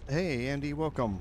Hey, Andy, welcome.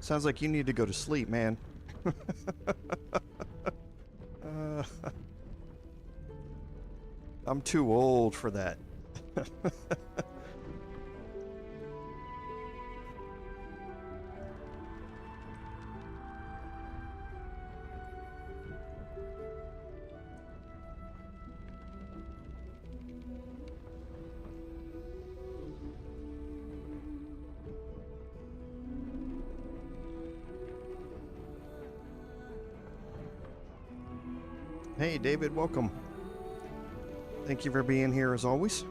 Sounds like you need to go to sleep, man. uh, I'm too old for that. Hey, David, welcome. Thank you for being here as always.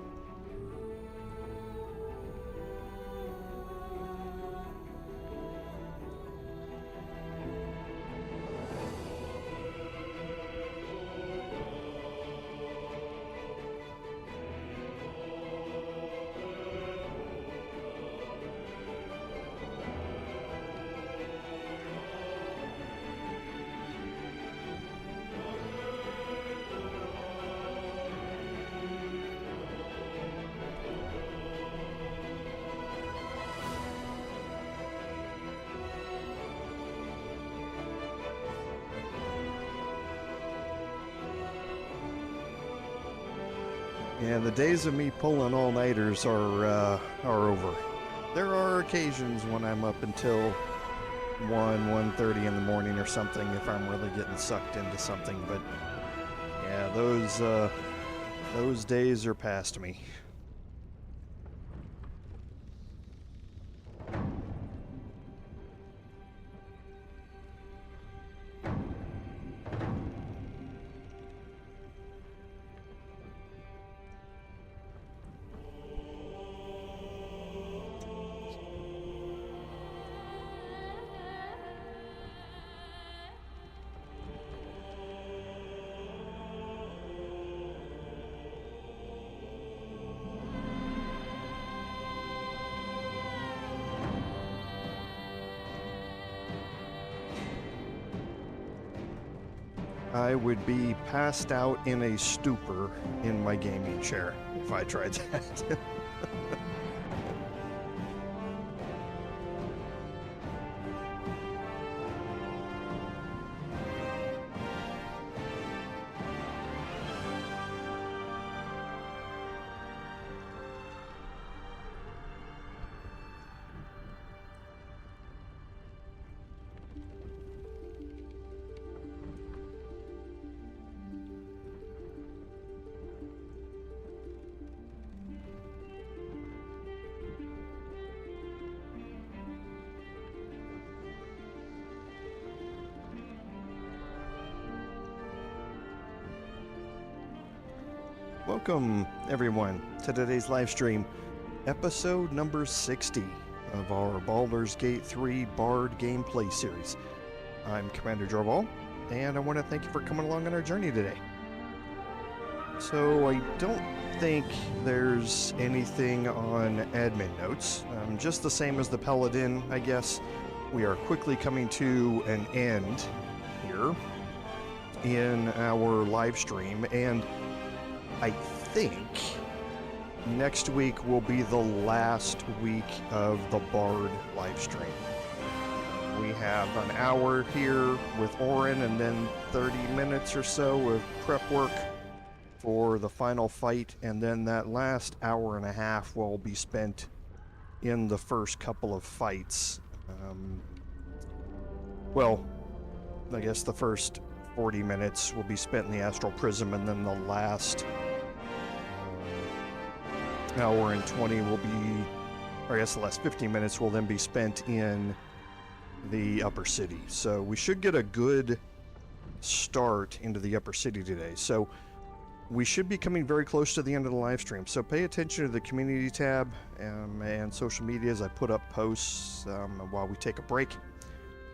Yeah, the days of me pulling all-nighters are over. There are occasions when I'm up until 1:30 in the morning or something if I'm really getting sucked into something, but yeah, those days are past me. I would be passed out in a stupor in my gaming chair if I tried that. Welcome, everyone, to today's live stream, episode number 60 of our Baldur's Gate 3 Bard gameplay series. I'm Commander Jorval, and I want to thank you for coming along on our journey today. So, I don't think there's anything on admin notes, just the same as the Paladin, I guess. We are quickly coming to an end here in our live stream, and I think next week will be the last week of the Bard live stream. We have an hour here with Orin, and then 30 minutes or so of prep work for the final fight, and then that last hour and a half will be spent in the first couple of fights. Well, I guess the first 40 minutes will be spent in the Astral Prism, and then the last hour and 20 will be, or I guess the last 15 minutes will then be spent in the Upper City. So we should get a good start into the Upper City today. So we should be coming very close to the end of the live stream. So pay attention to the community tab and social media as I put up posts while we take a break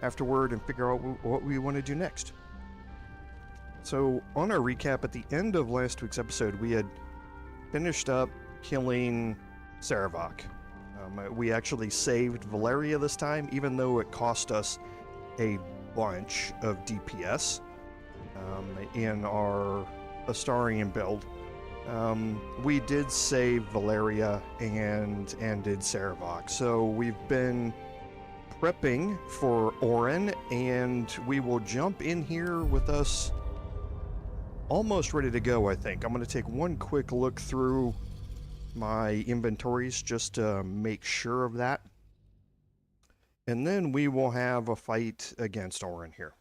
afterward and figure out what we want to do next. So on our recap, at the end of last week's episode, we had finished up killing Sarevok. We actually saved Valeria this time, even though it cost us a bunch of DPS in our Astarian build. We did save Valeria and did Sarevok. So we've been prepping for Orin, and we will jump in here with us almost ready to go, I think. I'm going to take one quick look through my inventories just to make sure of that. And then we will have a fight against Orin here.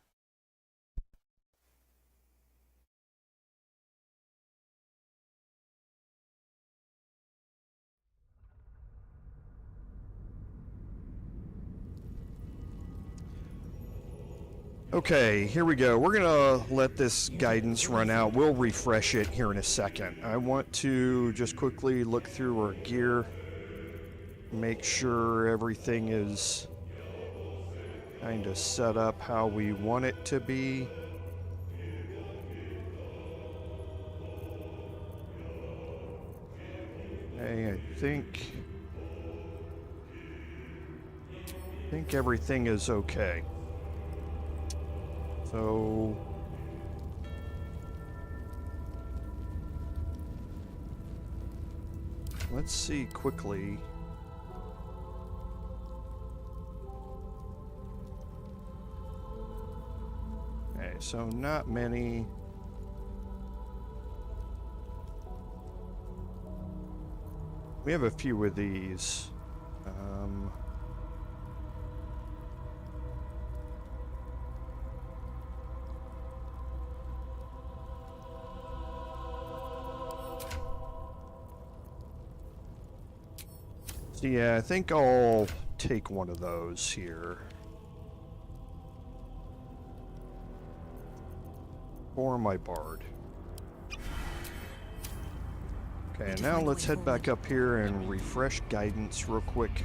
Okay, here we go. We're gonna let this guidance run out. We'll refresh it here in a second. I want to just quickly look through our gear, make sure everything is kind of set up how we want it to be. Okay, I think everything is okay. So let's see quickly. Okay, so not many. We have a few of these. So yeah, I think I'll take one of those here for my bard. Okay, and now let's head back up here and refresh guidance real quick.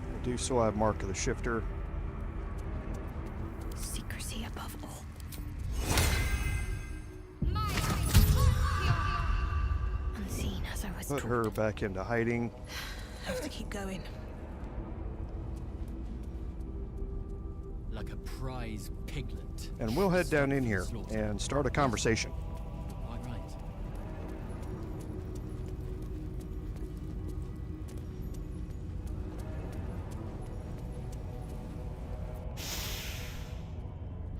I do still have Mark of the Shifter. Secrecy above all. Unseen as I was Put her back into hiding. Have to keep going. Like a prize piglet. And we'll head down in here and start a conversation. Quite right.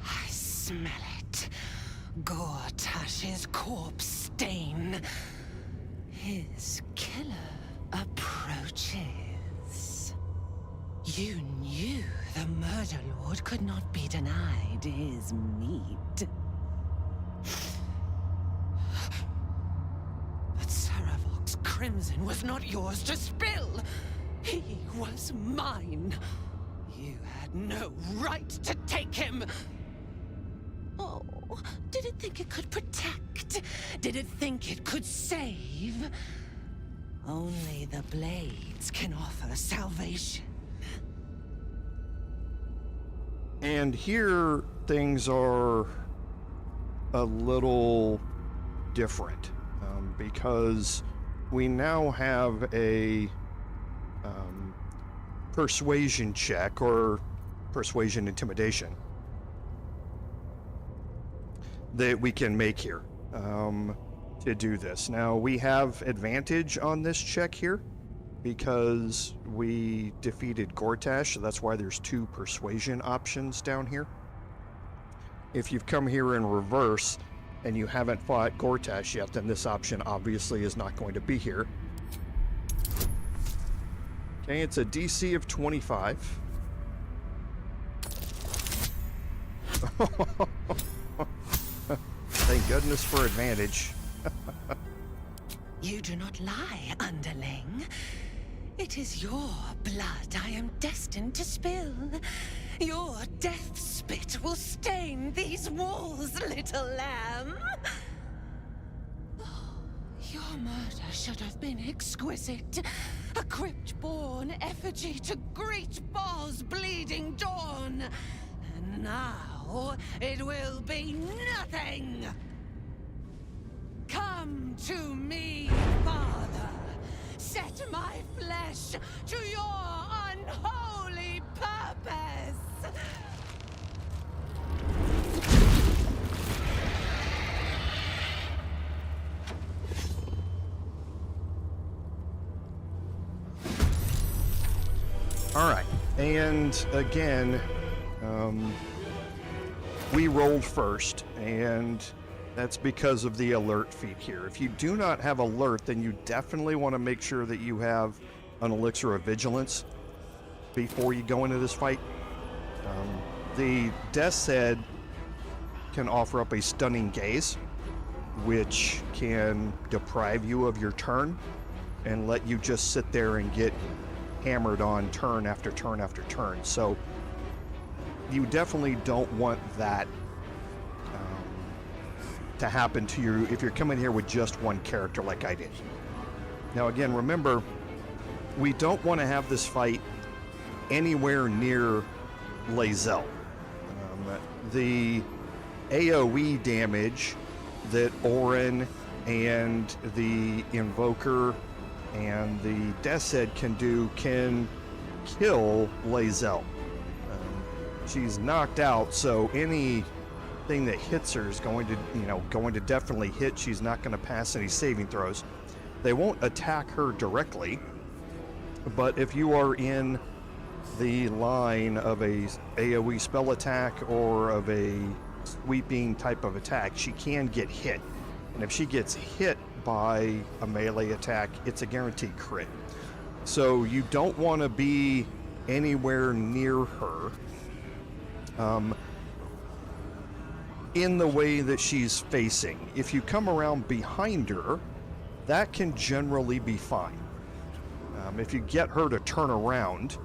I smell it. Gortash's corpse stain. His killer approaches. You knew the Murder Lord could not be denied his meat. But Sarevok's crimson was not yours to spill. He was mine. You had no right to take him. Oh, did it think it could protect? Did it think it could save? Only the blades can offer salvation. And here things are a little different because we now have a persuasion check or persuasion intimidation that we can make here to do this. Now we have advantage on this check here because we defeated Gortash, so that's why there's 2 persuasion options down here. If you've come here in reverse and you haven't fought Gortash yet, then this option obviously is not going to be here. Okay, it's a DC of 25. Thank goodness for advantage. You do not lie, underling. It is your blood I am destined to spill. Your death spit will stain these walls, little lamb. Oh, your murder should have been exquisite. A crypt-born effigy to greet Baal's bleeding dawn. And now it will be nothing. Come to me, Father. Set my flesh to your unholy purpose. All right, and again, we rolled first, and that's because of the alert feat here. If you do not have alert, then you definitely want to make sure that you have an elixir of vigilance before you go into this fight. The Death's Head can offer up a stunning gaze, which can deprive you of your turn and let you just sit there and get hammered on turn after turn after turn. So you definitely don't want that to happen to you if you're coming here with just one character like I did. Now again, remember, we don't want to have this fight anywhere near Lae'zel. The AoE damage that Orin and the Invoker and the Death's Head can do can kill Lae'zel. She's knocked out, so anything that hits her is going to definitely hit. She's not going to pass any saving throws. They won't attack her directly, but if you are in the line of a AoE spell attack or of a sweeping type of attack, she can get hit. And if she gets hit by a melee attack, it's a guaranteed crit. So you don't want to be anywhere near her in the way that she's facing. If you come around behind her, that can generally be fine. If you get her to turn around,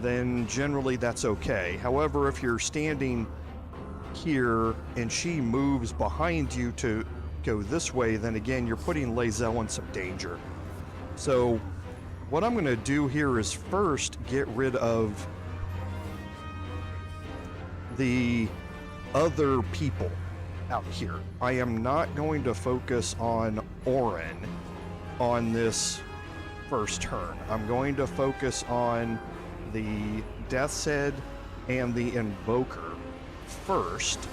then generally that's okay. However, if you're standing here and she moves behind you to go this way, then again, you're putting Lae'zel in some danger. So what I'm going to do here is first get rid of the other people out here. I am not going to focus on Orin on this first turn. I'm going to focus on the Death's Head and the Invoker first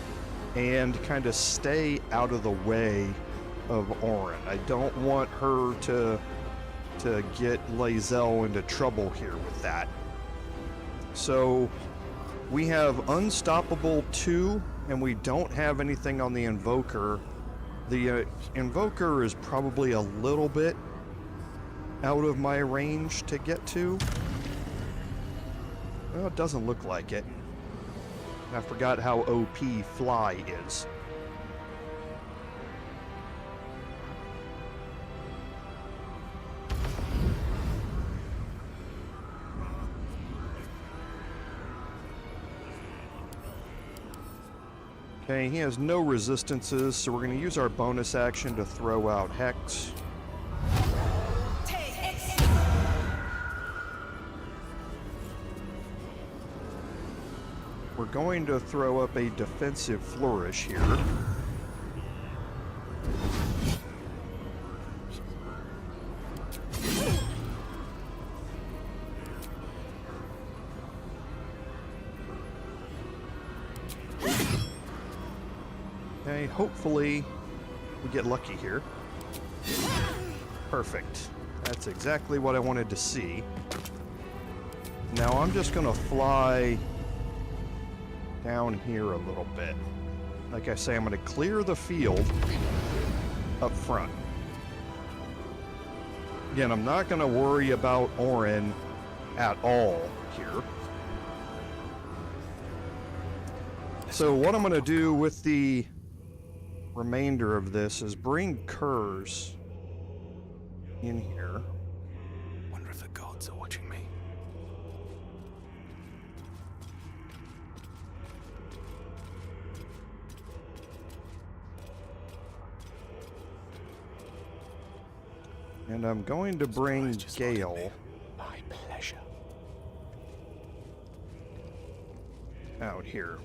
and kind of stay out of the way of Orin. I don't want her to get Lae'zel into trouble here with that. So we have Unstoppable 2, and we don't have anything on the Invoker. The Invoker is probably a little bit out of my range to get to. Well, it doesn't look like it. I forgot how OP Fly is. Okay, he has no resistances, so we're going to use our bonus action to throw out Hex. We're going to throw up a defensive flourish here. Okay, hopefully we get lucky here. Perfect. That's exactly what I wanted to see. Now I'm just gonna fly down here a little bit. Like I say, I'm gonna clear the field up front. Again, I'm not gonna worry about Orin at all here. So what I'm gonna do with the remainder of this is bring Kurz in here. Wonder if the gods are watching me. And I'm going to bring Just look at Gale me. My pleasure. out here.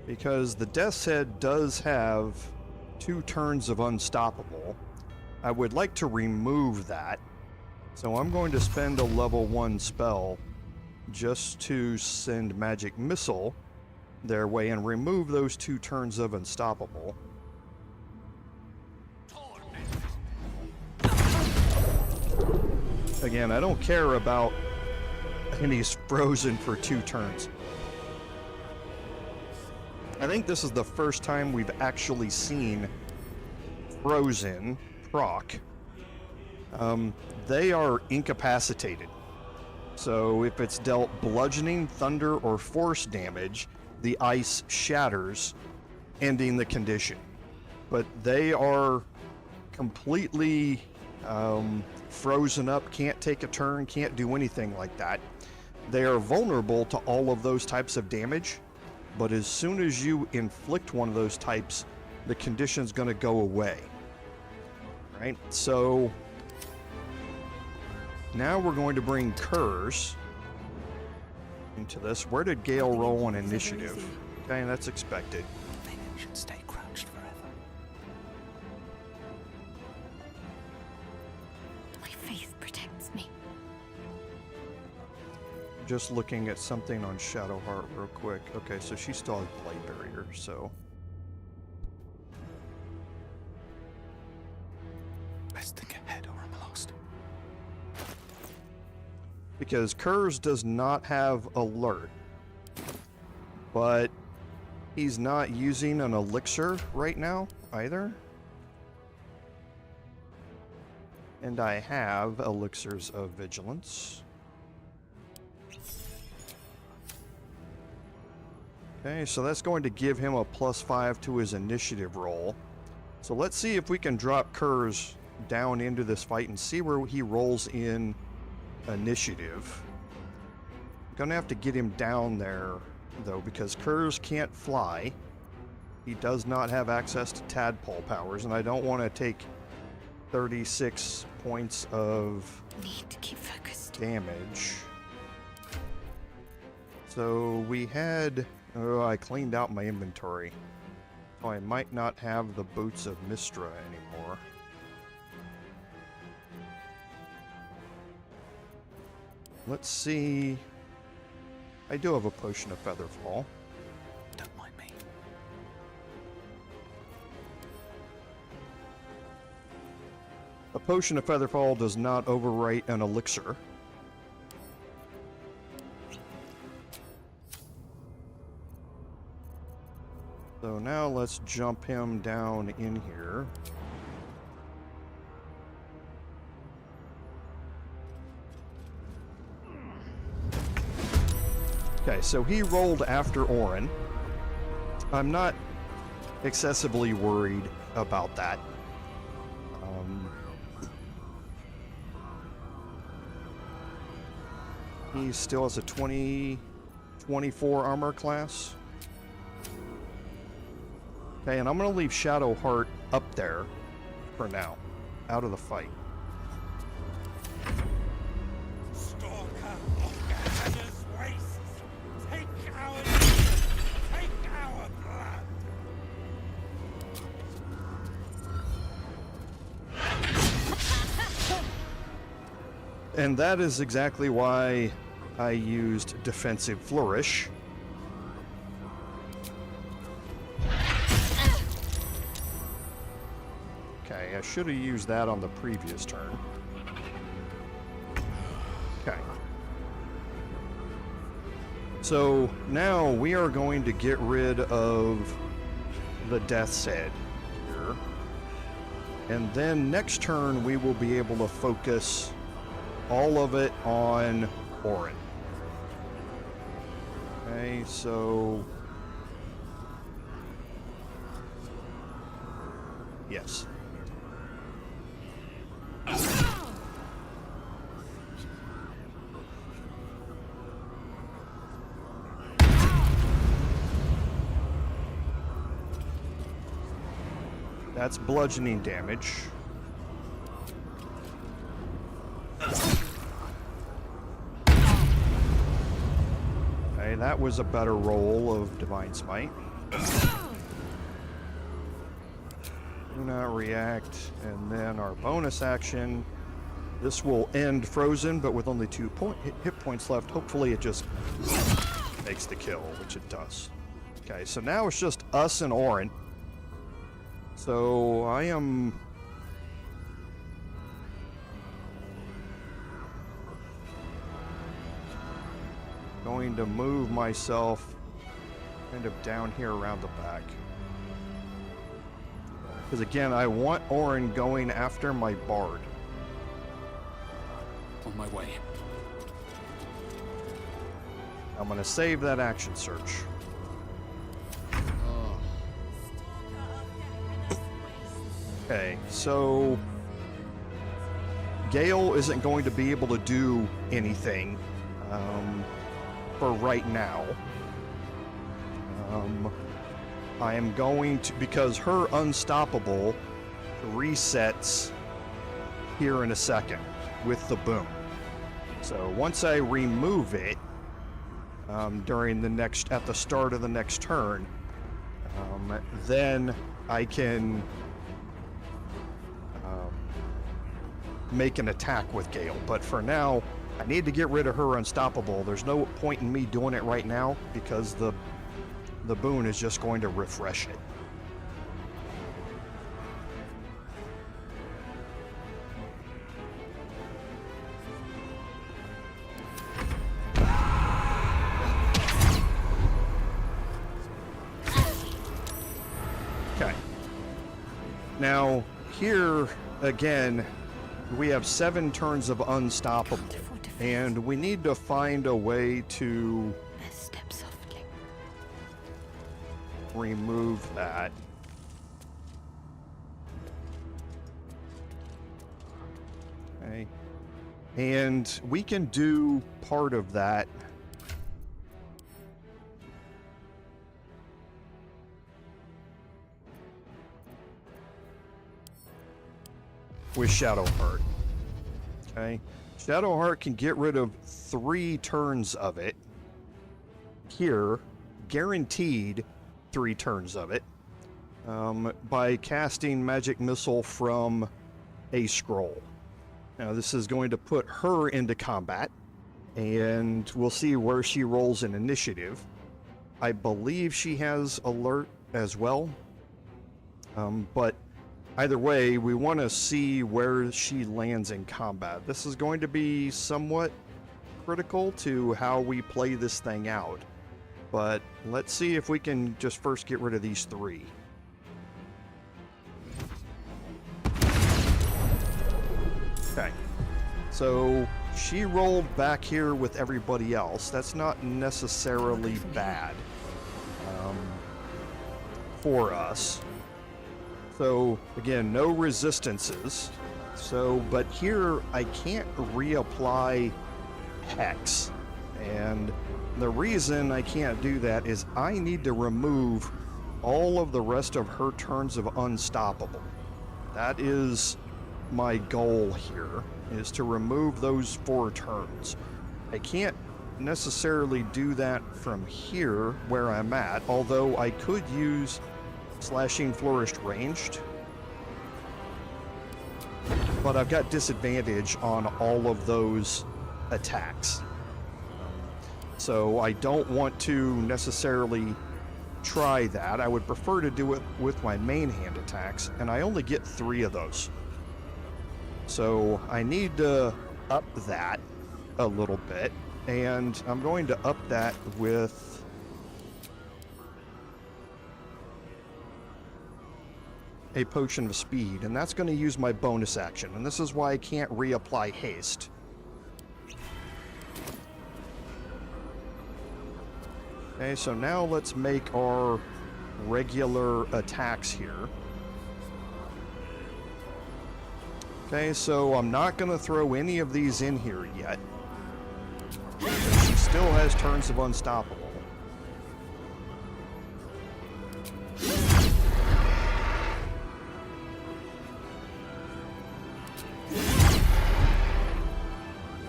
Because the Death's Head does have 2 turns of Unstoppable. I would like to remove that. So I'm going to spend a level 1 spell just to send Magic Missile their way and remove those 2 turns of Unstoppable. Again, I don't care about and he's frozen for 2 turns. I think this is the first time we've actually seen frozen proc. They are incapacitated. So if it's dealt bludgeoning, thunder, or force damage, the ice shatters, ending the condition. But they are completely frozen up, can't take a turn, can't do anything like that. They are vulnerable to all of those types of damage, but as soon as you inflict one of those types, the condition's going to go away. Right? So now we're going to bring Kurz into this. Where did Gale roll on initiative? Okay, that's expected. Maybe we should stay crouched forever. My faith protects me. Just looking at something on Shadowheart real quick. Okay, so she still has Blade Barrier, so... Best think ahead or I'm lost. Because Kurz does not have Alert, but he's not using an elixir right now either. And I have elixirs of vigilance. Okay, so that's going to give him a +5 to his initiative roll. So let's see if we can drop Kurz down into this fight and see where he rolls in initiative. Gonna have to get him down there though, because Kurz can't fly. He does not have access to tadpole powers, and I don't want to take 36 points of Need to keep focused. damage. So we had... Oh, I cleaned out my inventory. So I might not have the Boots of Mystra anymore. Let's see... I do have a Potion of Featherfall. Don't mind me. A Potion of Featherfall does not overwrite an elixir. So now let's jump him down in here. Okay, so he rolled after Orin. I'm not excessively worried about that. He still has a 24 armor class. Okay, and I'm going to leave Shadowheart up there for now, out of the fight. Stalker of Gaea's wastes, take our blood. And that is exactly why I used Defensive Flourish. Okay, I should have used that on the previous turn. Okay. So now we are going to get rid of the Death's Head here. And then next turn we will be able to focus all of it on Orin. Okay, so... Yes. That's bludgeoning damage. Okay, that was a better roll of Divine Smite. Do not react, and then our bonus action. This will end frozen, but with only 2 hit points left. Hopefully it just makes the kill, which it does. Okay, so now it's just us and Orin. So I am going to move myself kind of down here around the back. Because again, I want Orin going after my Bard. On my way. I'm going to save that action search. Okay, so Gale isn't going to be able to do anything for right now. I am going to, because her Unstoppable resets here in a second with the boom. So once I remove it during at the start of the next turn, then I can make an attack with Gale. But for now, I need to get rid of her Unstoppable. There's no point in me doing it right now because the boon is just going to refresh it. Okay. Now, here again, we have 7 turns of Unstoppable, and we need to find a way to Step softly. remove that. Okay. And we can do part of that with Shadowheart. Okay. Shadowheart can get rid of 3 turns of it. Here, guaranteed 3 turns of it. By casting Magic Missile from a scroll. Now this is going to put her into combat, and we'll see where she rolls in initiative. I believe she has alert as well, but either way, we want to see where she lands in combat. This is going to be somewhat critical to how we play this thing out, but let's see if we can just first get rid of these 3. Okay, so she rolled back here with everybody else. That's not necessarily bad for us. So again, no resistances. So, but here I can't reapply Hex. And the reason I can't do that is I need to remove all of the rest of her turns of Unstoppable. That is my goal here, is to remove those 4 turns. I can't necessarily do that from here where I'm at, although I could use Slashing Flourished ranged, but I've got disadvantage on all of those attacks. So I don't want to necessarily try that. I would prefer to do it with my main hand attacks, and I only get 3 of those. So I need to up that a little bit, and I'm going to up that with a potion of speed, and that's going to use my bonus action, and this is why I can't reapply haste. Okay, so now let's make our regular attacks here. Okay, so I'm not going to throw any of these in here yet. She still has turns of unstoppable.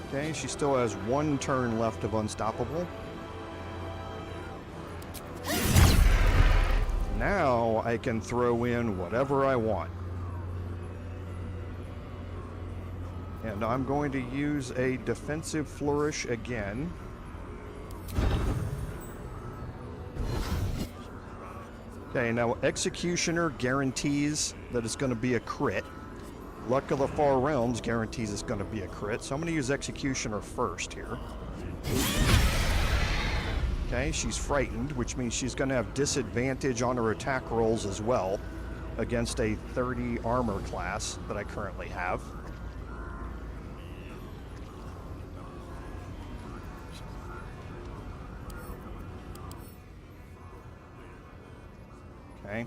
Okay, she still has 1 turn left of unstoppable. Now I can throw in whatever I want. And I'm going to use a defensive flourish again. Okay, now Executioner guarantees that it's going to be a crit. Luck of the Far Realms guarantees it's going to be a crit, so I'm going to use Executioner first here. Okay, she's frightened, which means she's going to have disadvantage on her attack rolls as well against a 30 armor class that I currently have. Okay,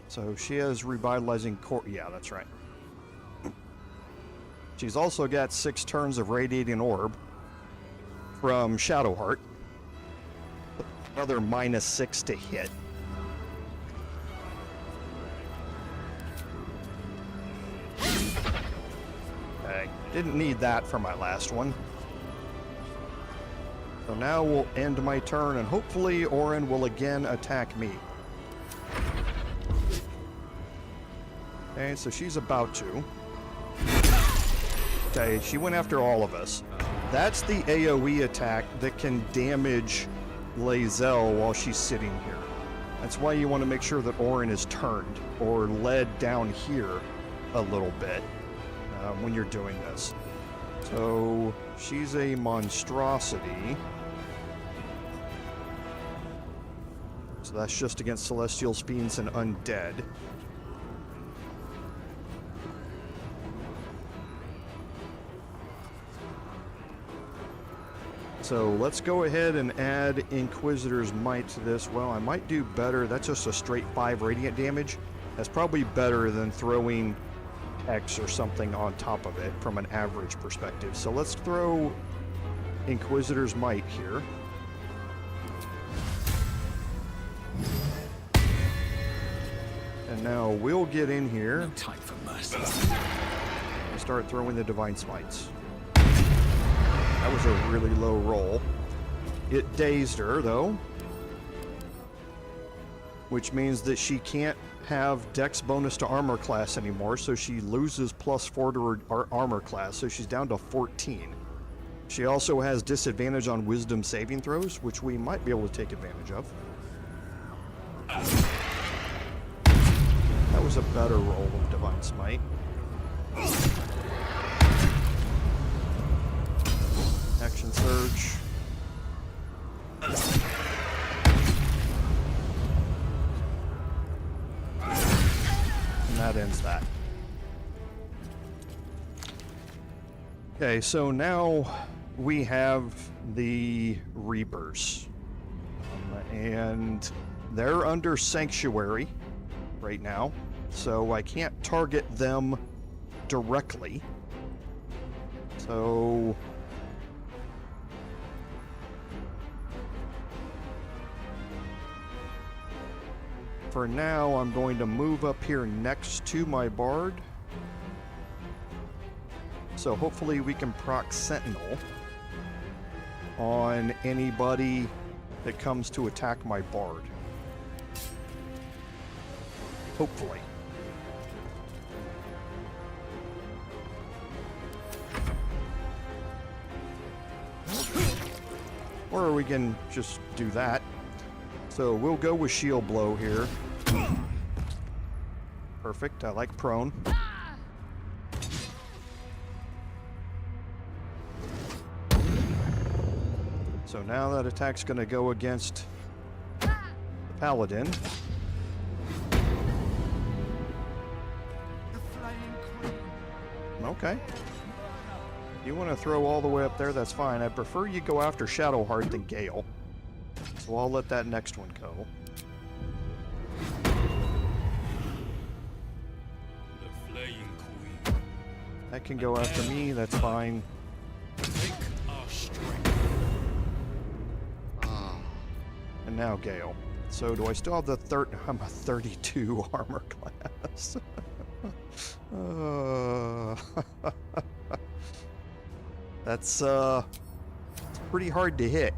so she has revitalizing core. Yeah, that's right. She's also got 6 turns of Radiating Orb from Shadowheart. Another -6 to hit. Okay, didn't need that for my last one. So now we'll end my turn, and hopefully Orin will again attack me. Okay, so she's about to. Okay, she went after all of us. That's the AoE attack that can damage Lae'zel while she's sitting here. That's why you want to make sure that Orin is turned or led down here a little bit when you're doing this. So she's a monstrosity. So that's just against Celestials, Fiends, and Undead. So let's go ahead and add Inquisitor's Might to this. Well, I might do better. That's just a straight 5 radiant damage. That's probably better than throwing X or something on top of it from an average perspective. So let's throw Inquisitor's Might here. And now we'll get in here. No time for mercy. And start throwing the Divine Smites. That was a really low roll. It dazed her, though, which means that she can't have Dex bonus to armor class anymore, so she loses +4 to her armor class, so she's down to 14. She also has disadvantage on Wisdom saving throws, which we might be able to take advantage of. That was a better roll of Divine Smite. Action Surge. And that ends that. Okay, so now we have the Reapers. And they're under Sanctuary right now, so I can't target them directly. So for now, I'm going to move up here next to my Bard. So hopefully we can proc Sentinel on anybody that comes to attack my Bard. Hopefully. Or we can just do that. So we'll go with shield blow here. Perfect. I like prone. So now that attack's going to go against the paladin. Okay. You want to throw all the way up there, that's fine. I prefer you go after Shadowheart than Gale. So I'll let that next one go. The Flaying Queen. That can go after me, that's fine. Take our strength. And now Gale. So do I still have the I'm a 32 armor class. That's it's pretty hard to hit.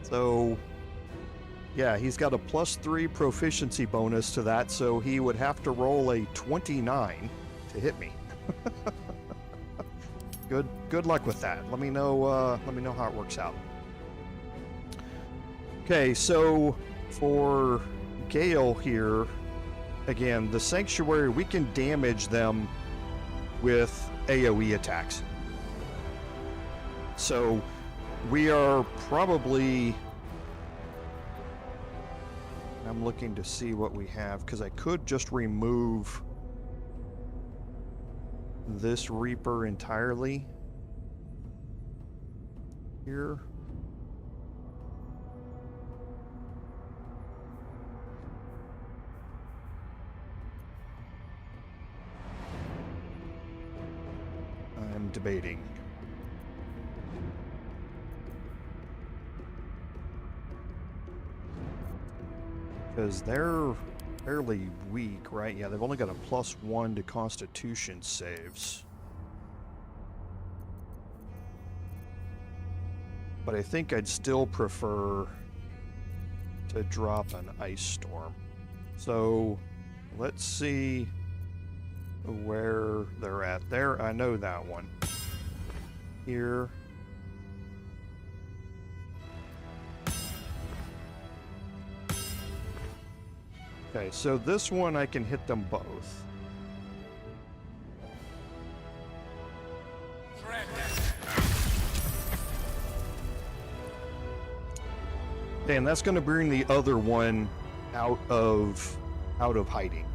So yeah, he's got a +3 proficiency bonus to that, so he would have to roll a 29 to hit me. Good luck with that. Let me know how it works out. Okay, so for Gale here, again, the Sanctuary, we can damage them with AoE attacks. So we are probably... I'm looking to see what we have, because I could just remove this Reaper entirely here. I'm debating. Because they're fairly weak, right? Yeah, they've only got a +1 to Constitution saves. But I think I'd still prefer to drop an Ice Storm. So let's see where they're at. There, I know that one. Here. Okay, so this one I can hit them both. Okay, and that's going to bring the other one out of hiding.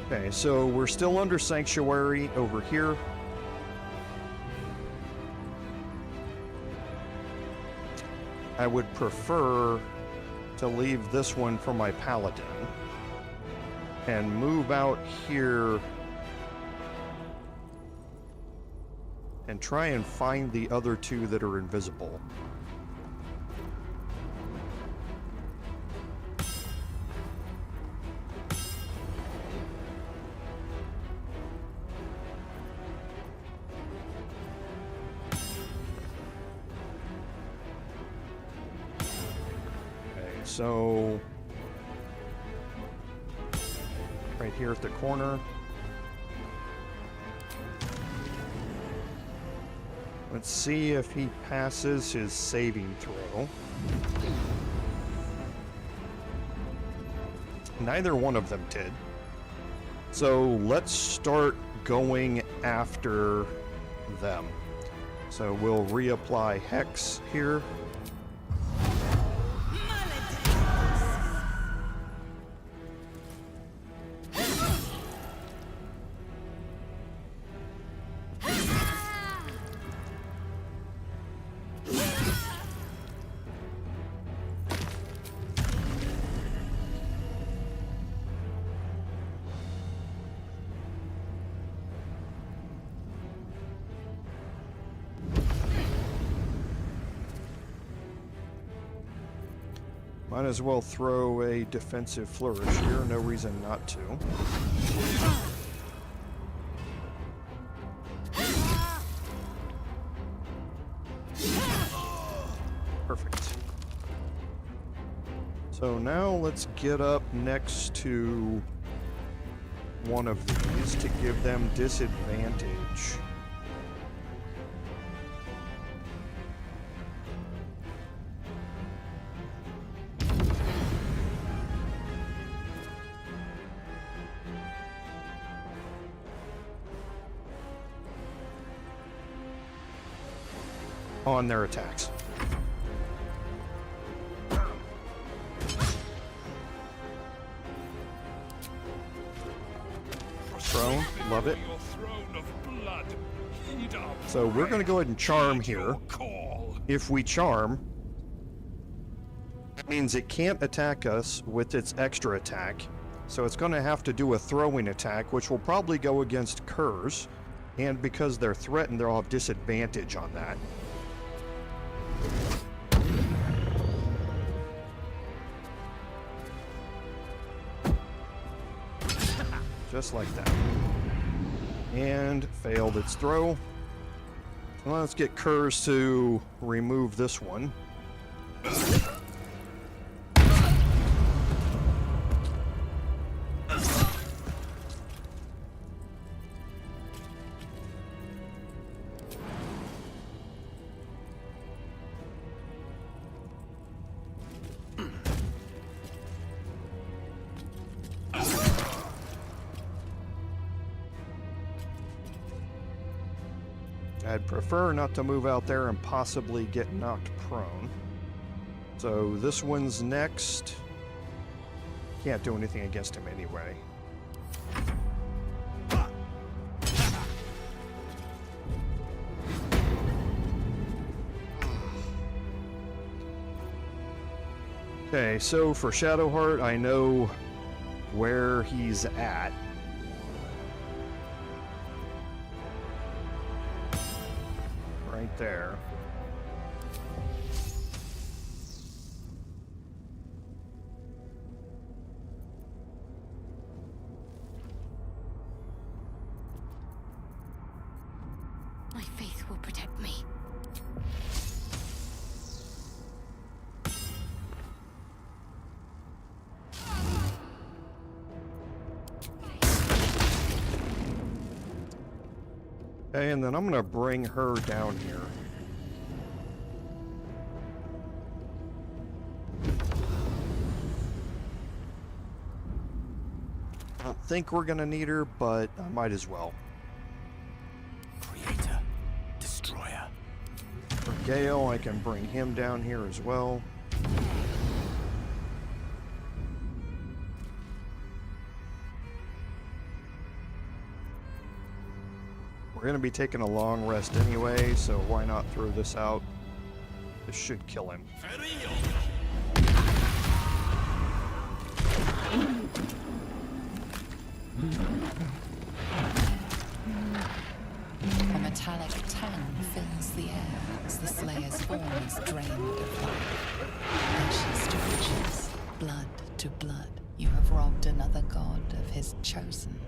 Okay, so we're still under Sanctuary over here. I would prefer to leave this one for my Paladin and move out here and try and find the other two that are invisible. So, right here at the corner. Let's see if he passes his saving throw. Neither one of them did. So let's start going after them. So we'll reapply Hex here. Might as well throw a defensive flourish here, no reason not to. Perfect. So now let's get up next to one of these to give them disadvantage. On their attacks. Throne, love it. Your throne of blood. Heed up. So we're going to go ahead and charm Heed here. your call. If we charm, that means it can't attack us with its extra attack. So it's going to have to do a throwing attack, which will probably go against curs. And because they're threatened, they'll have disadvantage on that. Just like that. And failed its throw. Well, let's get Kurz to remove this one. I'd prefer not to move out there and possibly get knocked prone. So this one's next. Can't do anything against him anyway. Okay, so for Shadowheart, I know where he's at. Right there. My faith will protect me. Okay, and then I'm gonna bring her down here. I don't think we're gonna need her, but I might as well. Creator, destroyer. For Gale, I can bring him down here as well. We're going to be taking a long rest anyway, so why not throw this out? This should kill him. A metallic tang fills the air as the Slayer's form is drained of life. Ashes to ashes, blood to blood, you have robbed another god of his chosen.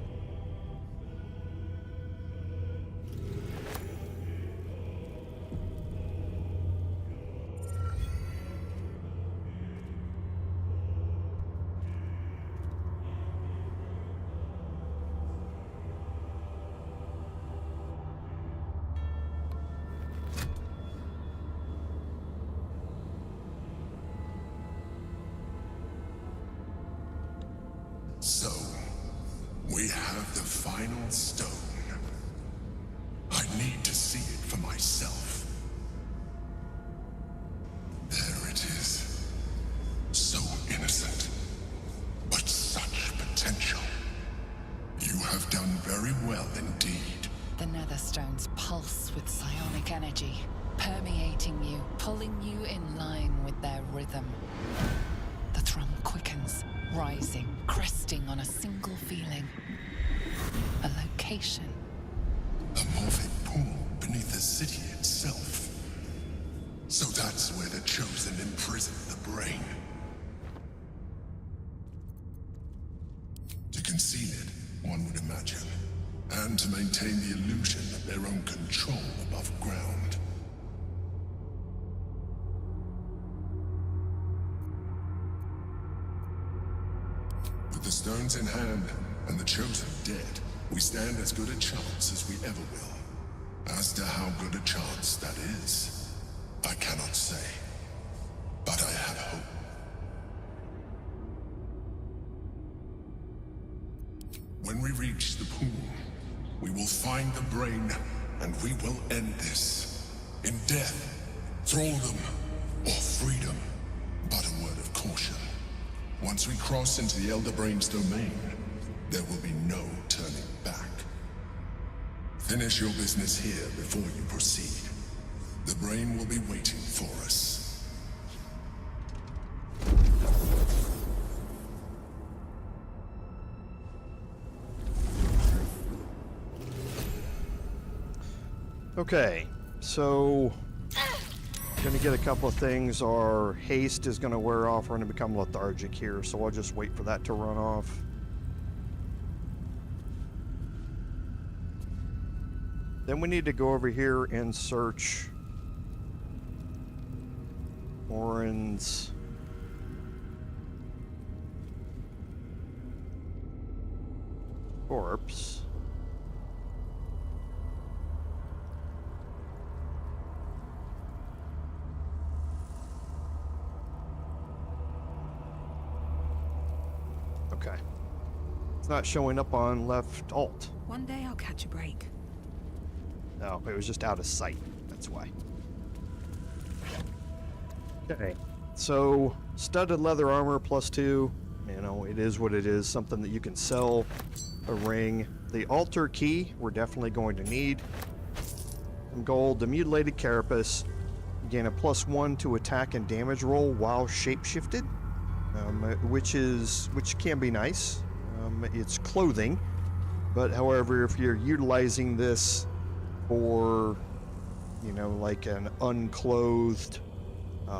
So, we have the final stone. I need to see it for myself. There it is. So innocent, but such potential. You have done very well indeed. The Netherstones pulse with psionic energy, permeating you, pulling you in line with their rhythm. The thrum quickens, rising, cresting on a single feeling. A location. A Morphic pool beneath the city itself. So that's where the Chosen imprison the brain. To conceal it, one would imagine. And to maintain the illusion of their own control above ground. With the stones in hand, and the chosen dead, we stand as good a chance as we ever will. As to how good a chance that is, I cannot say. But I have hope. When we reach the pool, we will find the brain, and we will end this. In death, thraldom, or freedom. But a word of caution. Once we cross into the Elder Brain's domain, there will be no turning back. Finish your business here before you proceed. The brain will be waiting for us. Okay, so gonna get a couple of things. Our haste is gonna wear off. We're gonna become lethargic here, so I'll just wait for that to run off. Then we need to go over here and search Orin's corpse. Okay. It's not showing up on left alt. One day I'll catch a break. No, it was just out of sight. That's why. Okay. So, studded leather armor +2. You know, it is what it is. Something that you can sell. A ring. The altar key, we're definitely going to need. Some gold. The mutilated carapace. Gain a +1 to attack and damage roll while shapeshifted. Which can be nice. It's clothing, but however, if you're utilizing this for, you know, like an unclothed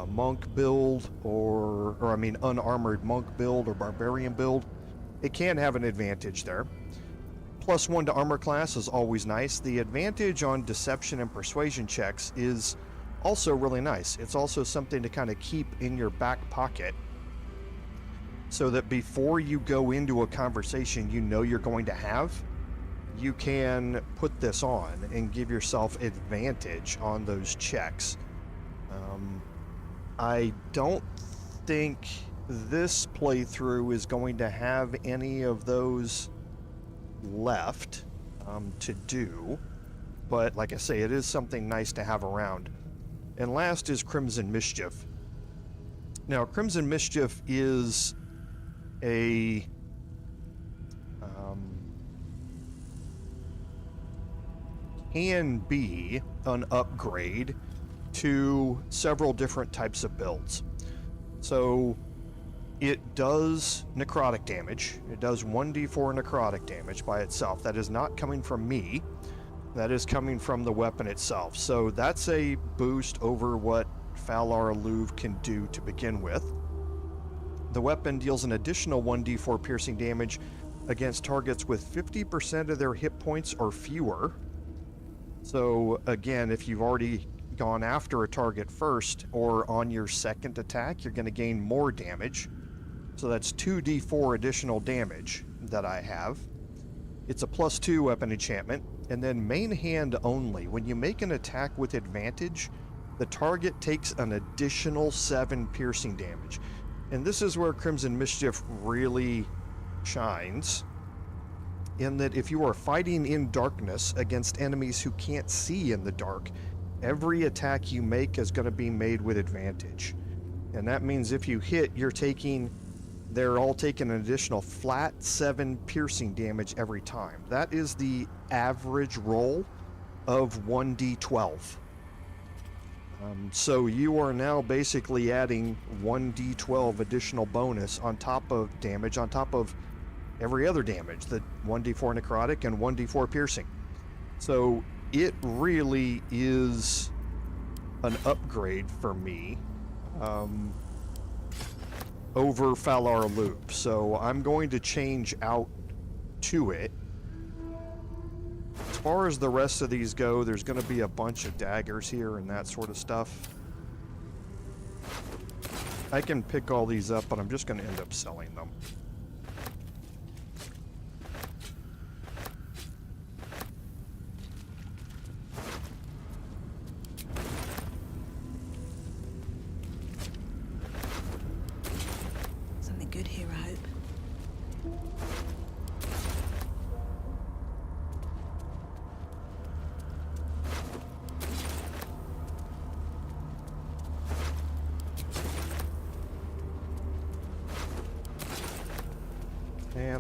monk build, or I mean unarmored monk build or barbarian build, it can have an advantage there. +1 to armor class is always nice. The advantage on deception and persuasion checks is also really nice. It's also something to kind of keep in your back pocket, so that before you go into a conversation you know you're going to have, you can put this on and give yourself advantage on those checks. I don't think this playthrough is going to have any of those left to do, but like I say, it is something nice to have around. And last is Crimson Mischief. Now, Crimson Mischief is a can be an upgrade to several different types of builds. So it does necrotic damage. It does 1d4 necrotic damage by itself. That is not coming from me. That is coming from the weapon itself. So that's a boost over what Valar Luv can do to begin with. The weapon deals an additional 1d4 piercing damage against targets with 50% of their hit points or fewer. So again, if you've already gone after a target first or on your second attack, you're going to gain more damage. So that's 2d4 additional damage that I have. It's a +2 weapon enchantment, and then main hand only. When you make an attack with advantage, the target takes an additional 7 piercing damage. And this is where Crimson Mischief really shines, in that if you are fighting in darkness against enemies who can't see in the dark, every attack you make is going to be made with advantage. And that means if you hit, they're all taking an additional flat 7 piercing damage every time. That is the average roll of 1d12. So you are now basically adding 1d12 additional bonus on top of damage, on top of every other damage, the 1d4 necrotic and 1d4 piercing. So it really is an upgrade for me over Valar Luv. So I'm going to change out to it. As far as the rest of these go, there's going to be a bunch of daggers here and that sort of stuff. I can pick all these up, but I'm just going to end up selling them.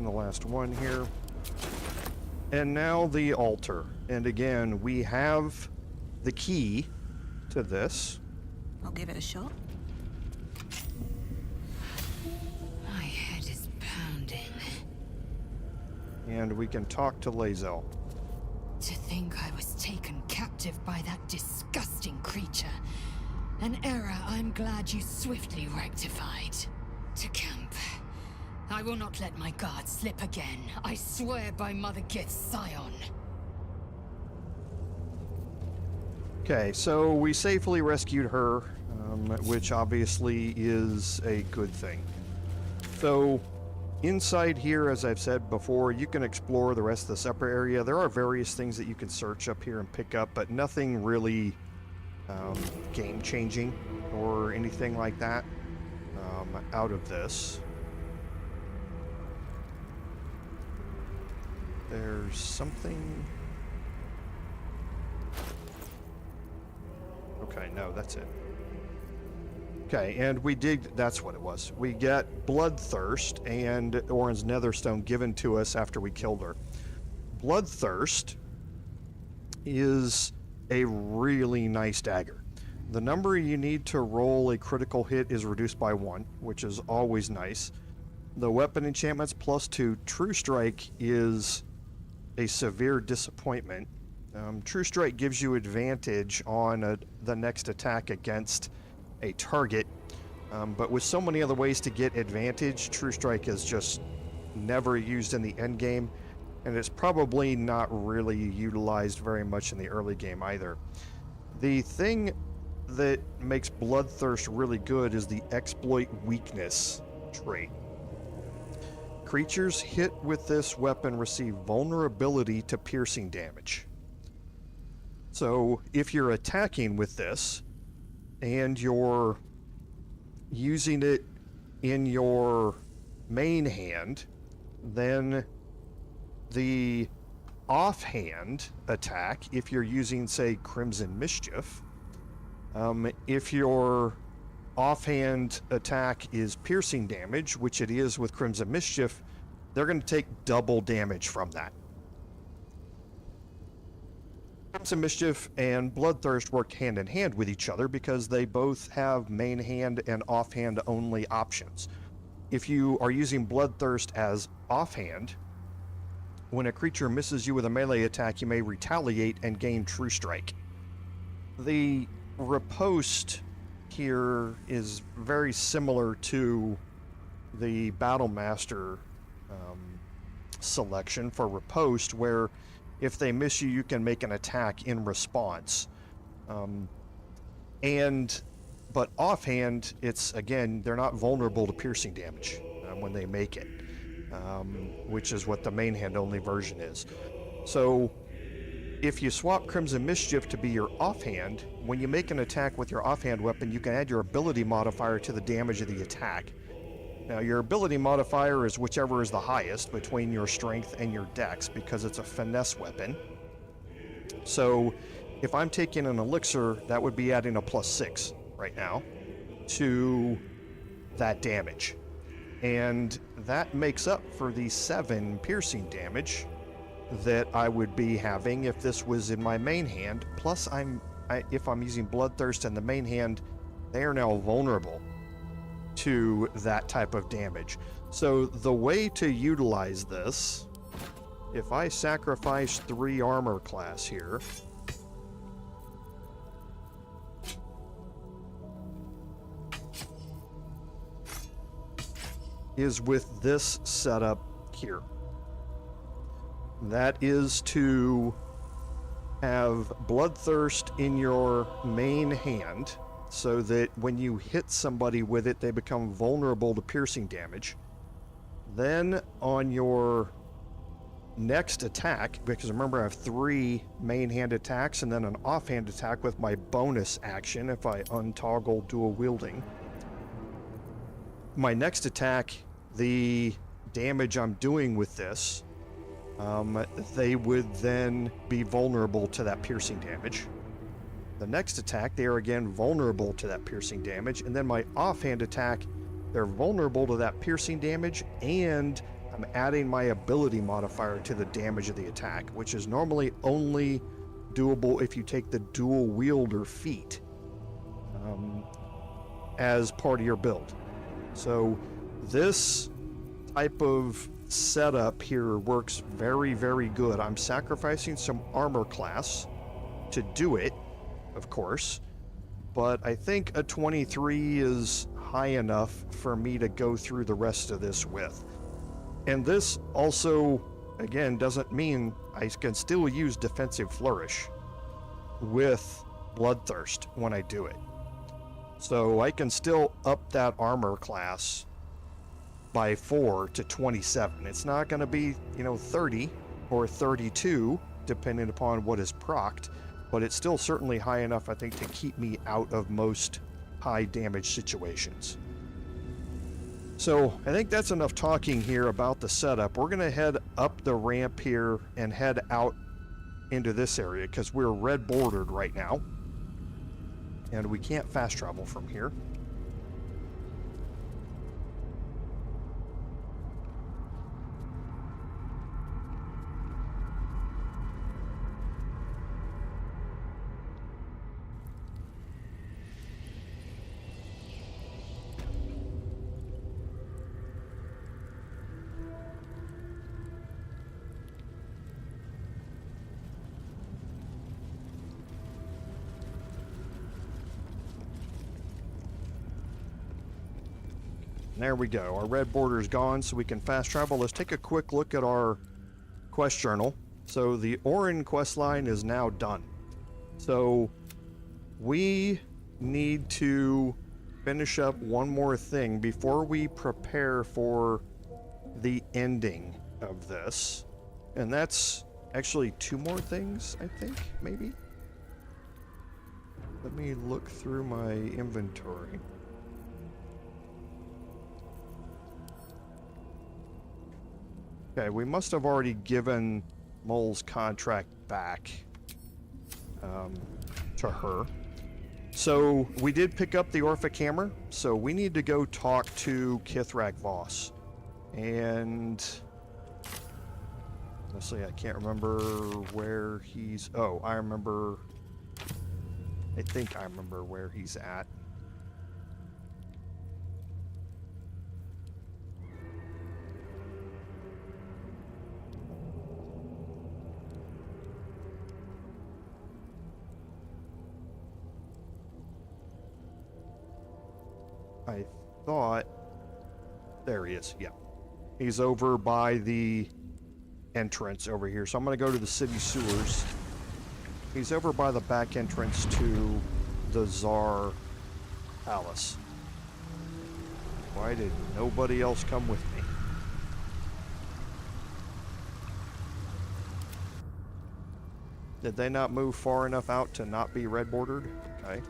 and the last one here. And now the altar. And again, we have the key to this. I'll give it a shot. My head is pounding. And we can talk to Lae'zel. To think I was taken captive by that disgusting creature. An error I'm glad you swiftly rectified. To camp. I will not let my guard slip again. I swear by Mother Gith's scion. Okay, so we safely rescued her, which obviously is a good thing. So, inside here, as I've said before, you can explore the rest of the separate area. There are various things that you can search up here and pick up, but nothing really game-changing or anything like that out of this. There's something... Okay, no, that's it. Okay, and we dig... That's what it was. We get Bloodthirst and Orin's Netherstone given to us after we killed her. Bloodthirst is a really nice dagger. The number you need to roll a critical hit is reduced by 1, which is always nice. The weapon enchantments +2. True Strike is a severe disappointment. True Strike gives you advantage on the next attack against a target, but with so many other ways to get advantage, True Strike is just never used in the end game, and it's probably not really utilized very much in the early game either. The thing that makes Bloodthirst really good is the Exploit Weakness trait. Creatures hit with this weapon receive vulnerability to piercing damage. So if you're attacking with this and you're using it in your main hand, then the offhand attack, if you're using, say, Crimson Mischief, if your offhand attack is piercing damage, which it is with Crimson Mischief, they're going to take double damage from that. Crimson Mischief and Bloodthirst work hand in hand with each other because they both have main hand and offhand only options. If you are using Bloodthirst as offhand, when a creature misses you with a melee attack, you may retaliate and gain True Strike. The riposte here is very similar to the Battlemaster selection for riposte, where if they miss you, you can make an attack in response. But offhand, it's, again, they're not vulnerable to piercing damage when they make it, which is what the main hand only version is. So if you swap Crimson Mischief to be your offhand, when you make an attack with your offhand weapon, you can add your ability modifier to the damage of the attack. Now, your ability modifier is whichever is the highest between your strength and your dex, because it's a finesse weapon. So if I'm taking an elixir, that would be adding a +6 right now to that damage. And that makes up for the 7 piercing damage that I would be having if this was in my main hand. Plus, if I'm using Bloodthirst in the main hand, they are now vulnerable to that type of damage. So the way to utilize this, if I sacrifice 3 armor class here, is with this setup here. That is to have Bloodthirst in your main hand, so that when you hit somebody with it, they become vulnerable to piercing damage. Then on your next attack, because remember I have 3 main hand attacks and then an offhand attack with my bonus action if I untoggle dual wielding. My next attack, the damage I'm doing with this, they would then be vulnerable to that piercing damage. The next attack, they are again vulnerable to that piercing damage, and then my offhand attack, they're vulnerable to that piercing damage, and I'm adding my ability modifier to the damage of the attack, which is normally only doable if you take the dual wielder feat as part of your build. So this type of setup here works very, very good. I'm sacrificing some armor class to do it, of course, but I think a 23 is high enough for me to go through the rest of this with. And this also, again, doesn't mean I can still use Defensive Flourish with Bloodthirst when I do it. So I can still up that armor class by 4 to 27. It's not going to be, 30 or 32, depending upon what is procced, but it's still certainly high enough, I think, to keep me out of most high damage situations. So I think that's enough talking here about the setup. We're going to head up the ramp here and head out into this area because we're red bordered right now. And we can't fast travel from here. There we go. Our red border is gone, so we can fast travel. Let's take a quick look at our quest journal. So the Orin quest line is now done. So we need to finish up one more thing before we prepare for the ending of this. And that's actually 2 more things, I think, maybe. Let me look through my inventory. Okay, we must have already given Mole's contract back to her. So we did pick up the Orphic hammer, so we need to go talk to Kith'rak Voss. And honestly, I can't remember where he's... Oh, I remember... I think I remember where he's at. I thought... There he is, yeah. He's over by the entrance over here. So I'm going to go to the city sewers. He's over by the back entrance to the Tsar Palace. Why did nobody else come with me? Did they not move far enough out to not be red bordered? Okay.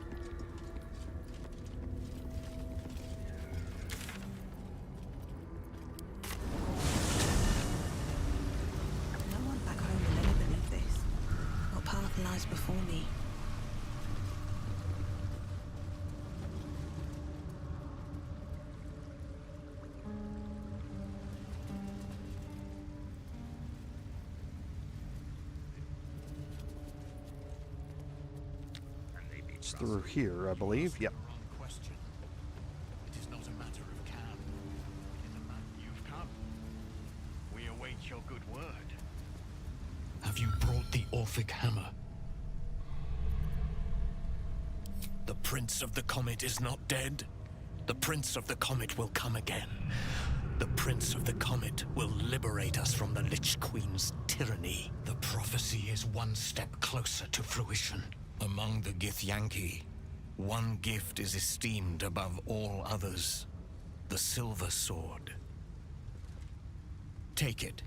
Before me. It's through here, I believe. Yep. It is not a matter of can. It is a matter you've come. We await your good word. Have you brought the Orphic hammer? The Prince of the Comet is not dead. The Prince of the Comet will come again. The Prince of the Comet will liberate us from the Lich Queen's tyranny. The prophecy is one step closer to fruition. Among the Githyanki, one gift is esteemed above all others. The Silver Sword. Take it.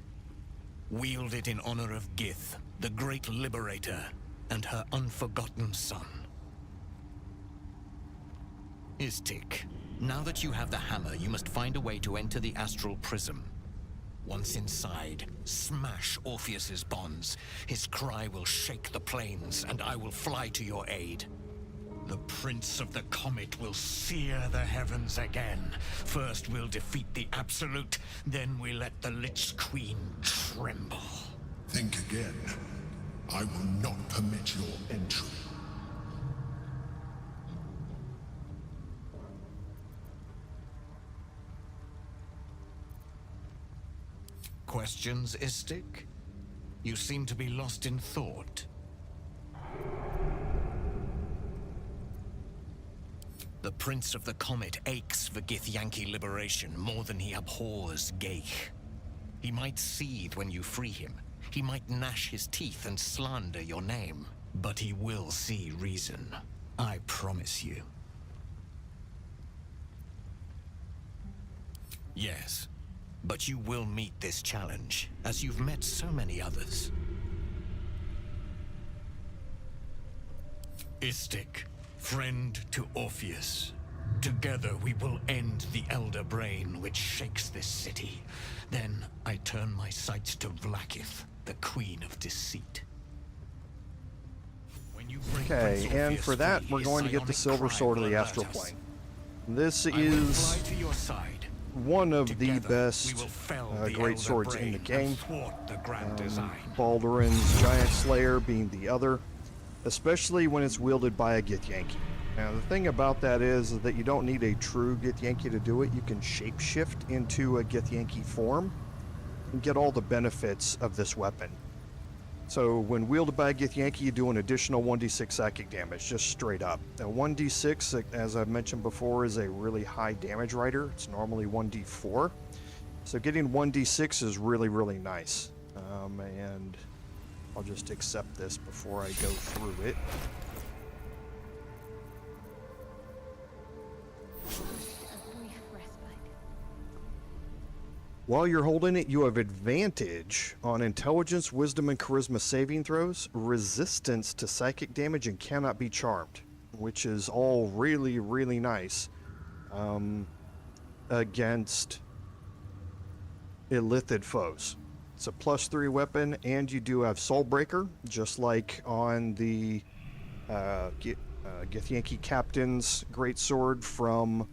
Wield it in honor of Gith, the great liberator, and her unforgotten son. Istik, now that you have the hammer, you must find a way to enter the Astral Prism. Once inside, smash Orpheus's bonds. His cry will shake the plains, and I will fly to your aid. The Prince of the Comet will sear the heavens again. First we'll defeat the Absolute, then we let the Lich Queen tremble. Think again. I will not permit your entry. Questions, Istik? You seem to be lost in thought. The Prince of the Comet aches for Githyanki liberation more than he abhors Geich. He might seethe when you free him. He might gnash his teeth and slander your name. But he will see reason. I promise you. Yes, but you will meet this challenge, as you've met so many others. Istik, friend to Orpheus. Together we will end the Elder Brain which shakes this city. Then I turn my sights to Vlaakith, the Queen of Deceit. When you bring Okay, Prince and Orpheus for that, free, we're going to his get the psionic Silver crime Sword of will the alert Astral us. Plane. This I will is fly to your side. one of the Together, we best will fell the great Elder swords in Brain the and game. thwart the grand design. Baldurin's Giant Slayer being the other, especially when it's wielded by a Githyanki. Now, the thing about that is that you don't need a true Githyanki to do it. You can shapeshift into a Githyanki form and get all the benefits of this weapon. So, when wielded by a Githyanki, you do an additional 1d6 psychic damage, just straight up. Now, 1d6, as I've mentioned before, is a really high damage rider. It's normally 1d4. So, getting 1d6 is really, really nice. And I'll just accept this before I go through it. While you're holding it, you have advantage on intelligence, wisdom, and charisma saving throws, resistance to psychic damage, and cannot be charmed, which is all really, really nice against illithid foes. It's a +3 weapon, and you do have Soulbreaker, just like on the Githyanki Captain's Greatsword from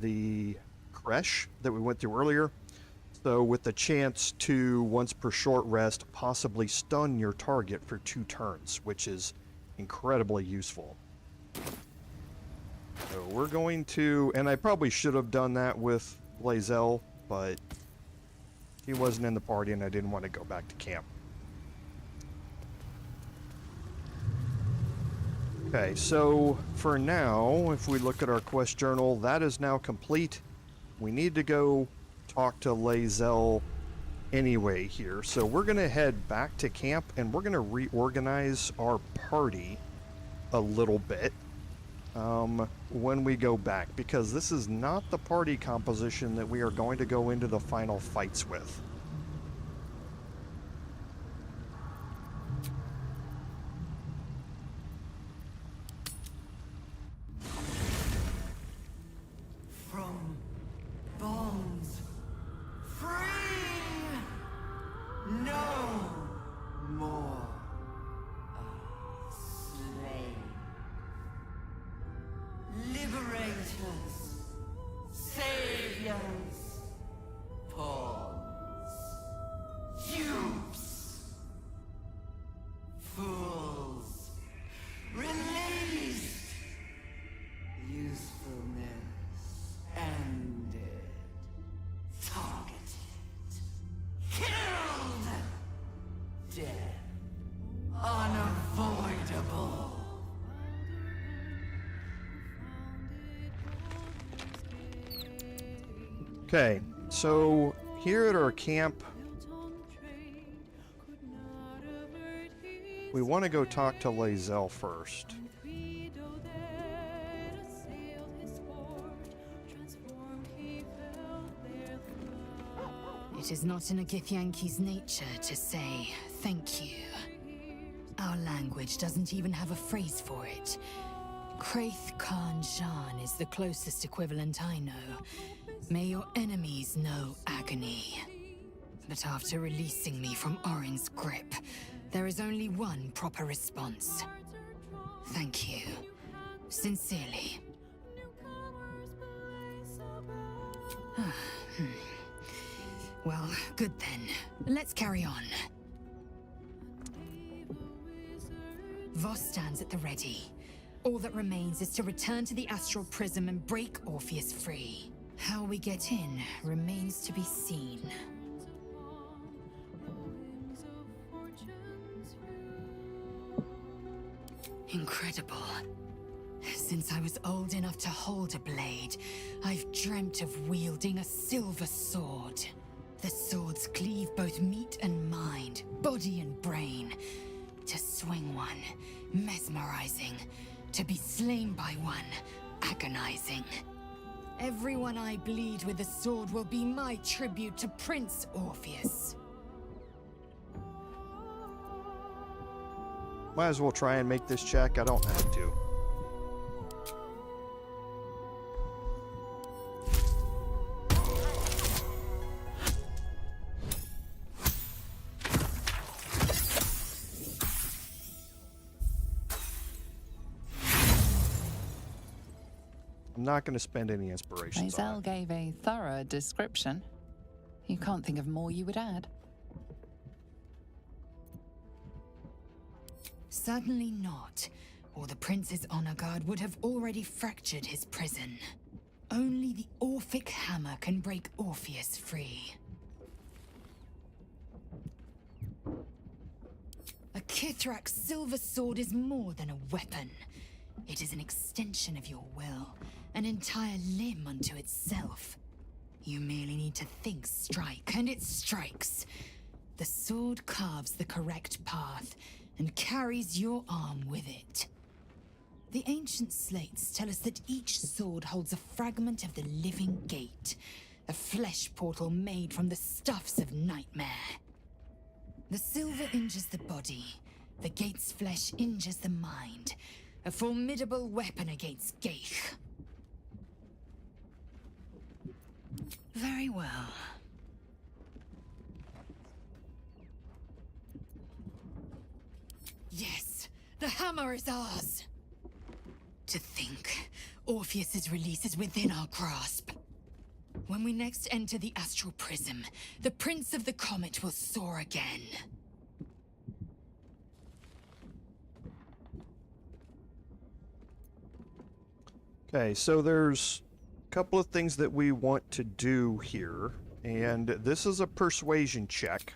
the Kresh that we went through earlier. So with the chance to, once per short rest, possibly stun your target for 2 turns, which is incredibly useful. So we're going to, and I probably should have done that with Lae'zel, but he wasn't in the party and I didn't want to go back to camp. Okay, so for now, if we look at our quest journal, that is now complete. We need to go talk to Lae'zel anyway here. So we're going to head back to camp and we're going to reorganize our party a little bit when we go back, because this is not the party composition that we are going to go into the final fights with. From bones free, no more slave. Liberators, saviors, pawns, dupes, fools, released, usefulness ended, targeted, killed, death unavoidable. Okay, so here at our camp, we want to go talk to Lae'zel first. It is not in a Githyanki's nature to say thank you. Our language doesn't even have a phrase for it. Kraith Khan Jan is the closest equivalent I know. May your enemies know agony. But after releasing me from Orin's grip, there is only one proper response. Thank you. Sincerely. Well, good then. Let's carry on. Voss stands at the ready. All that remains is to return to the Astral Prism and break Orpheus free. How we get in remains to be seen. Incredible. Since I was old enough to hold a blade, I've dreamt of wielding a silver sword. The swords cleave both meat and mind, body and brain. To swing one, mesmerizing. To be slain by one, agonizing. Everyone I bleed with a sword will be my tribute to Prince Orpheus. Might as well try and make this check. I don't have to. I'm not going to spend any inspirations on Lae'zel it. gave a thorough description. You can't think of more you would add. Certainly not, or the Prince's honor guard would have already fractured his prison. Only the Orphic hammer can break Orpheus free. A Kith'rak silver sword is more than a weapon. It is an extension of your will, an entire limb unto itself. You merely need to think strike, and it strikes. The sword carves the correct path, and carries your arm with it. The ancient slates tell us that each sword holds a fragment of the living gate, a flesh portal made from the stuffs of nightmare. The silver injures the body, the gate's flesh injures the mind, a formidable weapon against Gaith. Very well. Yes, the hammer is ours! To think, Orpheus's release is within our grasp. When we next enter the Astral Prism, the Prince of the Comet will soar again. Okay, so there's a couple of things that we want to do here, and this is a persuasion check.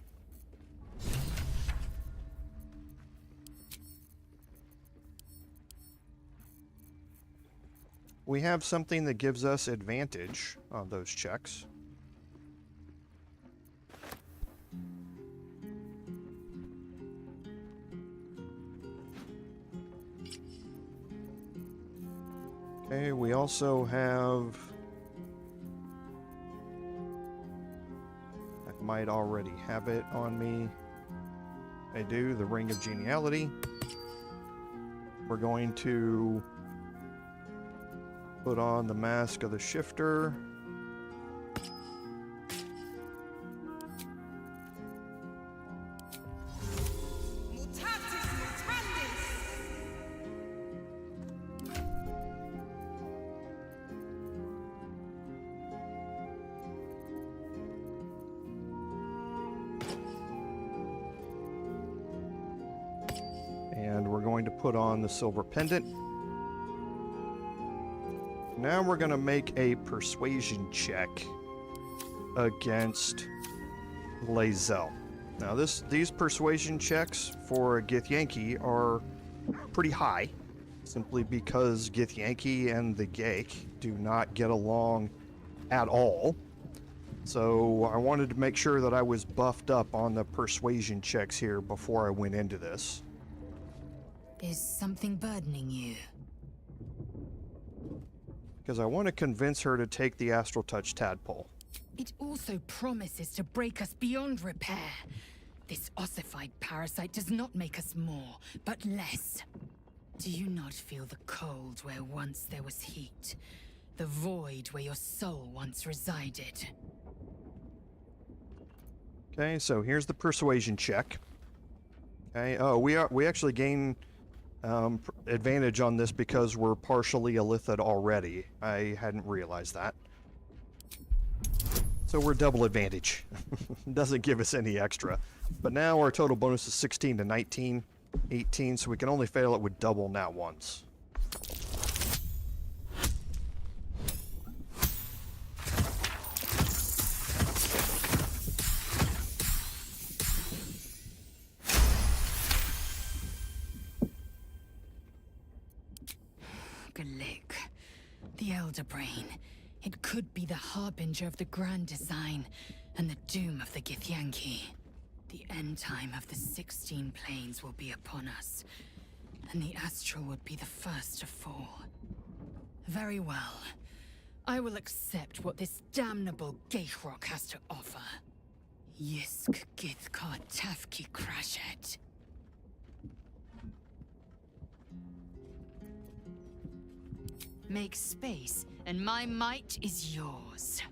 We have something that gives us advantage on those checks. Okay, we also have... I might already have it on me. I do, the Ring of Geniality. We're going to put on the Mask of the Shifter. And we're going to put on the Silver Pendant. Now we're going to make a persuasion check against Lae'zel. Now these persuasion checks for Githyanki are pretty high, simply because Githyanki and the Gaik do not get along at all. So I wanted to make sure that I was buffed up on the persuasion checks here before I went into this. Is something burdening you? Because I want to convince her to take the Astral Touch Tadpole. It also promises to break us beyond repair. This ossified parasite does not make us more, but less. Do you not feel the cold where once there was heat? The void where your soul once resided? Okay, so here's the persuasion check. Okay, oh, we actually gain advantage on this because we're partially illithid already. I hadn't realized that. So we're double advantage. Doesn't give us any extra. But now our total bonus is 16 to 19, 18, so we can only fail it with double nat ones. Galik, the Elderbrain. It could be the harbinger of the grand design and the doom of the Githyanki. The end time of the 16 planes will be upon us, and the Astral would be the first to fall. Very well. I will accept what this damnable Kith'rak has to offer. Yisk Githkar Tafki Crashet. Make space, and my might is yours.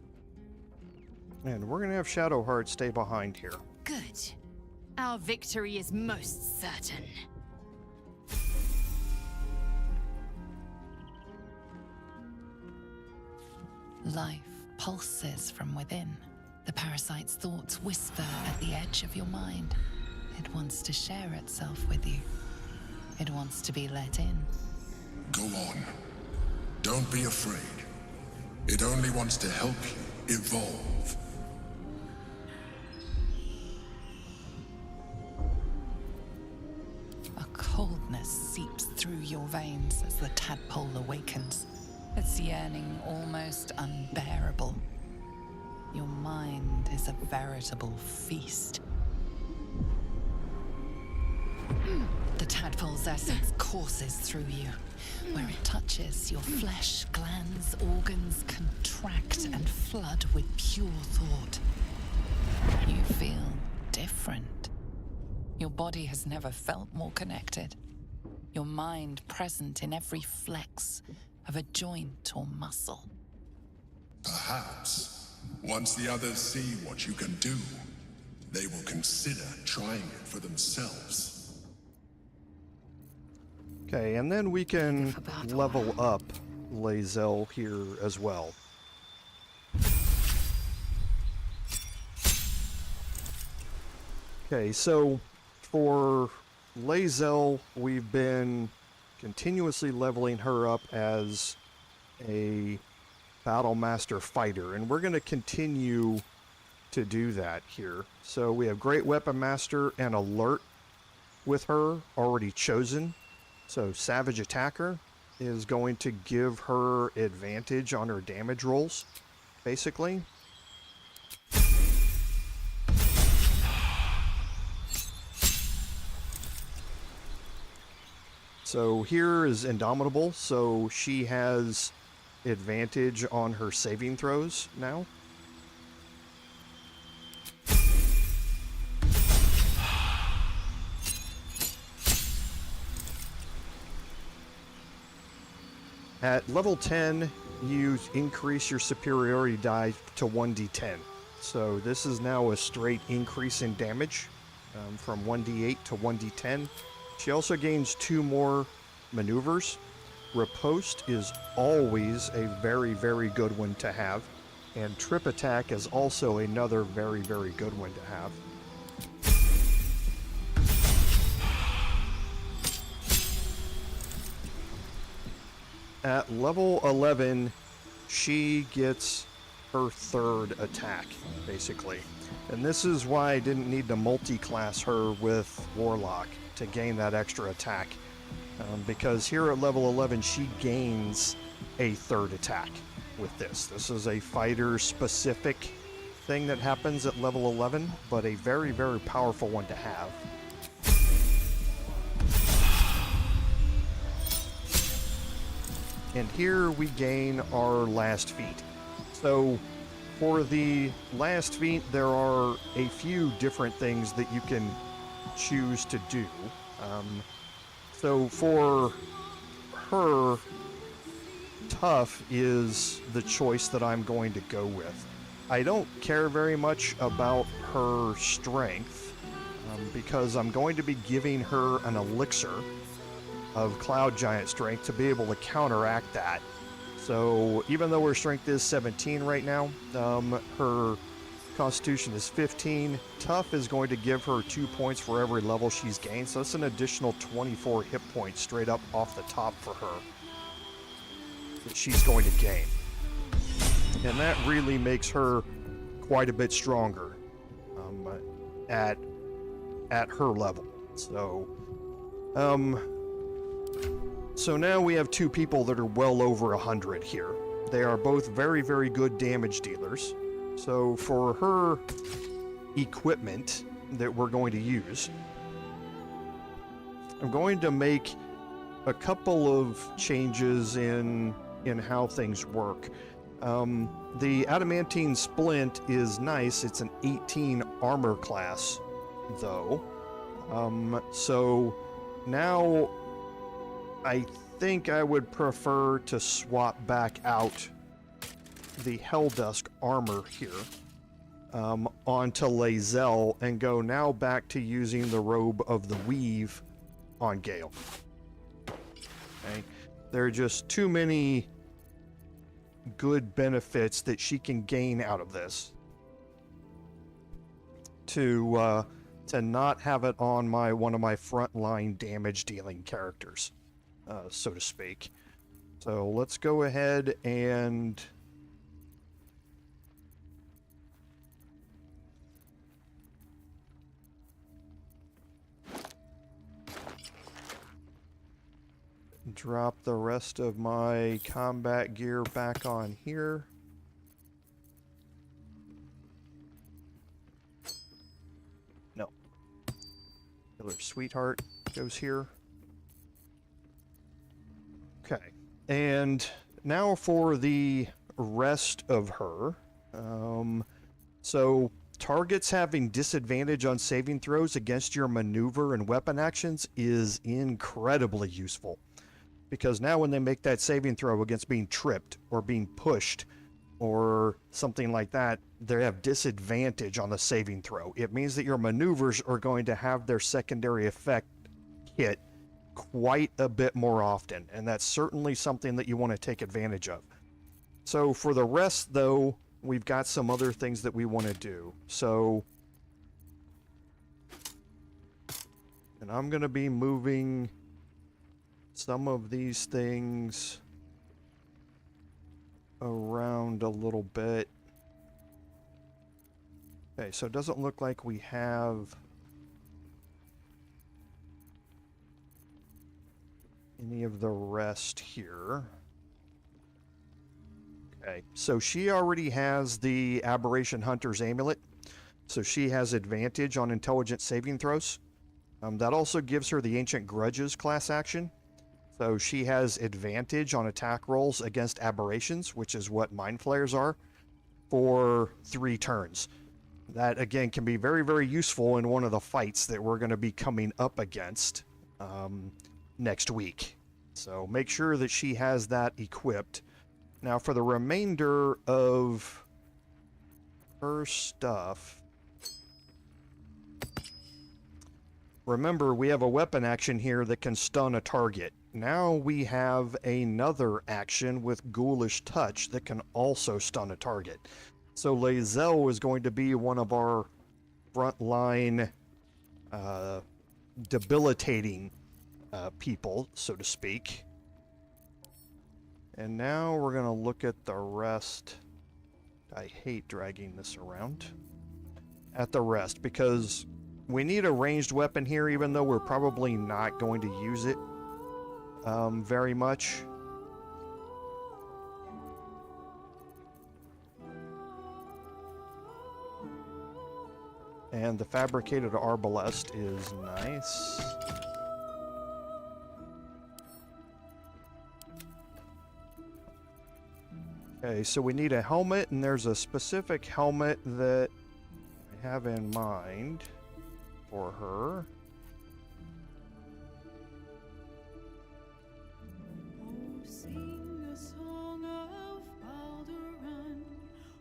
And we're gonna have Shadowheart stay behind here. Good. Our victory is most certain. Life pulses from within. The parasite's thoughts whisper at the edge of your mind. It wants to share itself with you. It wants to be let in. Go on. Don't be afraid. It only wants to help you evolve. A coldness seeps through your veins as the tadpole awakens. Its yearning almost unbearable. Your mind is a veritable feast. The tadpole's essence courses through you. Where it touches, your flesh, glands, organs contract and flood with pure thought. You feel different. Your body has never felt more connected. Your mind present in every flex of a joint or muscle. Perhaps, once the others see what you can do, they will consider trying it for themselves. Okay, and then we can level up Lae'zel here as well. Okay, so for Lae'zel, we've been continuously leveling her up as a Battlemaster fighter, and we're going to continue to do that here. So we have Great Weapon Master and Alert with her already chosen. So Savage Attacker is going to give her advantage on her damage rolls, basically. So here is Indomitable, so she has advantage on her saving throws now. At level 10, you increase your superiority die to 1d10. So this is now a straight increase in damage from 1d8 to 1d10. She also gains 2 more maneuvers. Riposte is always a very, very good one to have. And Trip Attack is also another very, very good one to have. At level 11, she gets her 3rd attack, basically. And this is why I didn't need to multi-class her with Warlock to gain that extra attack. Because here at level 11, she gains a 3rd attack with this. This is a fighter-specific thing that happens at level 11, but a very, very powerful one to have. And here we gain our last feat. So for the last feat, there are a few different things that you can choose to do. So for her, Tough is the choice that I'm going to go with. I don't care very much about her strength because I'm going to be giving her an elixir of Cloud Giant strength to be able to counteract that. So even though her strength is 17 right now, her Constitution is 15. Tough is going to give her 2 points for every level she's gained, so that's an additional 24 hit points straight up off the top for her that she's going to gain. And that really makes her quite a bit stronger at her level. So, so now we have two people that are well over 100 here. They are both very, very good damage dealers. So for her equipment that we're going to use, I'm going to make a couple of changes in how things work. The Adamantine Splint is nice. It's an 18 armor class, though. So now I think I would prefer to swap back out the Helldusk armor here onto Lae'zel and go now back to using the Robe of the Weave on Gale. Okay. There are just too many good benefits that she can gain out of this to not have it on one of my frontline damage dealing characters, so to speak. So let's go ahead and drop the rest of my combat gear back on here. No. Killer Sweetheart goes here. Okay. And now for the rest of her. So targets having disadvantage on saving throws against your maneuver and weapon actions is incredibly useful. Because now when they make that saving throw against being tripped or being pushed or something like that, they have disadvantage on the saving throw. It means that your maneuvers are going to have their secondary effect hit quite a bit more often, and that's certainly something that you want to take advantage of. So for the rest, though, we've got some other things that we want to do. So, and I'm going to be moving some of these things around a little bit. Okay, so it doesn't look like we have any of the rest here. Okay, so she already has the Aberration Hunter's Amulet, so she has advantage on intelligence saving throws. That also gives her the Ancient Grudges class action. So she has advantage on attack rolls against aberrations, which is what Mind Flayers are, for 3 turns. That, again, can be very, very useful in one of the fights that we're going to be coming up against next week. So make sure that she has that equipped. Now, for the remainder of her stuff, remember, we have a weapon action here that can stun a target. Now we have another action with Ghoulish Touch that can also stun a target. So Lae'zel is going to be one of our frontline debilitating people, so to speak. And now we're going to look at the rest. I hate dragging this around. At the rest, because we need a ranged weapon here, even though we're probably not going to use it very much. And the Fabricated Arbalest is nice. Okay, so we need a helmet, and there's a specific helmet that I have in mind for her. Oh, sing a song of Baldur,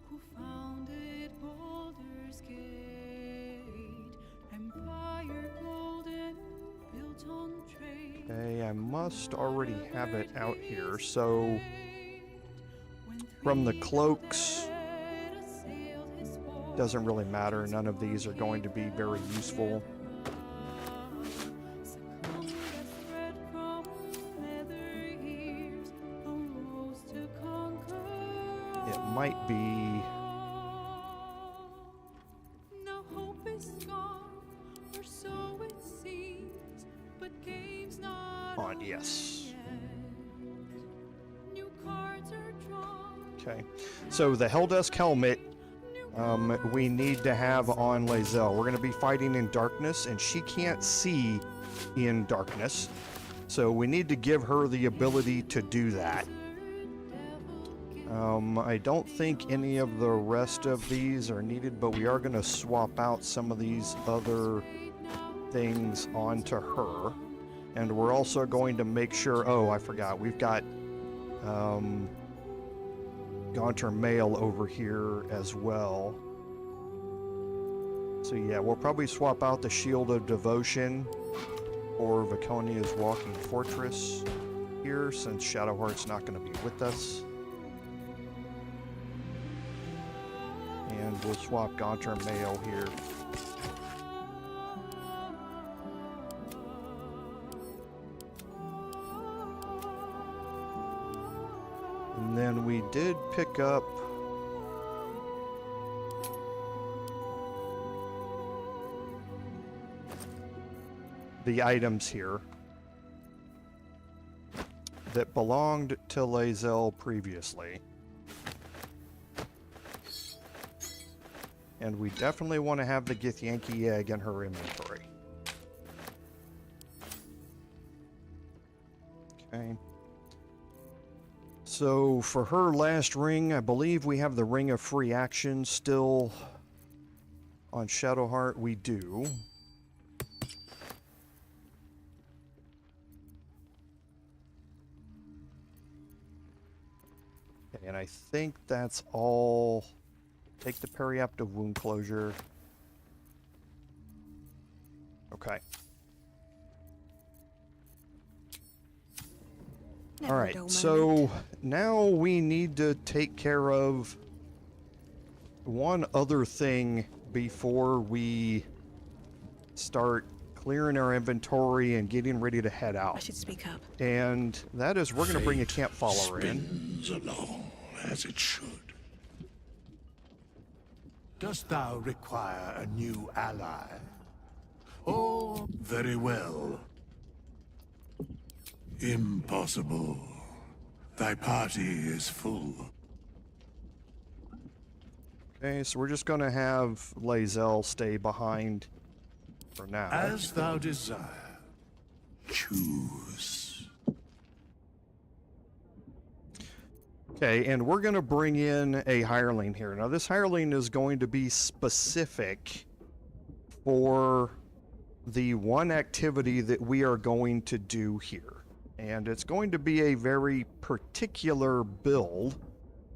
who founded Baldur's Gate, empire golden, built on Okay, I must already have it out here, so from the cloaks, doesn't really matter. None of these are going to be very useful. It might be on, yes. Okay, so the Helldusk helmet we need to have on Lae'zel. We're going to be fighting in darkness, and she can't see in darkness, so we need to give her the ability to do that. I don't think any of the rest of these are needed, but we are going to swap out some of these other things onto her. And we're also going to make sure, oh, I forgot, we've got Gaunter Mail over here as well. So yeah, we'll probably swap out the Shield of Devotion or Viconia's Walking Fortress here, since Shadowheart's not going to be with us. And we'll swap Gaunter Mail here. And then we did pick up the items here that belonged to Lae'zel previously. And we definitely want to have the Githyanki egg in her inventory. Okay. So for her last ring, I believe we have the Ring of Free Action still on Shadowheart. We do. Okay, and I think that's all. Take the periaptive wound closure. Okay. All right, so now we need to take care of one other thing before we start clearing our inventory and getting ready to head out. I should speak up. And that is, we're going to bring a camp follower in. Spins along as it should. Dost thou require a new ally? Oh, very well. Impossible. Thy party is full. Okay, so we're just going to have Lae'zel stay behind for now. As thou desire. Choose. Okay, and we're going to bring in a hireling here. Now, this hireling is going to be specific for the one activity that we are going to do here. And it's going to be a very particular build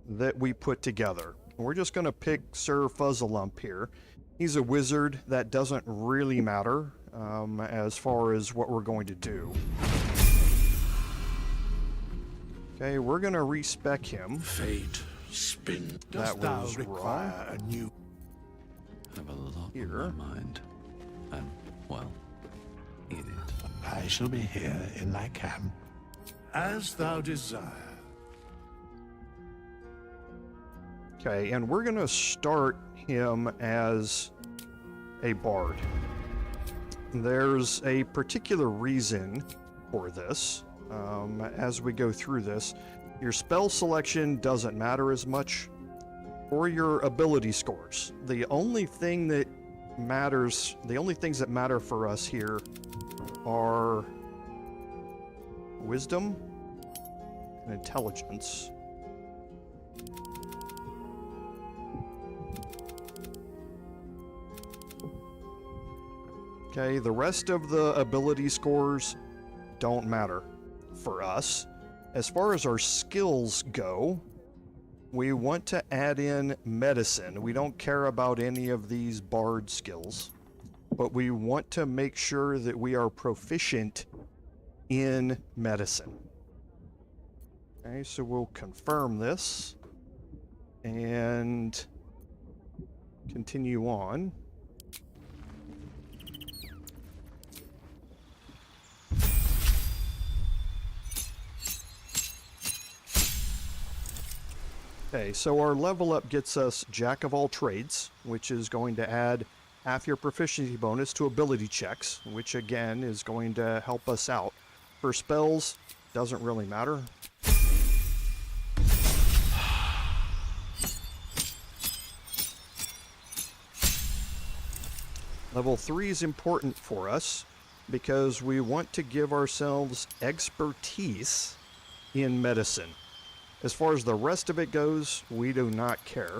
that we put together. We're just going to pick Sir Fuzzalump here. He's a wizard. That doesn't really matter as far as what we're going to do. Okay, we're going to respec him. Fate spin. That was wrong. A new I have a lot here. on my mind. And, well, eat it. I shall be here in thy camp. As thou desire. Okay, and we're going to start him as a bard. There's a particular reason for this. As we go through this, your spell selection doesn't matter as much, or your ability scores. The only thing that matters, the only things that matter for us here are wisdom and intelligence. Okay, the rest of the ability scores don't matter for us. As far as our skills go, we want to add in medicine. We don't care about any of these bard skills, but we want to make sure that we are proficient in medicine. Okay, so we'll confirm this and continue on. Okay, so our level up gets us Jack of all trades, which is going to add half your proficiency bonus to ability checks, which again is going to help us out. For spells, doesn't really matter. Level 3 is important for us because we want to give ourselves expertise in medicine. As far as the rest of it goes, we do not care.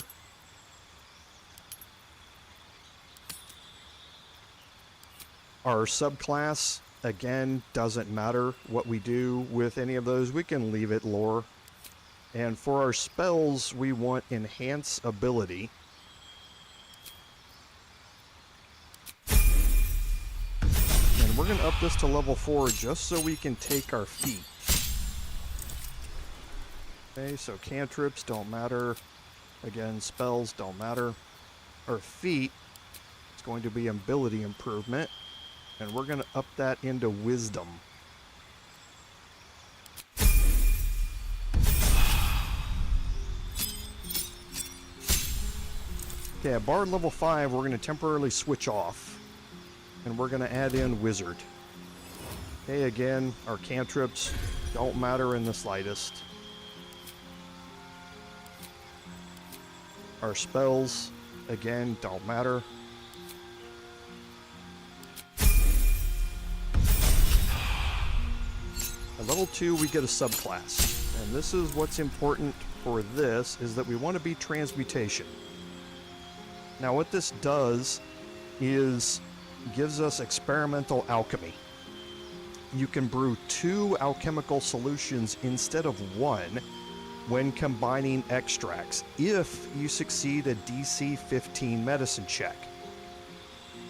Our subclass, again, doesn't matter what we do with any of those. We can leave it lore. And for our spells, we want enhance ability. And we're going to up this to level 4 just so we can take our feat. Okay, so cantrips don't matter. Again, spells don't matter. Our feat is going to be ability improvement. And we're going to up that into wisdom. Okay, at bard level 5, we're going to temporarily switch off. And we're going to add in wizard. Okay, again, our cantrips don't matter in the slightest. Our spells, again, don't matter. At level 2, we get a subclass. And this is what's important for this, is that we want to be Transmutation. Now what this does is gives us experimental alchemy. You can brew 2 alchemical solutions instead of 1 when combining extracts, if you succeed a DC 15 medicine check.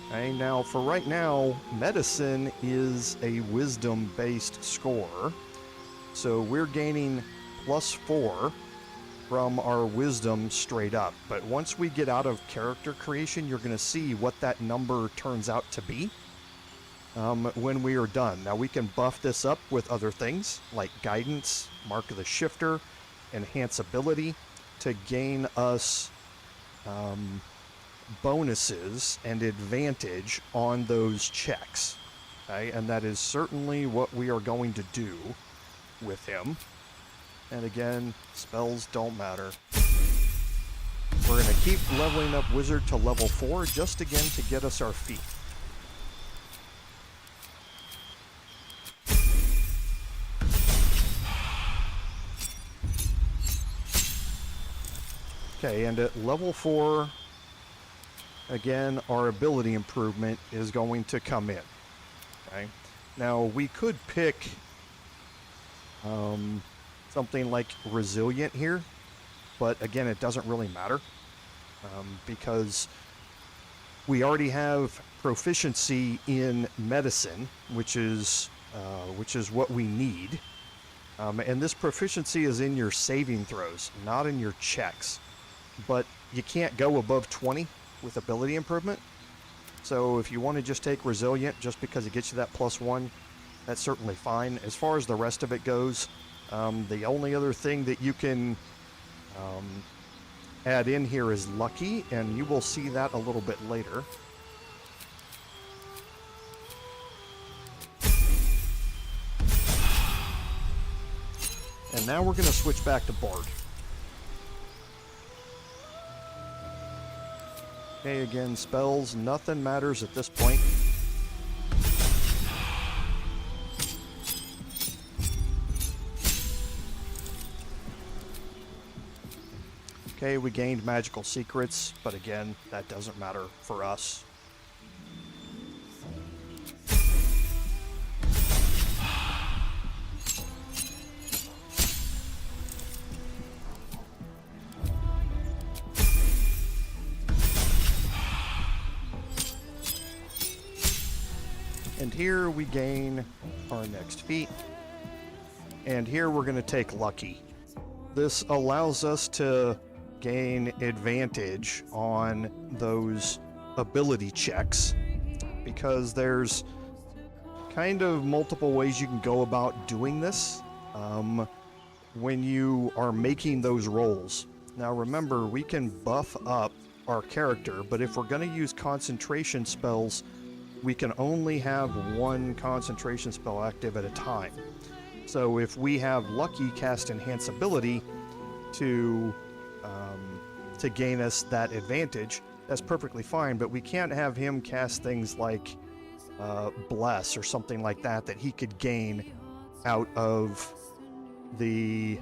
Okay, now for right now, medicine is a wisdom-based score, so we're gaining +4 from our wisdom straight up. But once we get out of character creation, you're going to see what that number turns out to be when we are done. Now we can buff this up with other things like guidance, mark of the shifter, enhance ability to gain us bonuses and advantage on those checks. Okay, and that is certainly what we are going to do with him. And again, spells don't matter. We're going to keep leveling up wizard to level 4 just again to get us our feat. Okay, and at level 4, again, our ability improvement is going to come in. Okay, now we could pick something like resilient here, but again, it doesn't really matter because we already have proficiency in medicine, which is what we need, and this proficiency is in your saving throws, not in your checks. But you can't go above 20 with ability improvement. So if you want to just take resilient just because it gets you that +1, that's certainly fine. As far as the rest of it goes, the only other thing that you can add in here is lucky, and you will see that a little bit later. And now we're going to switch back to bard. Okay, again, spells, nothing matters at this point. Okay, we gained magical secrets, but again, that doesn't matter for us. And here we gain our next feat. And here we're going to take Lucky. This allows us to gain advantage on those ability checks because there's kind of multiple ways you can go about doing this when you are making those rolls. Now remember, we can buff up our character, but if we're going to use concentration spells, we can only have one concentration spell active at a time. So if we have Lucky cast Enhance ability to gain us that advantage, that's perfectly fine, but we can't have him cast things like Bless or something like that he could gain out of the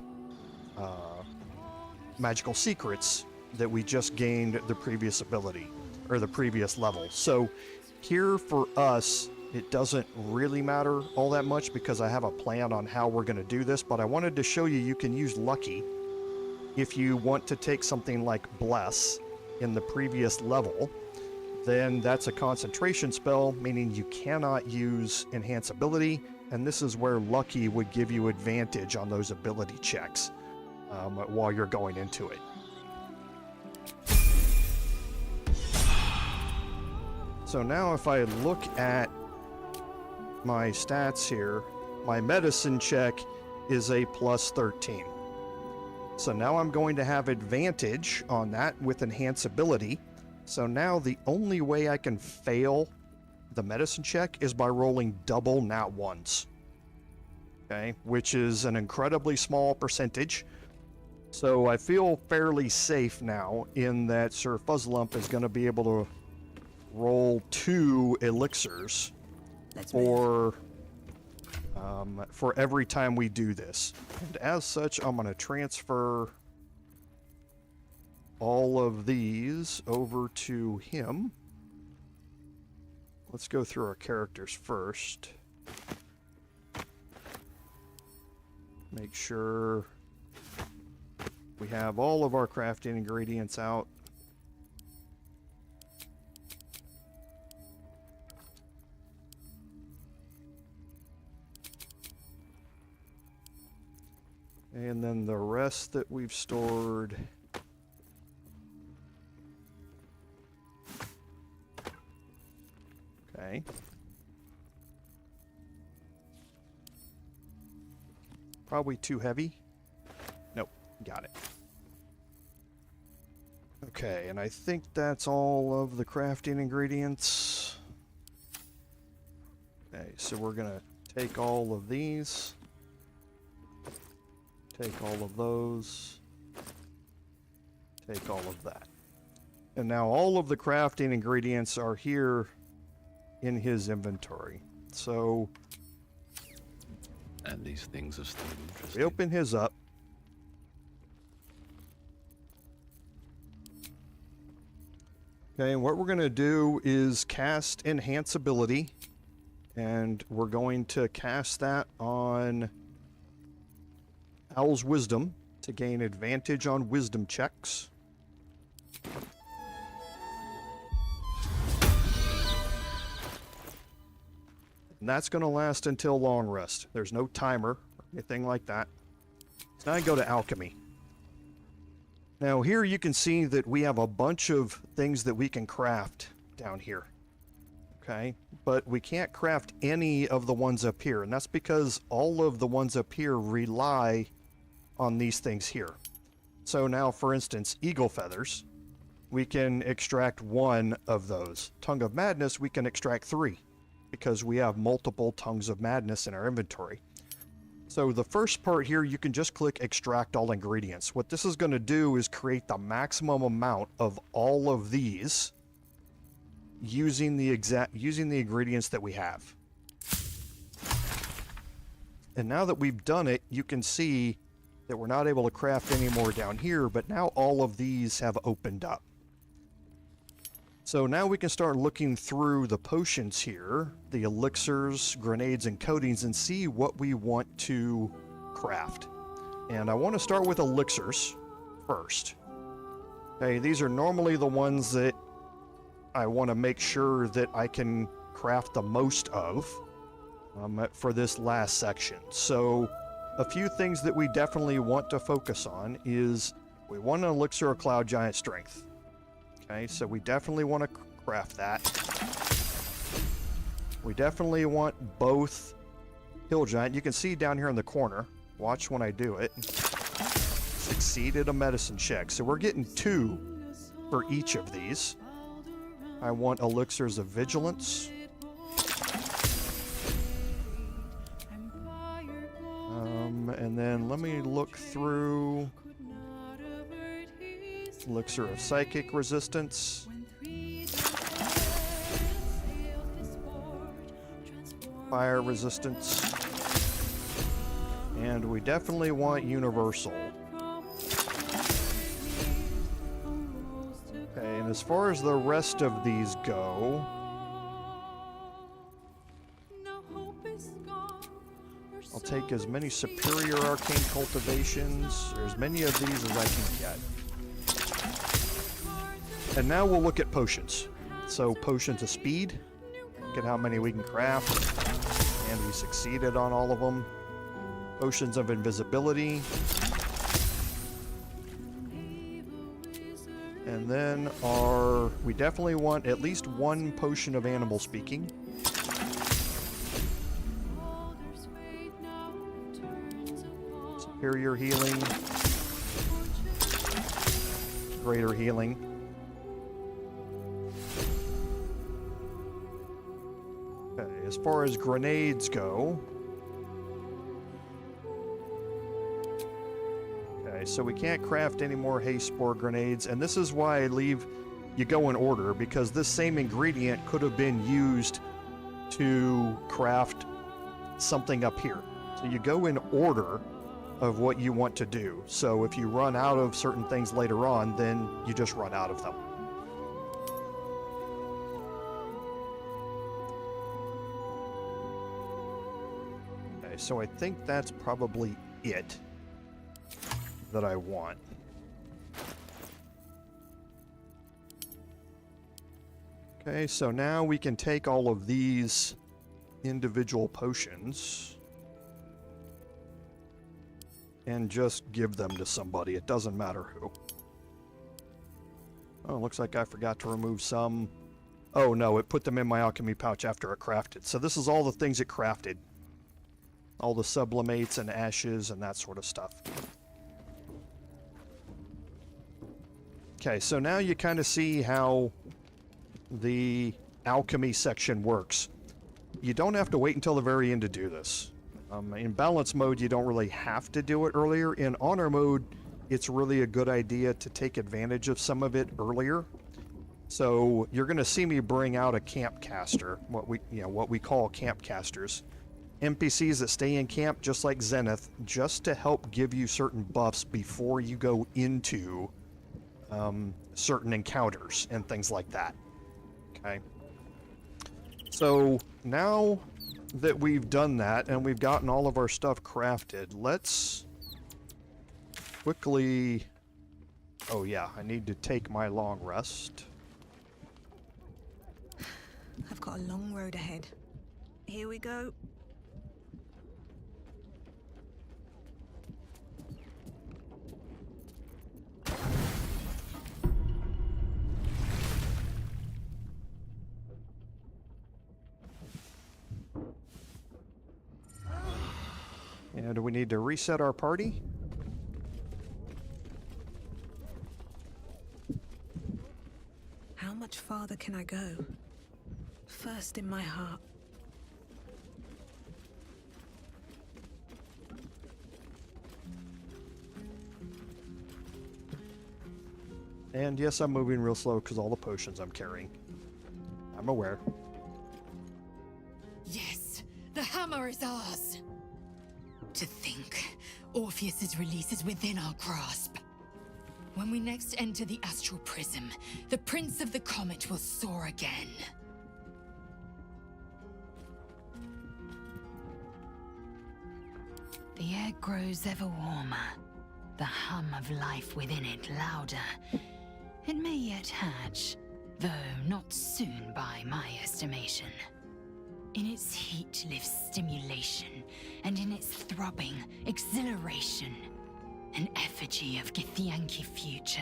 magical secrets that we just gained the previous ability or the previous level. So here for us, it doesn't really matter all that much because I have a plan on how we're going to do this, but I wanted to show you can use Lucky if you want to take something like Bless in the previous level. Then that's a concentration spell, meaning you cannot use Enhance ability, and this is where Lucky would give you advantage on those ability checks while you're going into it. So now if I look at my stats here, my medicine check is a plus 13. So now I'm going to have advantage on that with Enhance ability. So now the only way I can fail the medicine check is by rolling double nat ones. Okay, which is an incredibly small percentage. So I feel fairly safe now in that Sir Fuzzlump is going to be able to roll 2 elixirs for every time we do this. And as such, I'm going to transfer all of these over to him. Let's go through our characters first. Make sure we have all of our crafting ingredients out. And then the rest that we've stored. Okay. Probably too heavy. Nope, got it. Okay, and I think that's all of the crafting ingredients. Okay, so we're gonna take all of these. Take all of those. Take all of that. And now all of the crafting ingredients are here in his inventory. So and these things are still interesting. We open his up. Okay, and what we're going to do is cast Enhance ability, and we're going to cast that on Owl's Wisdom to gain advantage on wisdom checks. And that's going to last until long rest. There's no timer or anything like that. So now I go to Alchemy. Now here you can see that we have a bunch of things that we can craft down here. Okay, but we can't craft any of the ones up here, and that's because all of the ones up here rely on these things here. So now, for instance, eagle feathers, we can extract 1 of those. Tongue of Madness, we can extract 3, because we have multiple Tongues of Madness in our inventory. So the first part here, you can just click Extract All Ingredients. What this is going to do is create the maximum amount of all of these using the ingredients that we have. And now that we've done it, you can see that we're not able to craft any more down here, but now all of these have opened up. So now we can start looking through the potions here, the elixirs, grenades, and coatings, and see what we want to craft. And I want to start with elixirs first. Okay, these are normally the ones that I want to make sure that I can craft the most of for this last section. So a few things that we definitely want to focus on is we want an elixir of Cloud Giant Strength. Okay, so we definitely want to craft that. We definitely want both Hill Giant. You can see down here in the corner. Watch when I do it. Succeeded a medicine check. So we're getting 2 for each of these. I want elixirs of vigilance. And then let me look through elixir of psychic resistance. Fire resistance. And we definitely want universal. Okay, and as far as the rest of these go, I'll take as many superior arcane cultivations, or as many of these as I can get. And now we'll look at potions. So potions of speed, look at how many we can craft, and we succeeded on all of them. Potions of invisibility. And then we definitely want at least 1 potion of animal speaking. Superior healing. Greater healing. Okay, as far as grenades go. Okay, so we can't craft any more haste spore grenades, and this is why I leave you go in order, because this same ingredient could have been used to craft something up here. So you go in order of what you want to do. So if you run out of certain things later on, then you just run out of them. Okay, so I think that's probably it that I want. Okay, so now we can take all of these individual potions and just give them to somebody. It doesn't matter who. Oh, looks like I forgot to remove some. Oh no, it put them in my alchemy pouch after it crafted. So this is all the things it crafted. All the sublimates and ashes and that sort of stuff. Okay, so now you kind of see how the alchemy section works. You don't have to wait until the very end to do this. In balance mode, you don't really have to do it earlier. In honor mode, it's really a good idea to take advantage of some of it earlier. So you're going to see me bring out a camp caster, what we call camp casters. NPCs that stay in camp, just like Zenith, just to help give you certain buffs before you go into certain encounters and things like that. Okay. So now that we've done that and we've gotten all of our stuff crafted, let's quickly... Oh yeah, I need to take my long rest. I've got a long road ahead. Here we go. And do we need to reset our party? How much farther can I go? First in my heart. And yes, I'm moving real slow because all the potions I'm carrying. I'm aware. Yes, the hammer is ours. To think, Orpheus's release is within our grasp. When we next enter the Astral Prism, the Prince of the Comet will soar again. The air grows ever warmer, the hum of life within it louder. It may yet hatch, though not soon by my estimation. In its heat lives stimulation, and in its throbbing, exhilaration. An effigy of Githyanki future,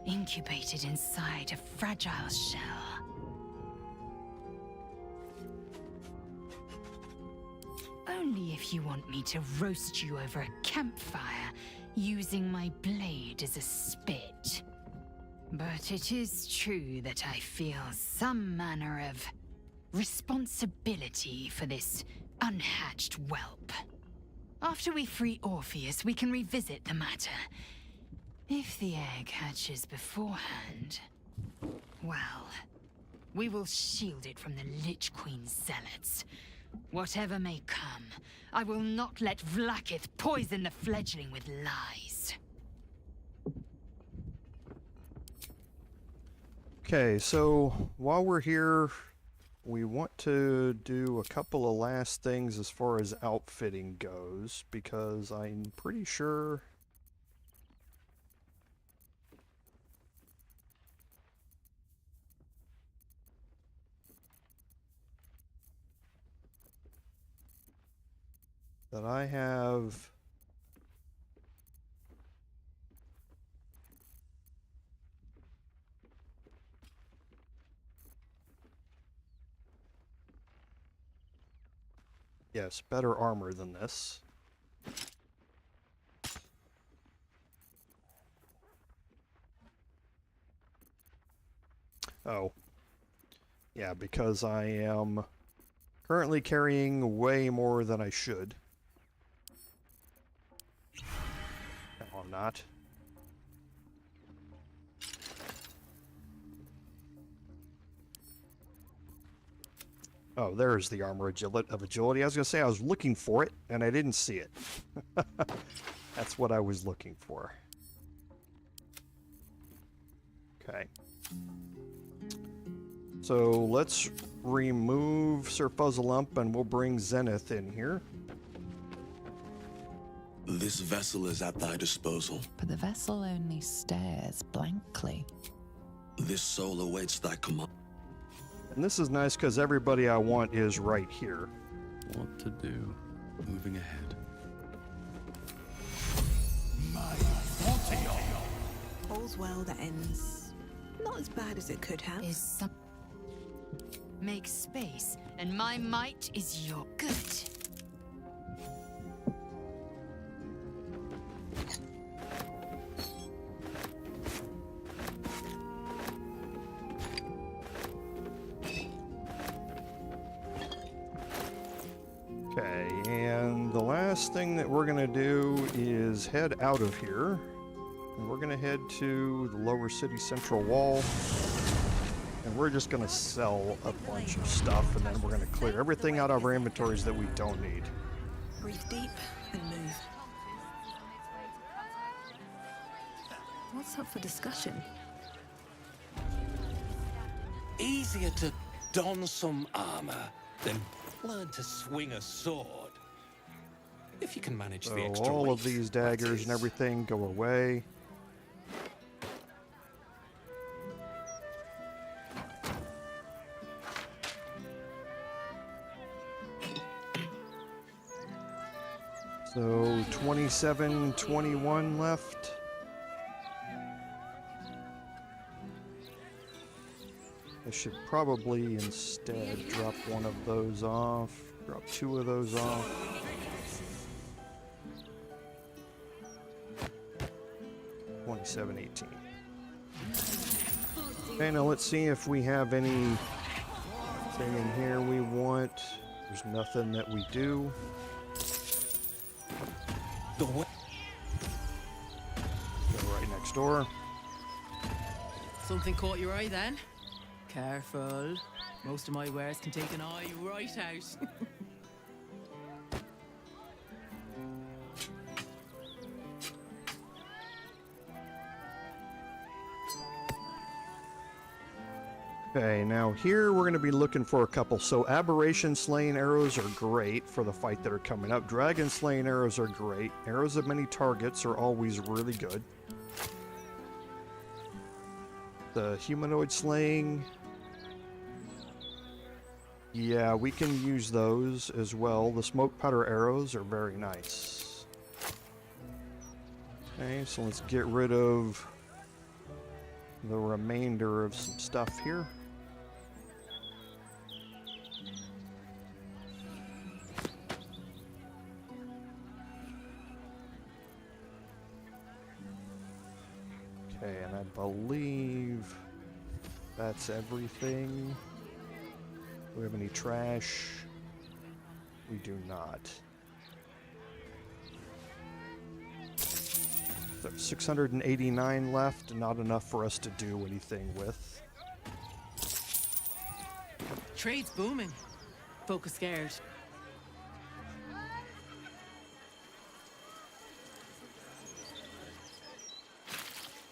incubated inside a fragile shell. Only if you want me to roast you over a campfire, using my blade as a spit. But it is true that I feel some manner of responsibility for this unhatched whelp. After we free Orpheus, we can revisit the matter. If the egg hatches beforehand, well, we will shield it from the Lich Queen's zealots. Whatever may come, I will not let Vlaakith poison the fledgling with lies. Okay, so while we're here, we want to do a couple of last things as far as outfitting goes, because I'm pretty sure that I have yes, better armor than this. Oh. Yeah, because I am currently carrying way more than I should. No, I'm not. Oh, there's the armor of agility. I was going to say I was looking for it, and I didn't see it. That's what I was looking for. Okay. So let's remove Sir Fuzzlelump, and we'll bring Zenith in here. This vessel is at thy disposal. But the vessel only stares blankly. This soul awaits thy command. And this is nice because everybody I want is right here. What to do? Moving ahead. All's well that ends not as bad as it could have. Is some... Make space, and my might is your good. Okay, and the last thing that we're going to do is head out of here. And we're going to head to the lower city central wall. And we're just going to sell a bunch of stuff, and then we're going to clear everything out of our inventories that we don't need. Breathe deep and move. What's up for discussion? Easier to don some armor than learn to swing a sword. If you can manage the So extra all of weight, these that daggers is. and everything go away. So 27, 21 left. I should probably instead drop one of those off, drop two of those off. $27.18. Okay, now let's see if we have anything in here we want. There's nothing that we do. The way Go right next door. Something caught your eye then? Careful. Most of my wares can take an eye right out. Okay, now here we're going to be looking for a couple. So Aberration Slaying Arrows are great for the fight that are coming up. Dragon Slaying Arrows are great. Arrows of Many Targets are always really good. The Humanoid Slaying. Yeah, we can use those as well. The smoke powder arrows are very nice. Okay, so let's get rid of the remainder of some stuff here. Okay, and I believe that's everything. Do we have any trash? We do not. There's 689 left, not enough for us to do anything with. Trade's booming. Folk are scared.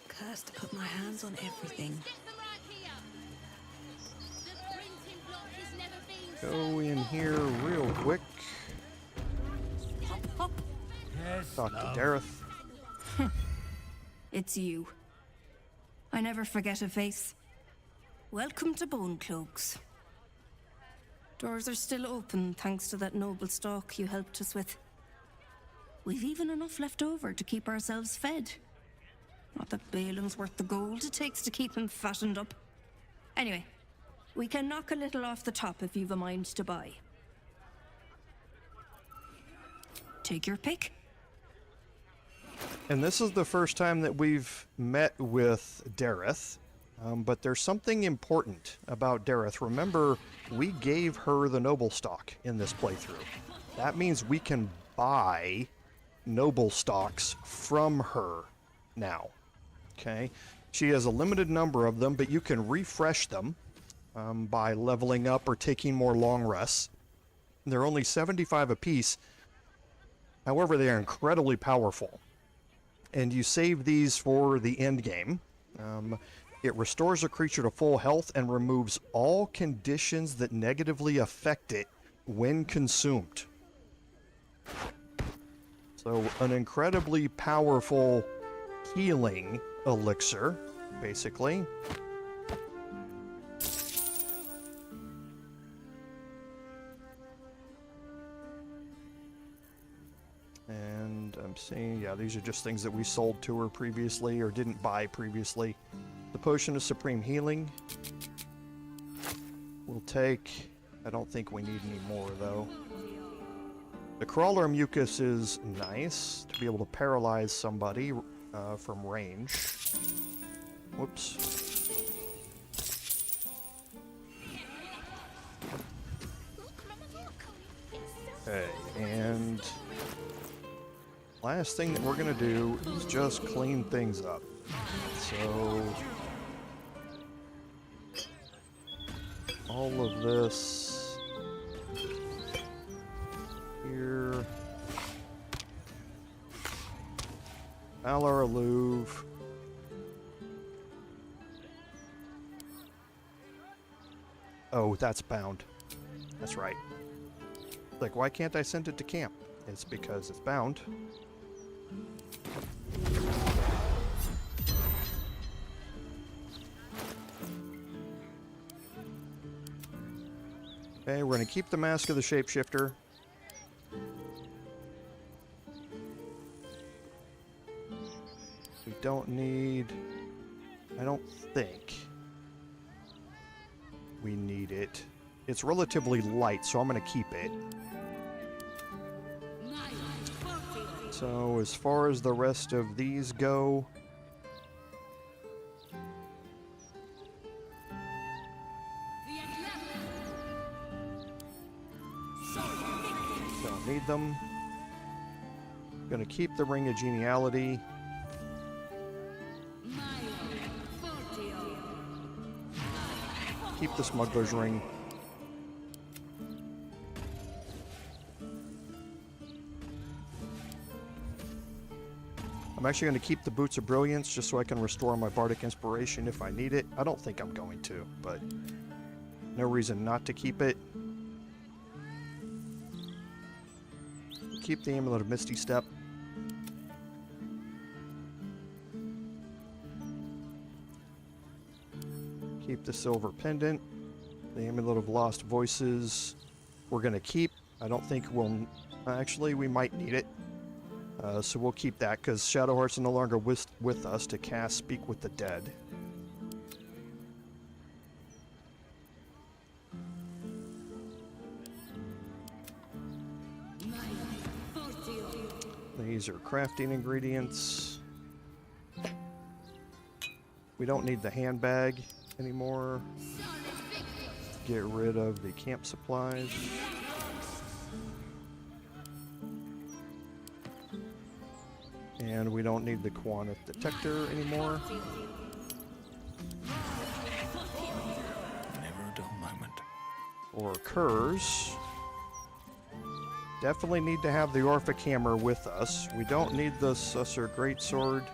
Cursed to put my hands on everything. Go in here real quick. Hop, hop. Yes, Talk to love. Dareth. It's you. I never forget a face. Welcome to Bone Cloaks. Doors are still open thanks to that noble stock you helped us with. We've even enough left over to keep ourselves fed. Not that Balin's worth the gold it takes to keep him fattened up. Anyway, we can knock a little off the top if you've a mind to buy. Take your pick. And this is the first time that we've met with Dareth, but there's something important about Dareth. Remember, we gave her the noble stock in this playthrough. That means we can buy noble stocks from her now. Okay? She has a limited number of them, but you can refresh them by leveling up or taking more long rests. They're only 75 apiece. However, they are incredibly powerful. And you save these for the end game. It restores a creature to full health and removes all conditions that negatively affect it when consumed. So an incredibly powerful healing elixir, basically. And I'm seeing, yeah, these are just things that we sold to her previously or didn't buy previously. The Potion of Supreme Healing. We'll take, I don't think we need any more though. The Crawler Mucus is nice to be able to paralyze somebody from range. Whoops. Okay, and last thing that we're gonna do is just clean things up. So all of this here. Valar Alluve. Oh, that's bound. That's right. Like, why can't I send it to camp? It's because it's bound. Okay, we're going to keep the Mask of the Shapeshifter. We don't need... I don't think we need it. It's relatively light, so I'm going to keep it. So, as far as the rest of these go... don't need them. Gonna keep the Ring of Geniality. Keep the Smuggler's Ring. I'm actually going to keep the Boots of Brilliance just so I can restore my Bardic Inspiration if I need it. I don't think I'm going to, but no reason not to keep it. Keep the Amulet of Misty Step. Keep the Silver Pendant. The Amulet of Lost Voices we're going to keep. I don't think we'll... Actually, we might need it. So we'll keep that, because Shadow Heart's no longer with us to cast Speak with the Dead. These are crafting ingredients. We don't need the handbag anymore. Get rid of the camp supplies. And we don't need the Quantum detector anymore. Never a dull moment. Or Curs. Definitely need to have the Orphic Hammer with us. We don't need the Susser Greatsword.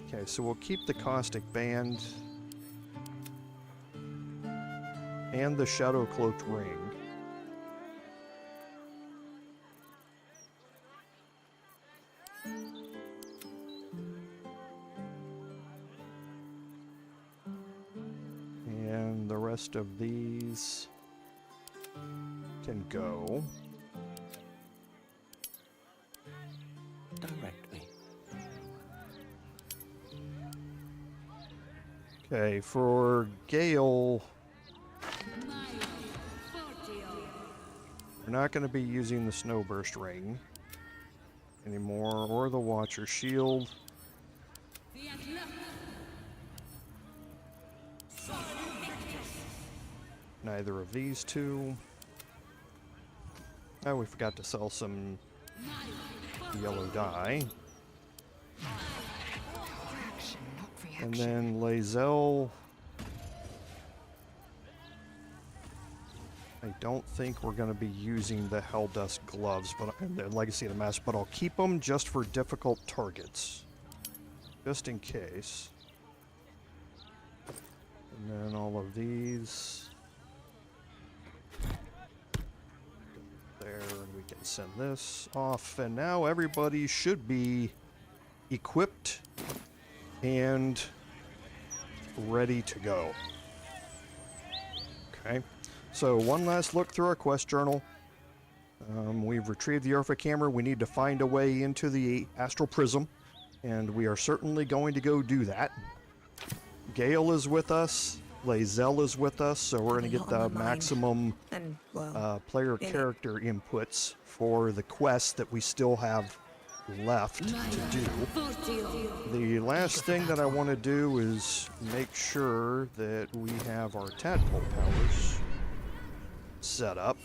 Okay, so we'll keep the Caustic Band and the Shadow Cloaked Ring. And the rest of these can go. Direct me. Okay, for Gale, we're not going to be using the Snowburst Ring anymore, or the Watcher Shield. Neither of these two. Oh, we forgot to sell some yellow dye. And then Lae'zel, I don't think we're going to be using the Helldust gloves, but and the Legacy of the Mask, but I'll keep them just for difficult targets, just in case. And then all of these there, and we can send this off. And now everybody should be equipped and ready to go. Okay, so one last look through our quest journal. We've retrieved the Orphic Hammer. We need to find a way into the Astral Prism, and we are certainly going to go do that. Gale is with us. Lae'zel is with us, so we're going to get the maximum player character inputs for the quests that we still have left to do. The last thing that I want to do is make sure that we have our tadpole powers set up.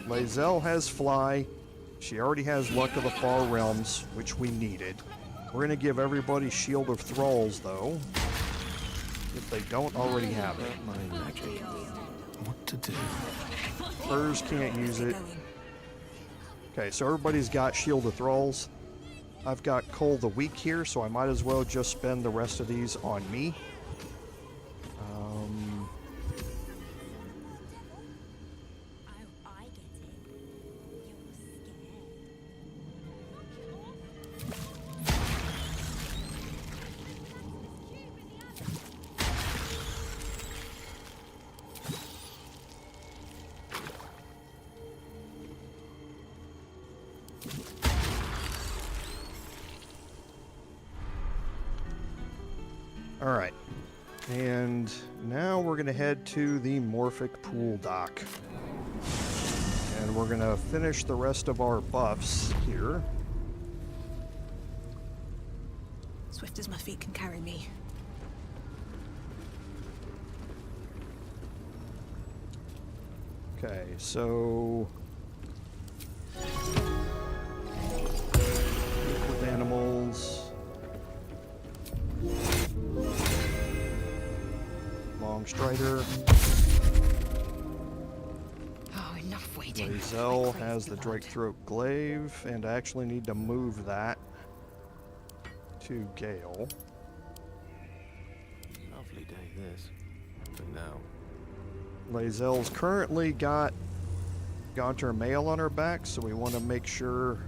Lae'zel has Fly. She already has Luck of the Far Realms, which we needed. We're going to give everybody Shield of Thralls, though, if they don't already have it. My magic. What to do? Hers can't use it. Okay, so everybody's got Shield of Thralls. I've got Cole the Weak here, so I might as well just spend the rest of these on me. Alright, and now we're going to head to the Morphic pool dock. And we're going to finish the rest of our buffs here. Swift as my feet can carry me. Okay, so... with animals... Long Strider. Oh, enough waiting. Lae'zel has the Drake Throat Glaive, and I actually need to move that to Gale. Lovely day this. But now. Lae'zel's currently got Gaunter Mail on her back, so we want to make sure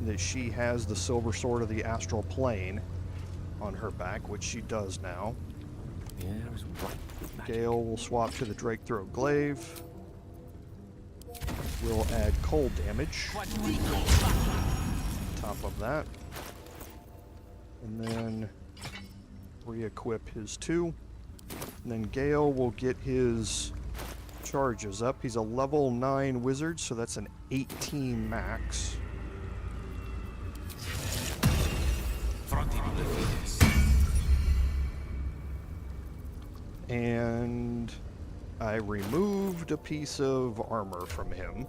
that she has the silver sword of the astral plane on her back, which she does now. The air is ripe with magic. Gale will swap to the Drake Throw Glaive. We'll add cold damage. Top of that. And then re-equip his 2. And then Gale will get his charges up. He's a level 9 wizard, so that's an 18 max. And I removed a piece of armor from him.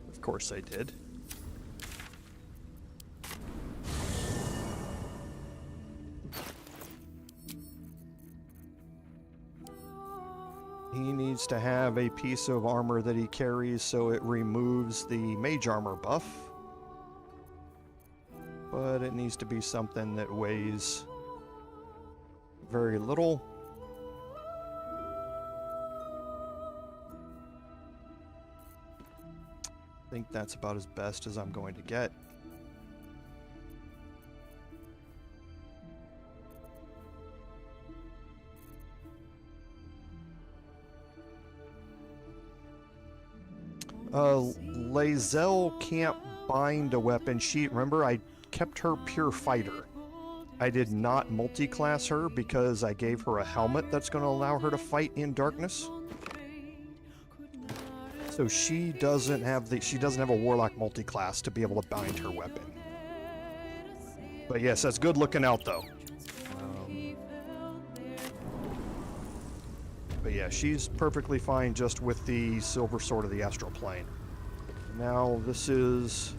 Of course I did. He needs to have a piece of armor that he carries so it removes the mage armor buff. But it needs to be something that weighs very little. I think that's about as best as I'm going to get. Lae'zel can't bind a weapon. Remember, I kept her pure fighter. I did not multi-class her because I gave her a helmet that's going to allow her to fight in darkness. So she doesn't have a warlock multi-class to be able to bind her weapon. But yes, that's good looking out though. But yeah, she's perfectly fine just with the silver sword of the astral plane. Now this is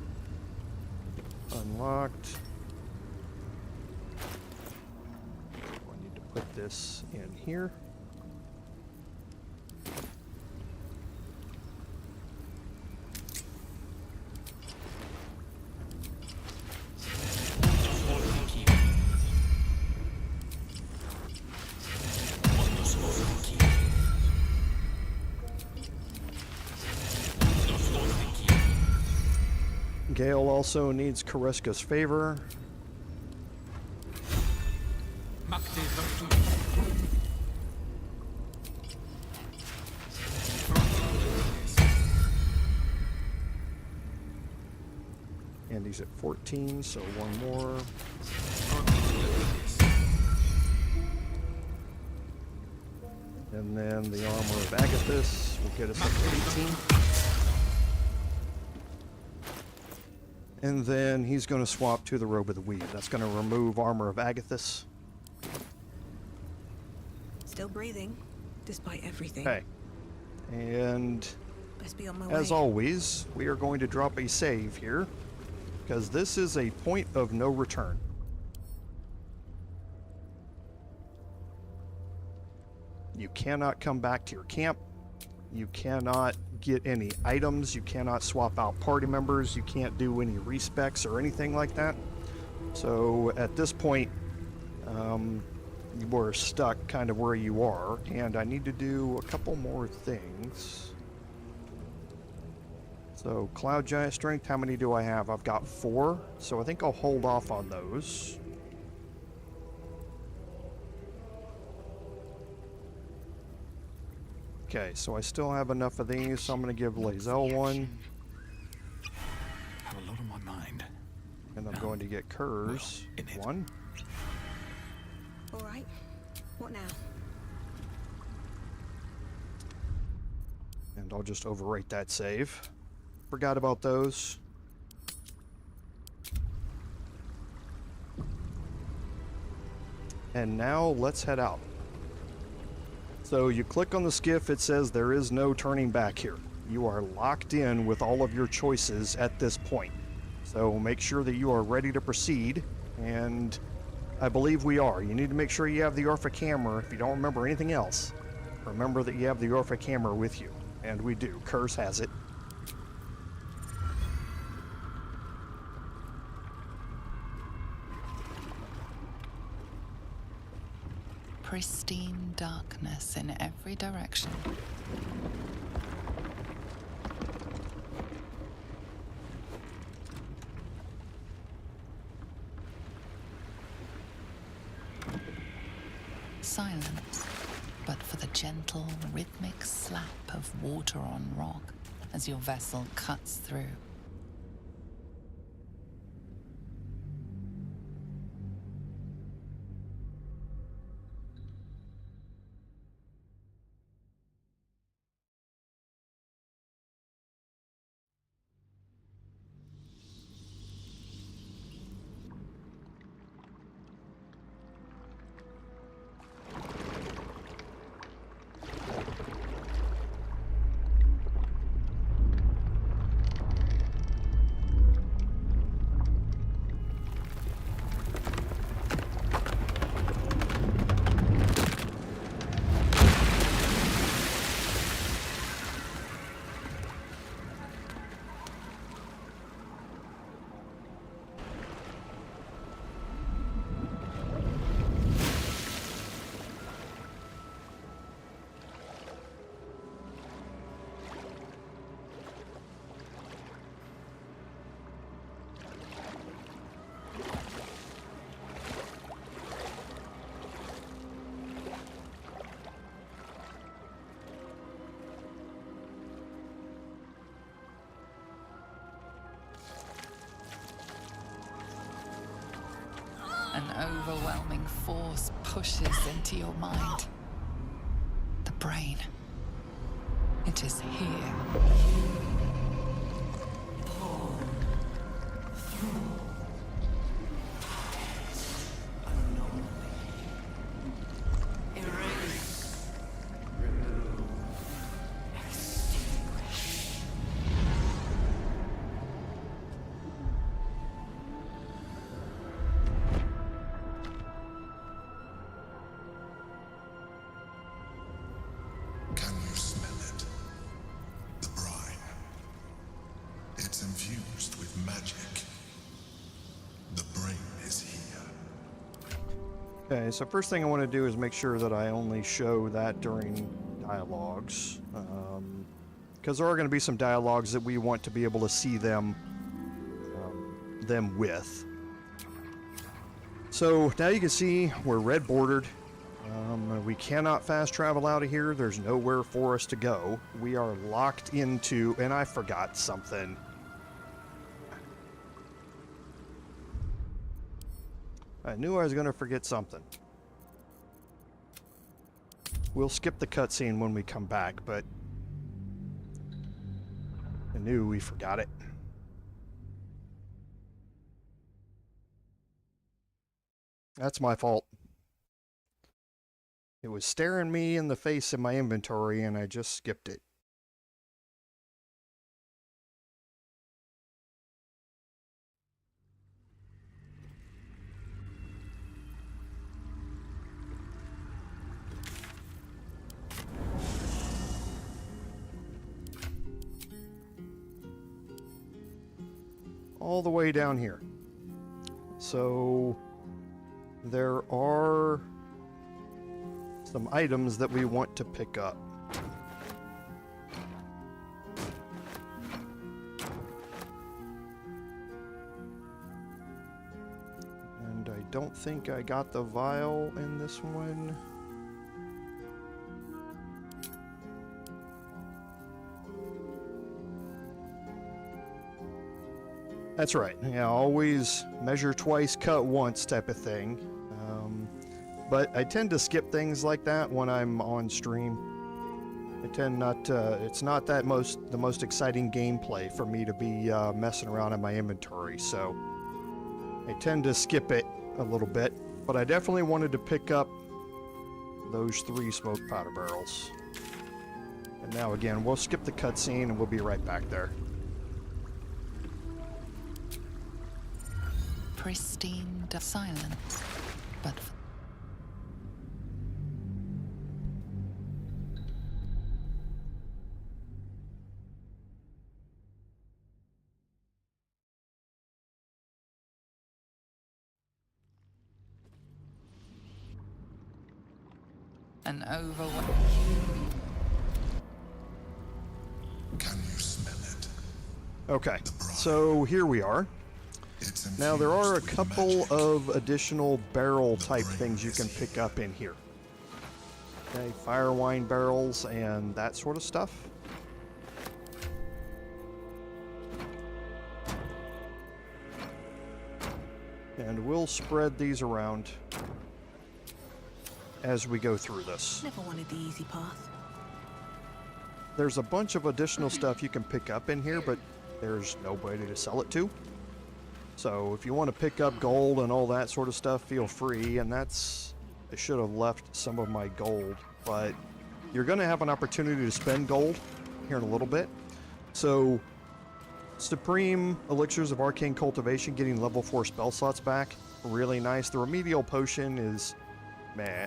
unlocked. I need to put this in here. Gale also needs Kareska's favor. And he's at 14, so one more. And then the armor of Agathis will get us up to 18. And then he's going to swap to the Robe of the Weave. That's going to remove armor of Agathis. Still breathing, despite everything. Okay. And Best be on my as way. always, we are going to drop a save here, because this is a point of no return. You cannot come back to your camp. You cannot get any items. You cannot swap out party members. You can't do any respecs or anything like that. So at this point, you are stuck kind of where you are. And I need to do a couple more things. So Cloud Giant Strength, how many do I have? I've got 4. So I think I'll hold off on those. Okay, so I still have enough of these, so I'm going to give Lae'zel one. I have a lot on my mind. And I'm going to get Kurz one. All right. What now? And I'll just overwrite that save. Forgot about those. And now let's head out. So you click on the skiff, it says there is no turning back here. You are locked in with all of your choices at this point. So make sure that you are ready to proceed, and I believe we are. You need to make sure you have the Orphic hammer. If you don't remember anything else, remember that you have the Orphic hammer with you. And we do. Kurz has it. Pristine darkness in every direction. silence, but for the gentle, rhythmic slap of water on rock as your vessel cuts through. An overwhelming force pushes into your mind. The brain. It is here. Okay, so first thing I want to do is make sure that I only show that during dialogues, because there are going to be some dialogues that we want to be able to see them with. So now you can see we're red bordered. We cannot fast travel out of here. There's nowhere for us to go. We are locked into, and I forgot something. I knew I was going to forget something. We'll skip the cutscene when we come back, but I knew we forgot it. That's my fault. It was staring me in the face in my inventory, and I just skipped it. All the way down here. So there are some items that we want to pick up. And I don't think I got the vial in this one. That's right. Yeah, always measure twice, cut once type of thing. But I tend to skip things like that when I'm on stream. I tend not to, it's not that the most exciting gameplay for me to be messing around in my inventory, so I tend to skip it a little bit. But I definitely wanted to pick up those 3 smoke powder barrels. And now again, we'll skip the cutscene and we'll be right back there. Pristine silence, but an overwhelming. Can you smell it? Okay, so here we are. Now there are a couple of additional barrel type things you can pick up in here. Okay, fire wine barrels and that sort of stuff. And we'll spread these around as we go through this. Never wanted the easy path. There's a bunch of additional stuff you can pick up in here, but there's nobody to sell it to. So if you want to pick up gold and all that sort of stuff, feel free. And that's... I should have left some of my gold, but you're going to have an opportunity to spend gold here in a little bit. So, Supreme Elixirs of Arcane Cultivation, getting level 4 spell slots back, really nice. The Remedial Potion is meh.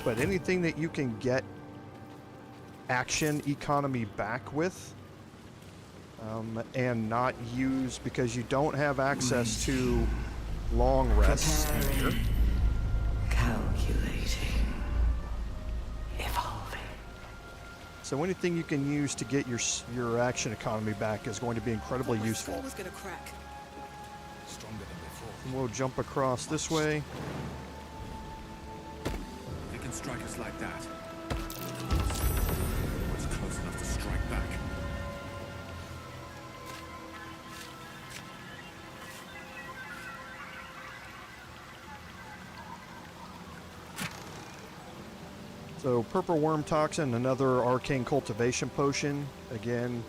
But anything that you can get action economy back with, and not use because you don't have access to long rests in here. Calculating. Evolving. So anything you can use to get your action economy back is going to be incredibly useful. Was gonna crack. Stronger than before. And we'll jump across this way. They can strike us like that. What's close enough to strike back? So Purple Worm Toxin, another Arcane Cultivation Potion. Again,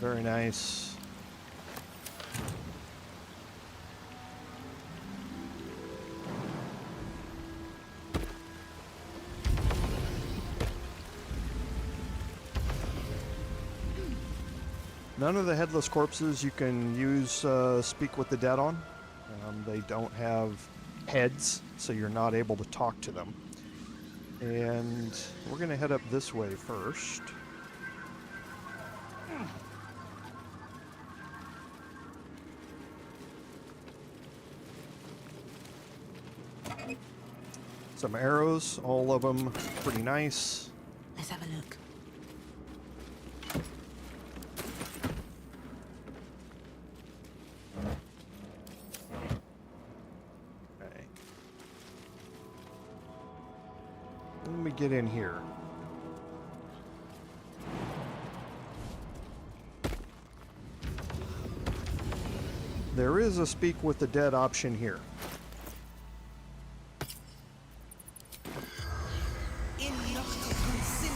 very nice. None of the Headless Corpses you can use Speak with the Dead on. They don't have heads, so you're not able to talk to them. And we're going to head up this way first. Some arrows, all of them pretty nice. Let's have a look. Okay. Let me get in here. There is a Speak with the Dead option here.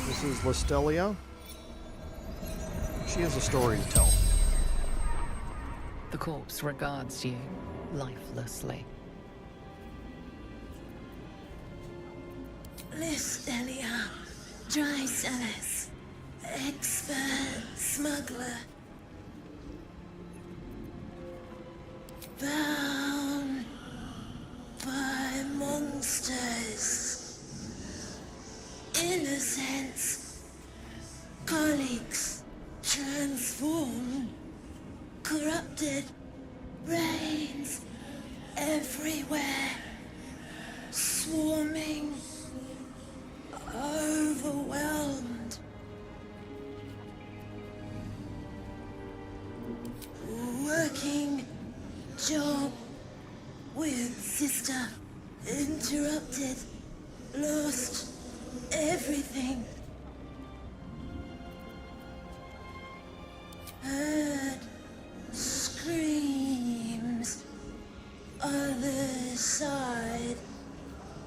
This is Listelia. She has a story to tell. The corpse regards you lifelessly. Listelia, dry sellers, expert smuggler, bound by monsters, innocents, colleagues, transformed, corrupted, brains everywhere, swarming, overwhelmed. Working job with sister, interrupted, lost everything. Heard screams, other side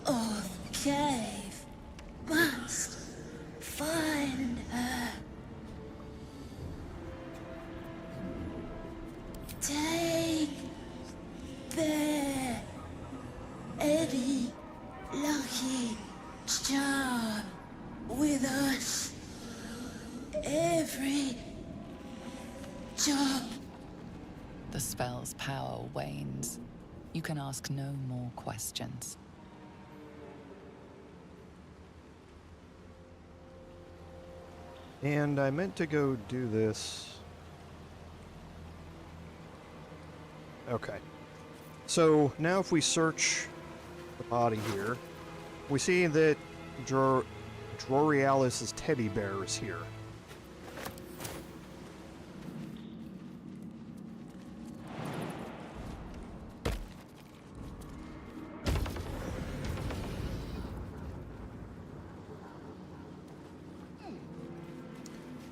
of cave. Must find her. Take their Eddie lucky charm with us. Every job. The spell's power wanes. You can ask no more questions. And I meant to go do this. Okay. So now if we search the body here, we see that Drorialis's teddy bear is here.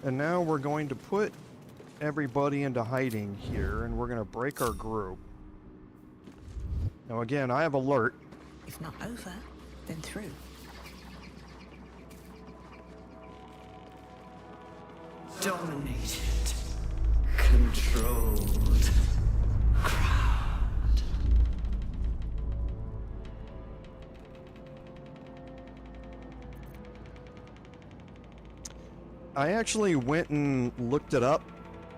And now we're going to put everybody into hiding here, and we're going to break our group. Now again, I have alert. If not over, then through. Dominated. Controlled. Crowd. I actually went and looked it up,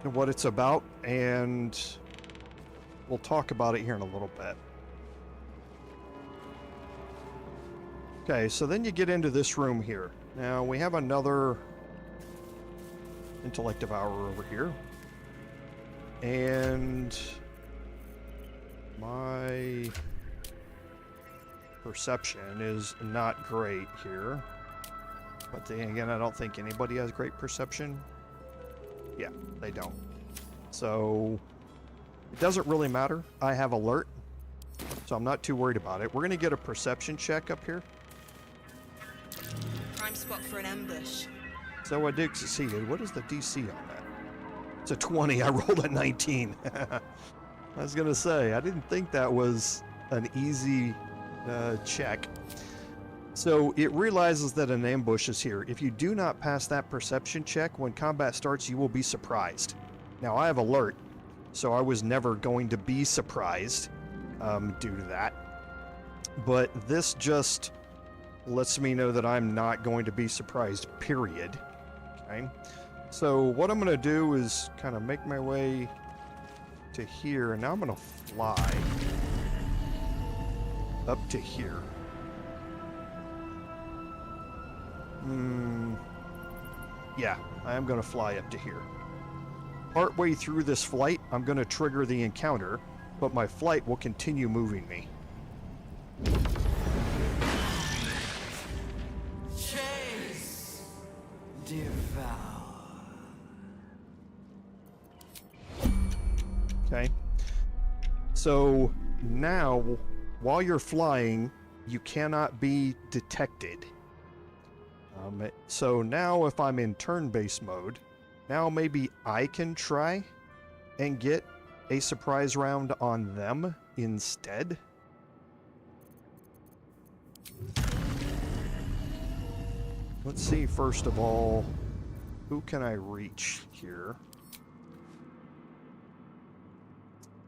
what it's about, and we'll talk about it here in a little bit. Okay, so then you get into this room here. Now, we have another Intellect Devourer over here. And my perception is not great here. But then again, I don't think anybody has great perception. Yeah, they don't. So, it doesn't really matter. I have alert, so I'm not too worried about it. We're going to get a perception check up here. Prime spot for an ambush. So I did succeeded. What is the DC on that? It's a 20. I rolled a 19. I was going to say, I didn't think that was an easy check. So it realizes that an ambush is here. If you do not pass that perception check, when combat starts, you will be surprised. Now, I have alert, so I was never going to be surprised due to that. But this just lets me know that I'm not going to be surprised, period. Okay. So what I'm going to do is kind of make my way to here, and now I'm going to fly up to here. Yeah, I am going to fly up to here. Partway through this flight, I'm going to trigger the encounter, but my flight will continue moving me. Chase. Devour. Okay. So now, while you're flying, you cannot be detected. So now if I'm in turn-based mode, now maybe I can try and get a surprise round on them instead. Let's see, first of all, who can I reach here?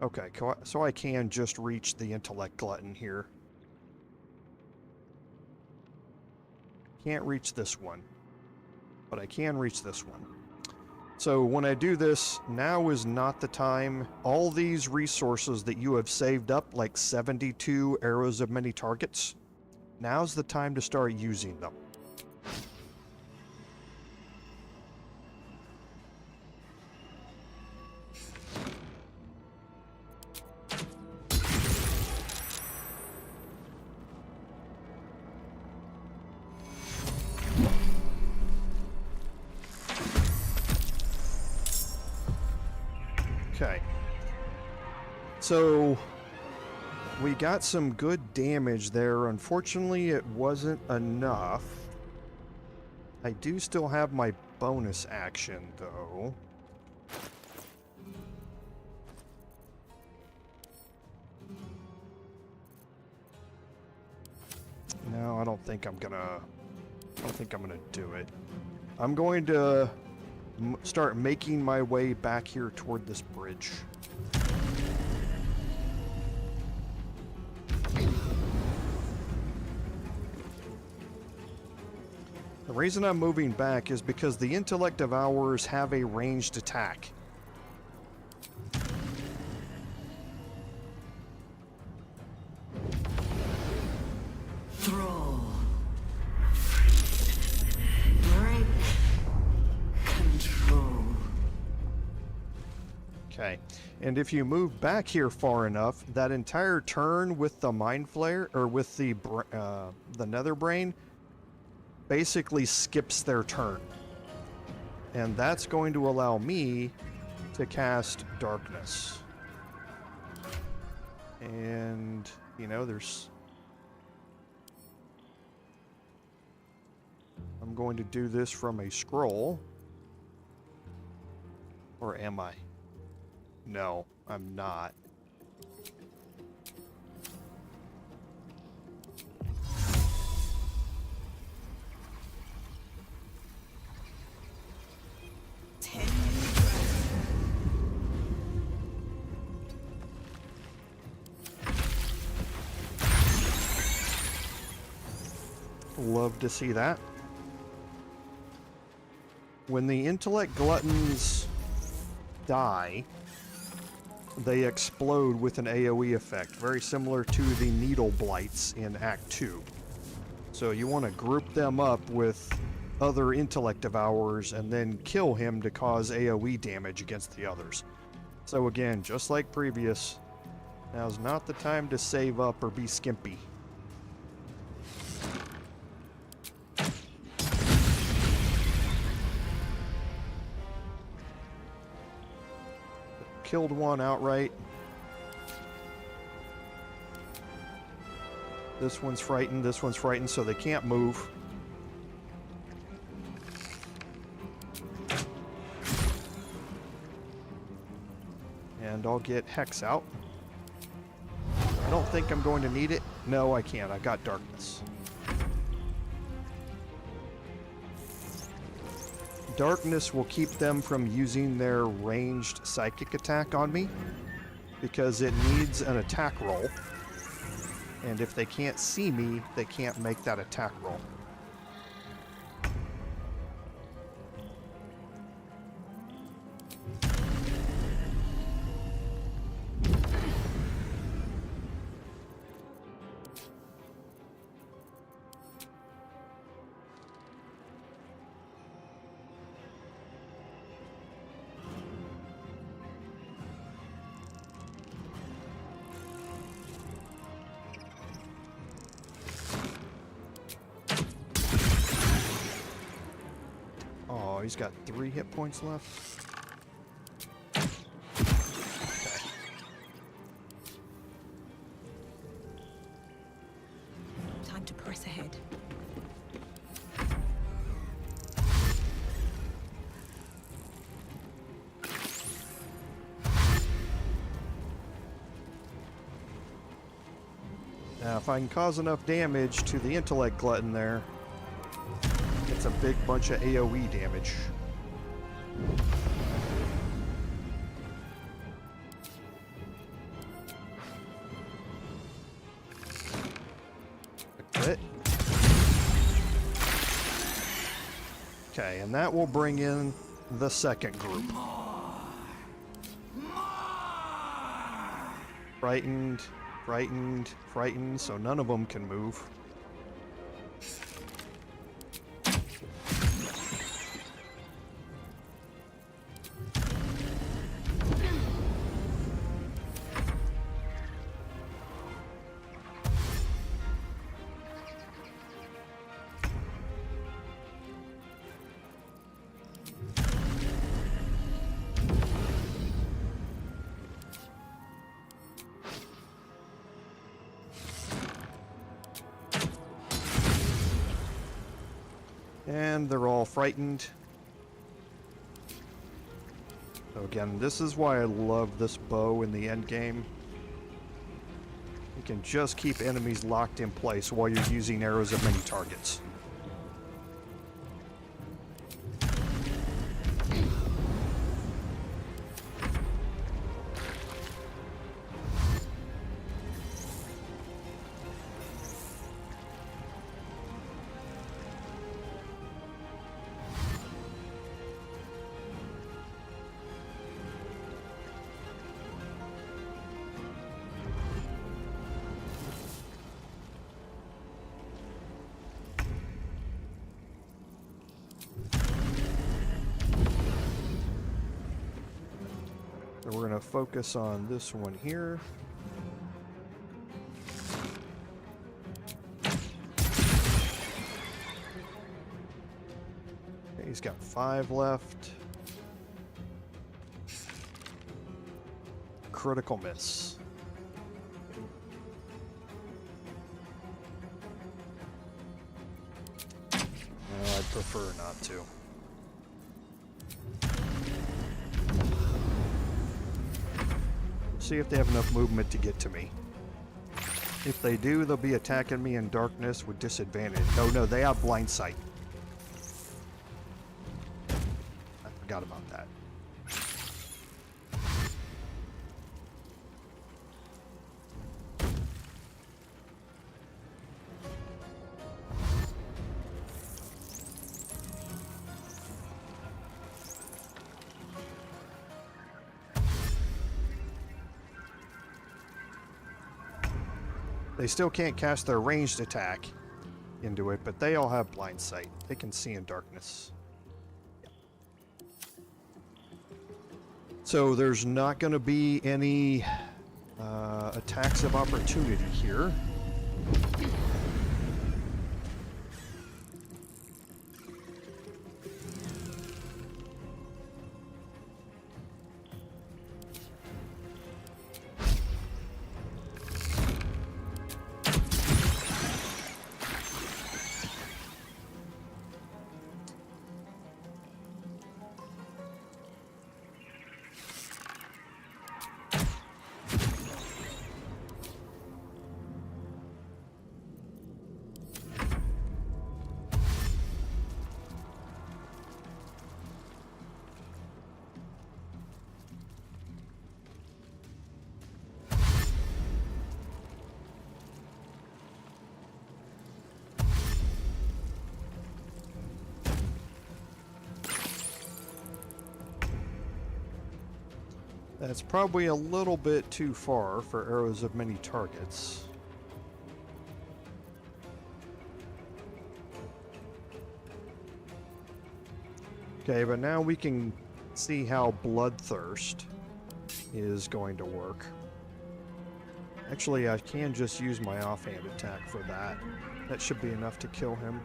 Okay, so I can just reach the Intellect Glutton here. Can't reach this one, but I can reach this one. So when I do this, now is not the time. All these resources that you have saved up, like 72 arrows of many targets, now's the time to start using them. Okay, so we got some good damage there. Unfortunately, it wasn't enough. I do still have my bonus action, though. No, I don't think I'm gonna do it. I'm going to start making my way back here toward this bridge. The reason I'm moving back is because the Intellect Devourers have a ranged attack. Thrall. Break. Control. Okay, and if you move back here far enough, that entire turn with the Mind Flare, or with the Netherbrain, basically skips their turn. And that's going to allow me to cast Darkness. And, you know, I'm going to do this from a scroll. Or am I? No, I'm not. Love to see that. When the intellect gluttons die, they explode with an AoE effect, very similar to the needle blights in Act 2. So you want to group them up with other intellect devourers and then kill him to cause AoE damage against the others. So again, just like previous, now's not the time to save up or be skimpy. Killed one outright. This one's frightened, so they can't move. And I'll get Hex out. I don't think I'm going to need it. No, I can't. I got Darkness. Darkness will keep them from using their ranged psychic attack on me because it needs an attack roll. And if they can't see me, they can't make that attack roll. He's got 3 hit points left. Okay. Time to press ahead. Now, if I can cause enough damage to the intellect glutton there, it's a big bunch of AoE damage. A crit. Okay, and that will bring in the second group. Frightened, frightened, frightened, so none of them can move. And they're all frightened. So again, this is why I love this bow in the end game. You can just keep enemies locked in place while you're using arrows at many targets. So we're going to focus on this one here. Okay, he's got 5 left. Critical miss. No, I'd prefer not to. see if they have enough movement to get to me. If they do, they'll be attacking me in darkness with disadvantage. Oh no, they have blind sight. I forgot about that. They still can't cast their ranged attack into it, but they all have blind sight. They can see in darkness. Yep. So there's not going to be any attacks of opportunity here. That's probably a little bit too far for arrows of many targets. Okay, but now we can see how Bloodthirst is going to work. Actually, I can just use my offhand attack for that. That should be enough to kill him.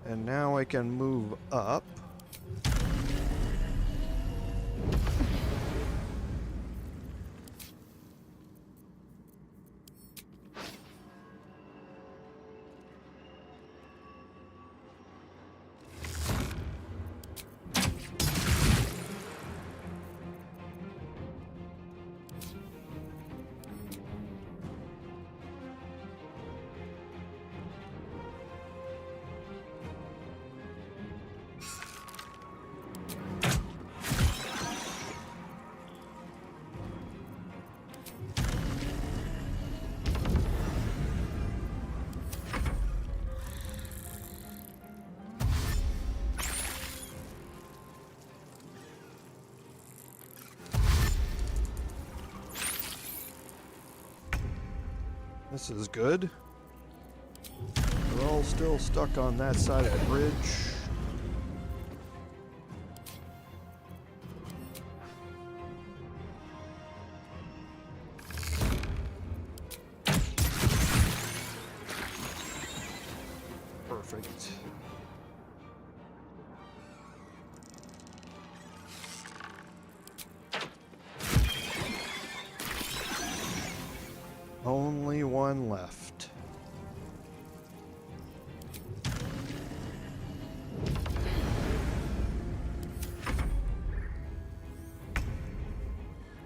And now I can move up. This is good. We're all still stuck on that side of the bridge. Perfect. Only one left.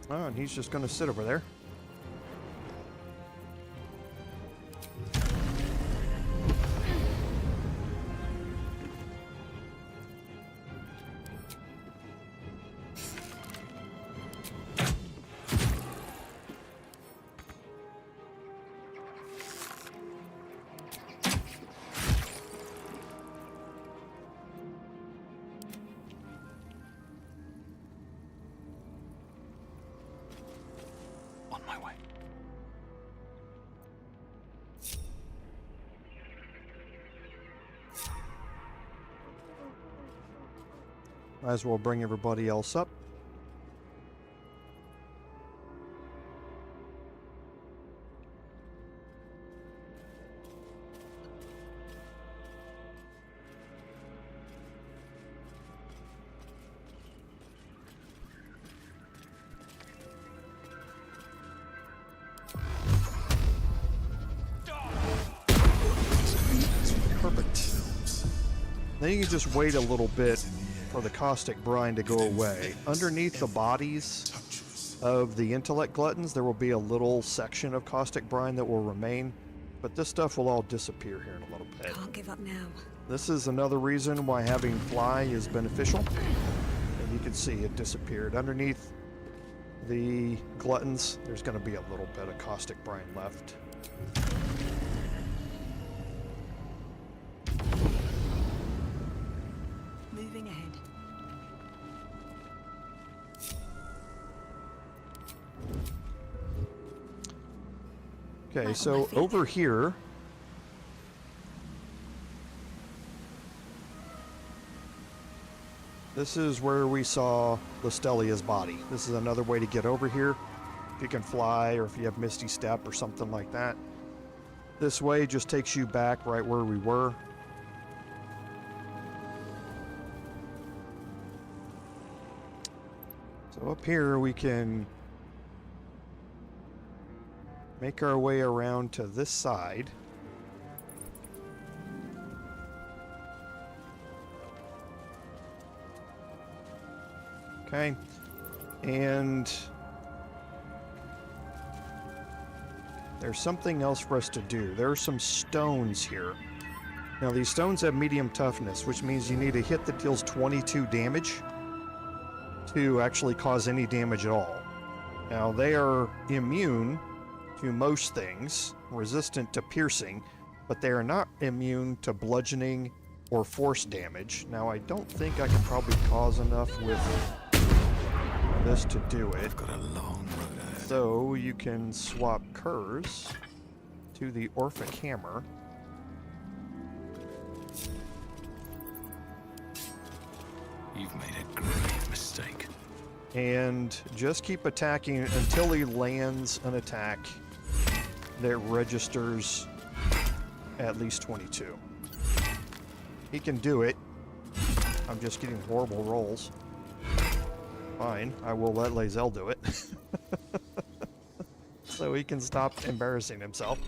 Oh, and he's just going to sit over there. Might as well bring everybody else up. Perfect. Then you can just wait a little bit for the caustic brine to go away. Underneath the bodies of the intellect gluttons, there will be a little section of caustic brine that will remain, but this stuff will all disappear here in a little bit. Can't give up now. This is another reason why having fly is beneficial. And you can see it disappeared. Underneath the gluttons, there's going to be a little bit of caustic brine left. Moving ahead. Okay, so over here, this is where we saw Lestelia's body. This is another way to get over here. If you can fly, or if you have Misty Step or something like that. This way just takes you back right where we were. So up here we can make our way around to this side. Okay, and there's something else for us to do. There are some stones here. Now these stones have medium toughness, which means you need a hit that deals 22 damage to actually cause any damage at all. Now they are immune to most things, resistant to piercing, but they are not immune to bludgeoning or force damage. Now I don't think I can probably cause enough with this to do it. I've got a long road ahead. So you can swap curs to the Orphic hammer. You've made a great mistake. And just keep attacking until he lands an attack that registers at least 22. He can do it. I'm just getting horrible rolls. Fine, I will let Lae'zel do it. So he can stop embarrassing himself.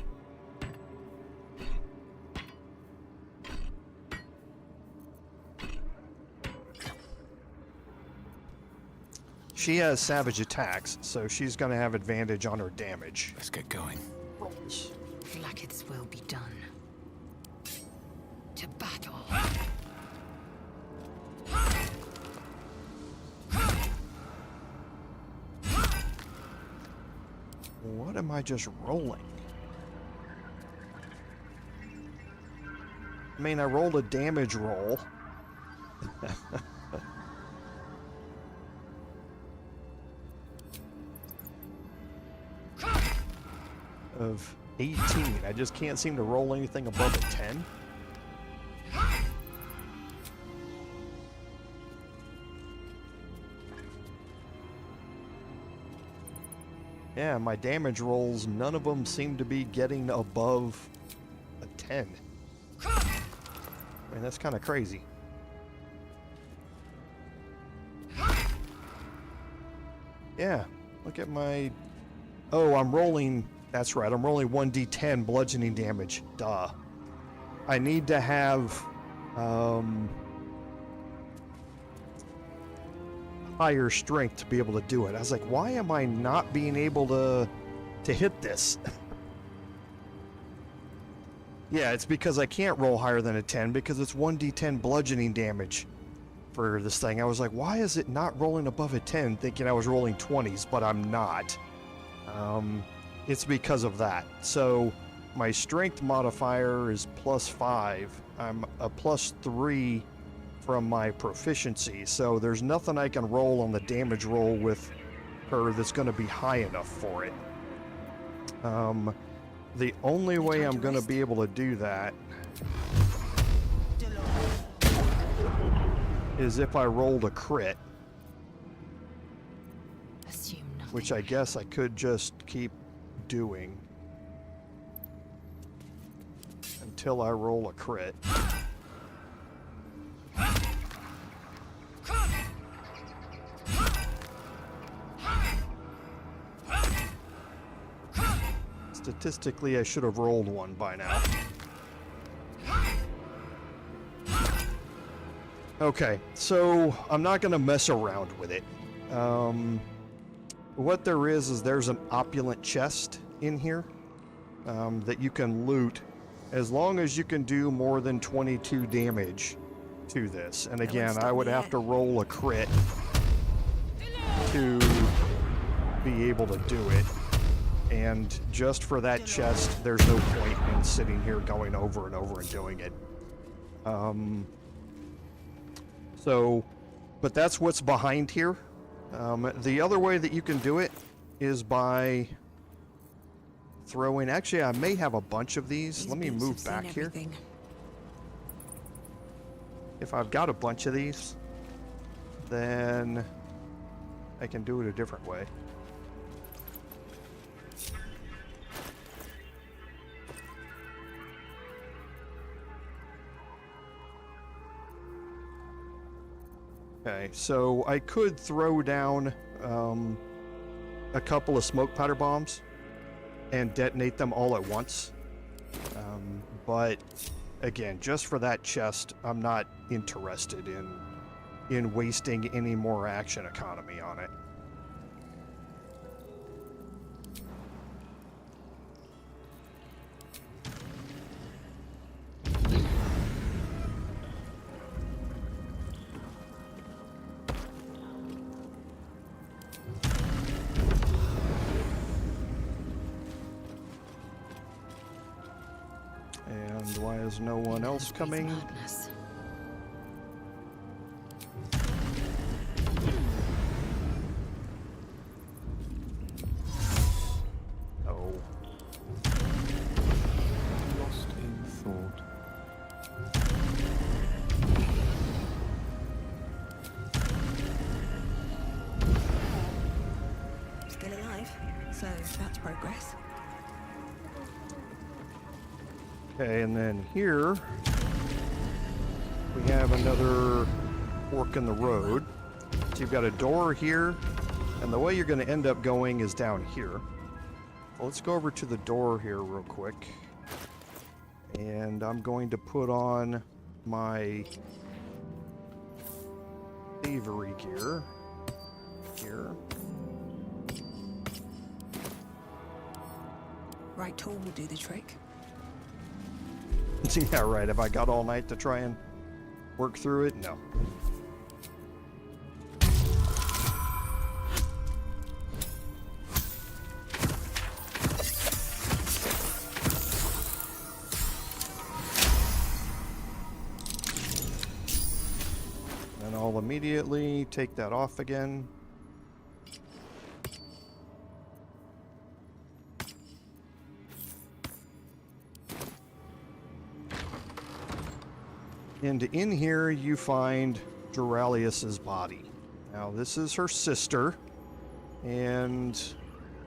She has savage attacks, so she's going to have advantage on her damage. Let's get going. Rolls. Like will be done. To battle. What am I just rolling? I mean, I rolled a damage roll. Of 18. I just can't seem to roll anything above a 10. Yeah, my damage rolls, none of them seem to be getting above a 10. I mean, that's kind of crazy. Yeah, look at my... Oh, I'm rolling... That's right, I'm rolling 1d10 bludgeoning damage. Duh. I need to have... higher strength to be able to do it. I was like, why am I not being able to hit this? Yeah, it's because I can't roll higher than a 10 because it's 1d10 bludgeoning damage for this thing. I was like, why is it not rolling above a 10, thinking I was rolling 20s, but I'm not. It's because of that. So my strength modifier is +5. I'm a +3 from my proficiency, so there's nothing I can roll on the damage roll with her that's going to be high enough for it. The only way I'm going to be able to do that is if I rolled a crit, which I guess I could just keep doing until I roll a crit. Statistically, I should have rolled one by now. Okay, so I'm not going to mess around with it. What there is there's an opulent chest in here that you can loot as long as you can do more than 22 damage to this. And again, I would have to roll a crit to be able to do it. And just for that chest, there's no point in sitting here going over and over and doing it. But that's what's behind here. The other way that you can do it is by throwing... Actually, I may have a bunch of these. Let me move back here. If I've got a bunch of these, then I can do it a different way. Okay, so I could throw down a couple of smoke powder bombs and detonate them all at once. But again, just for that chest, I'm not interested in wasting any more action economy on it. And why is no one else coming? Oh. Lost in thought. Still alive, so that's progress. Okay, and then here we have another fork in the road. So you've got a door here, and the way you're going to end up going is down here. Well, let's go over to the door here real quick. And I'm going to put on my thievery gear here. Right tool will do the trick. Yeah, right. Have I got all night to try and work through it? No. And I'll immediately take that off again. And in here you find Duralius's body. Now this is her sister, and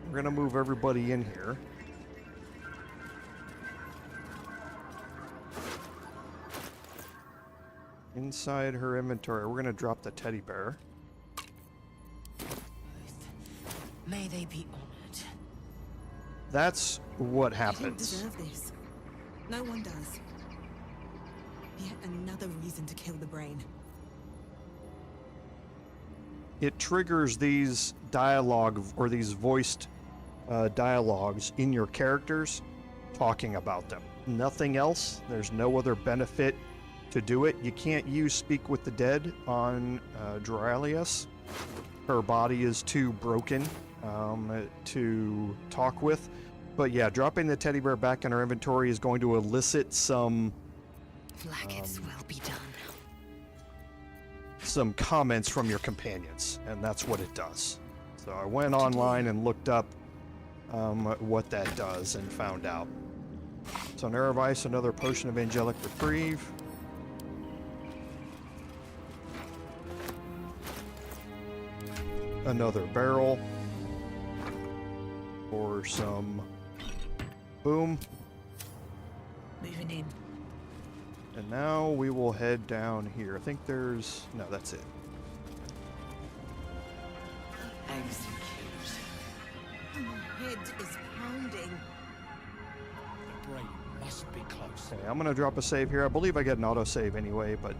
we're gonna move everybody in here. Inside her inventory, we're gonna drop the teddy bear. May they be honored. That's what You didn't happens. deserve this. No one does. Yet another reason to kill the brain. It triggers these dialogue or these voiced dialogues in your characters talking about them. Nothing else. There's no other benefit to do it. You can't use Speak with the Dead on Duralius. Her body is too broken to talk with. But yeah, dropping the teddy bear back in her inventory is going to elicit some Blackets will be done. some comments from your companions, and that's what it does. So I went online and looked up what that does and found out. So Nerve of Ice, another potion of angelic reprieve. Another barrel for some boom. Moving in. And now we will head down here. I think there's... no, that's it. My head is pounding. The brain must be close. Okay, I'm going to drop a save here. I believe I get an autosave anyway, but...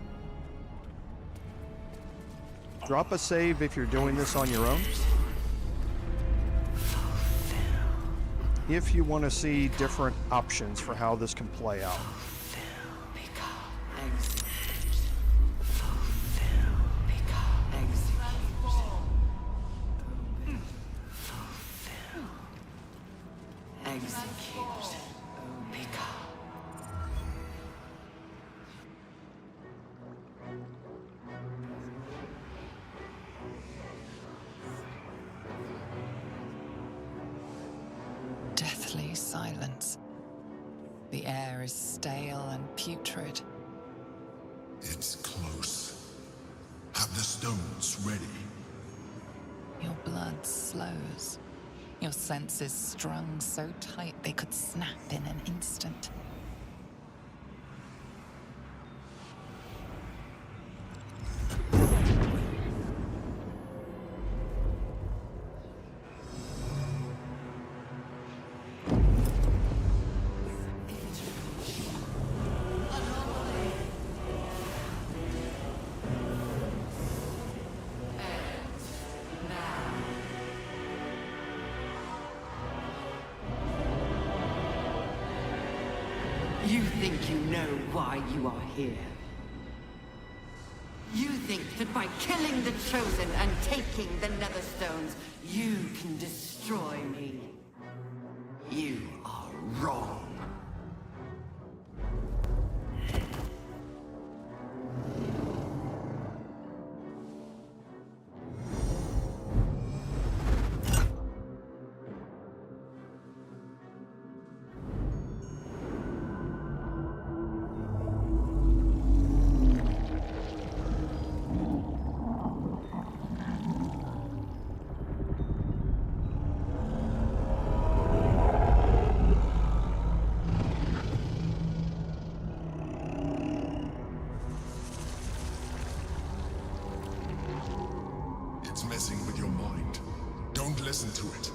Drop a save if you're doing this on your own. If you want to see different options for how this can play out. Deathly silence. The air is stale and putrid. It's close. Have the stones ready. Your blood slows. Your senses strung so tight they could snap in an instant. You think you know why you are here? You think that by killing the Chosen and taking the Netherstones, you can destroy me? You are wrong. It's messing with your mind. Don't listen to it.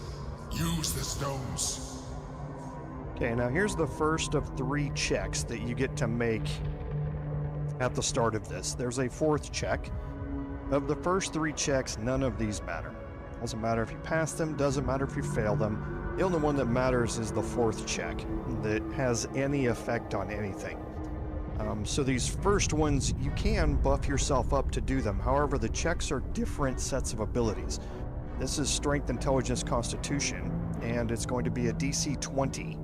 Use the stones. Okay, now here's the first of 3 checks that you get to make at the start of this. There's a 4th check. Of the first 3 checks, none of these matter. Doesn't matter if you pass them, doesn't matter if you fail them. The only one that matters is the 4th check that has any effect on anything. So these first ones, you can buff yourself up to do them. However, the checks are different sets of abilities. This is Strength, Intelligence, Constitution, and it's going to be a DC 20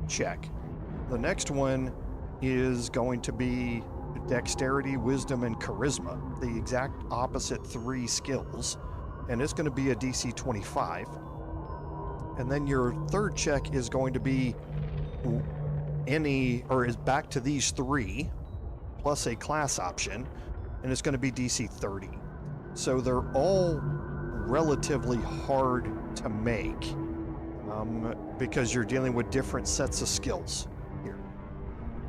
check. The next one is going to be Dexterity, Wisdom, and Charisma, the exact opposite 3 skills, and it's going to be a DC 25. And then your 3rd check is going to be is back to these 3 plus a class option, and it's going to be DC 30. So they're all relatively hard to make because you're dealing with different sets of skills here.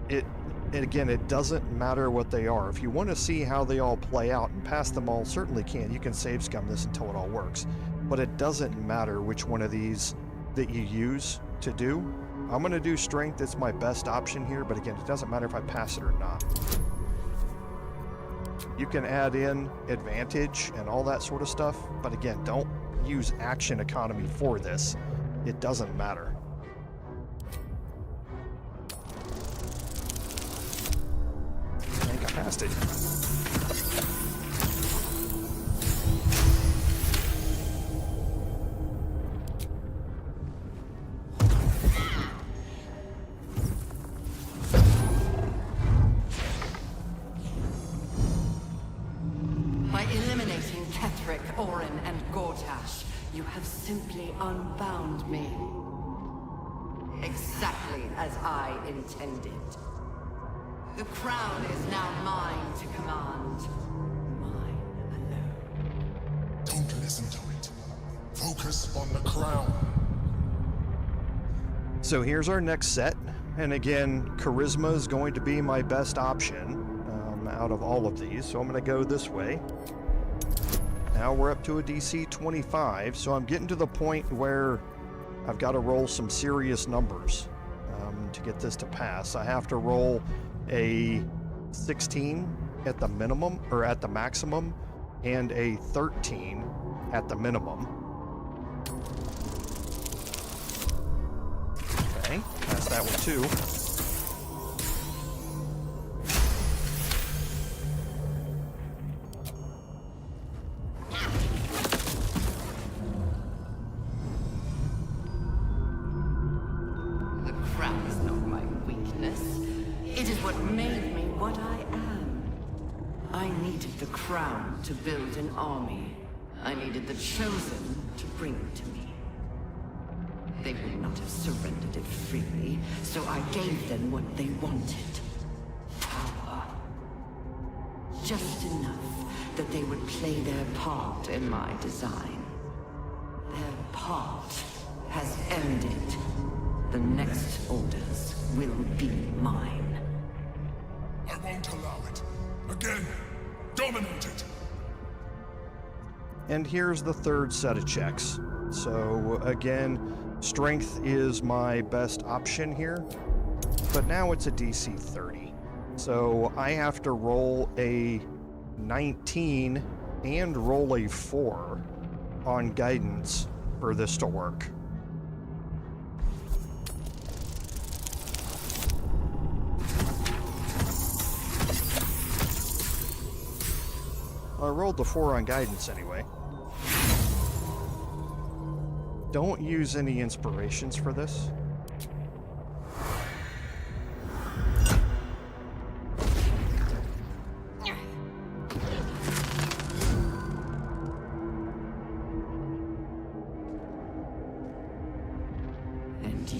And again, it doesn't matter what they are. If you want to see how they all play out and pass them all, certainly can. You can save scum this until it all works, but it doesn't matter which one of these that you use to do. I'm going to do Strength. It's my best option here, but again, it doesn't matter if I pass it or not. You can add in Advantage and all that sort of stuff, but again, don't use Action Economy for this. It doesn't matter. I think I passed it. By eliminating Kith'rak, Orin, and Gortash, you have simply unbound me. Exactly as I intended. The crown is now mine to command. Mine alone. Don't listen to it. Focus on the crown. So here's our next set, and again, Charisma is going to be my best option out of all of these, so I'm going to go this way. Now we're up to a DC 25, so I'm getting to the point where I've got to roll some serious numbers to get this to pass. I have to roll a 16 at the minimum, or at the maximum, and a 13 at the minimum. Okay, pass that one too. The crown is not my weakness. It is what made me what I am. I needed the crown to build an army. I needed the chosen to bring it to me. They would not have surrendered it freely, so I gave them what they wanted. Power. Just enough that they would play their part in my design. Their part has ended. The next orders will be mine. I won't allow it. Again, dominate it. And here's the third set of checks. So again, strength is my best option here, but now it's a DC 30. So I have to roll a 19 and roll a 4 on guidance for this to work. I rolled the 4 on guidance anyway. Don't use any inspirations for this. And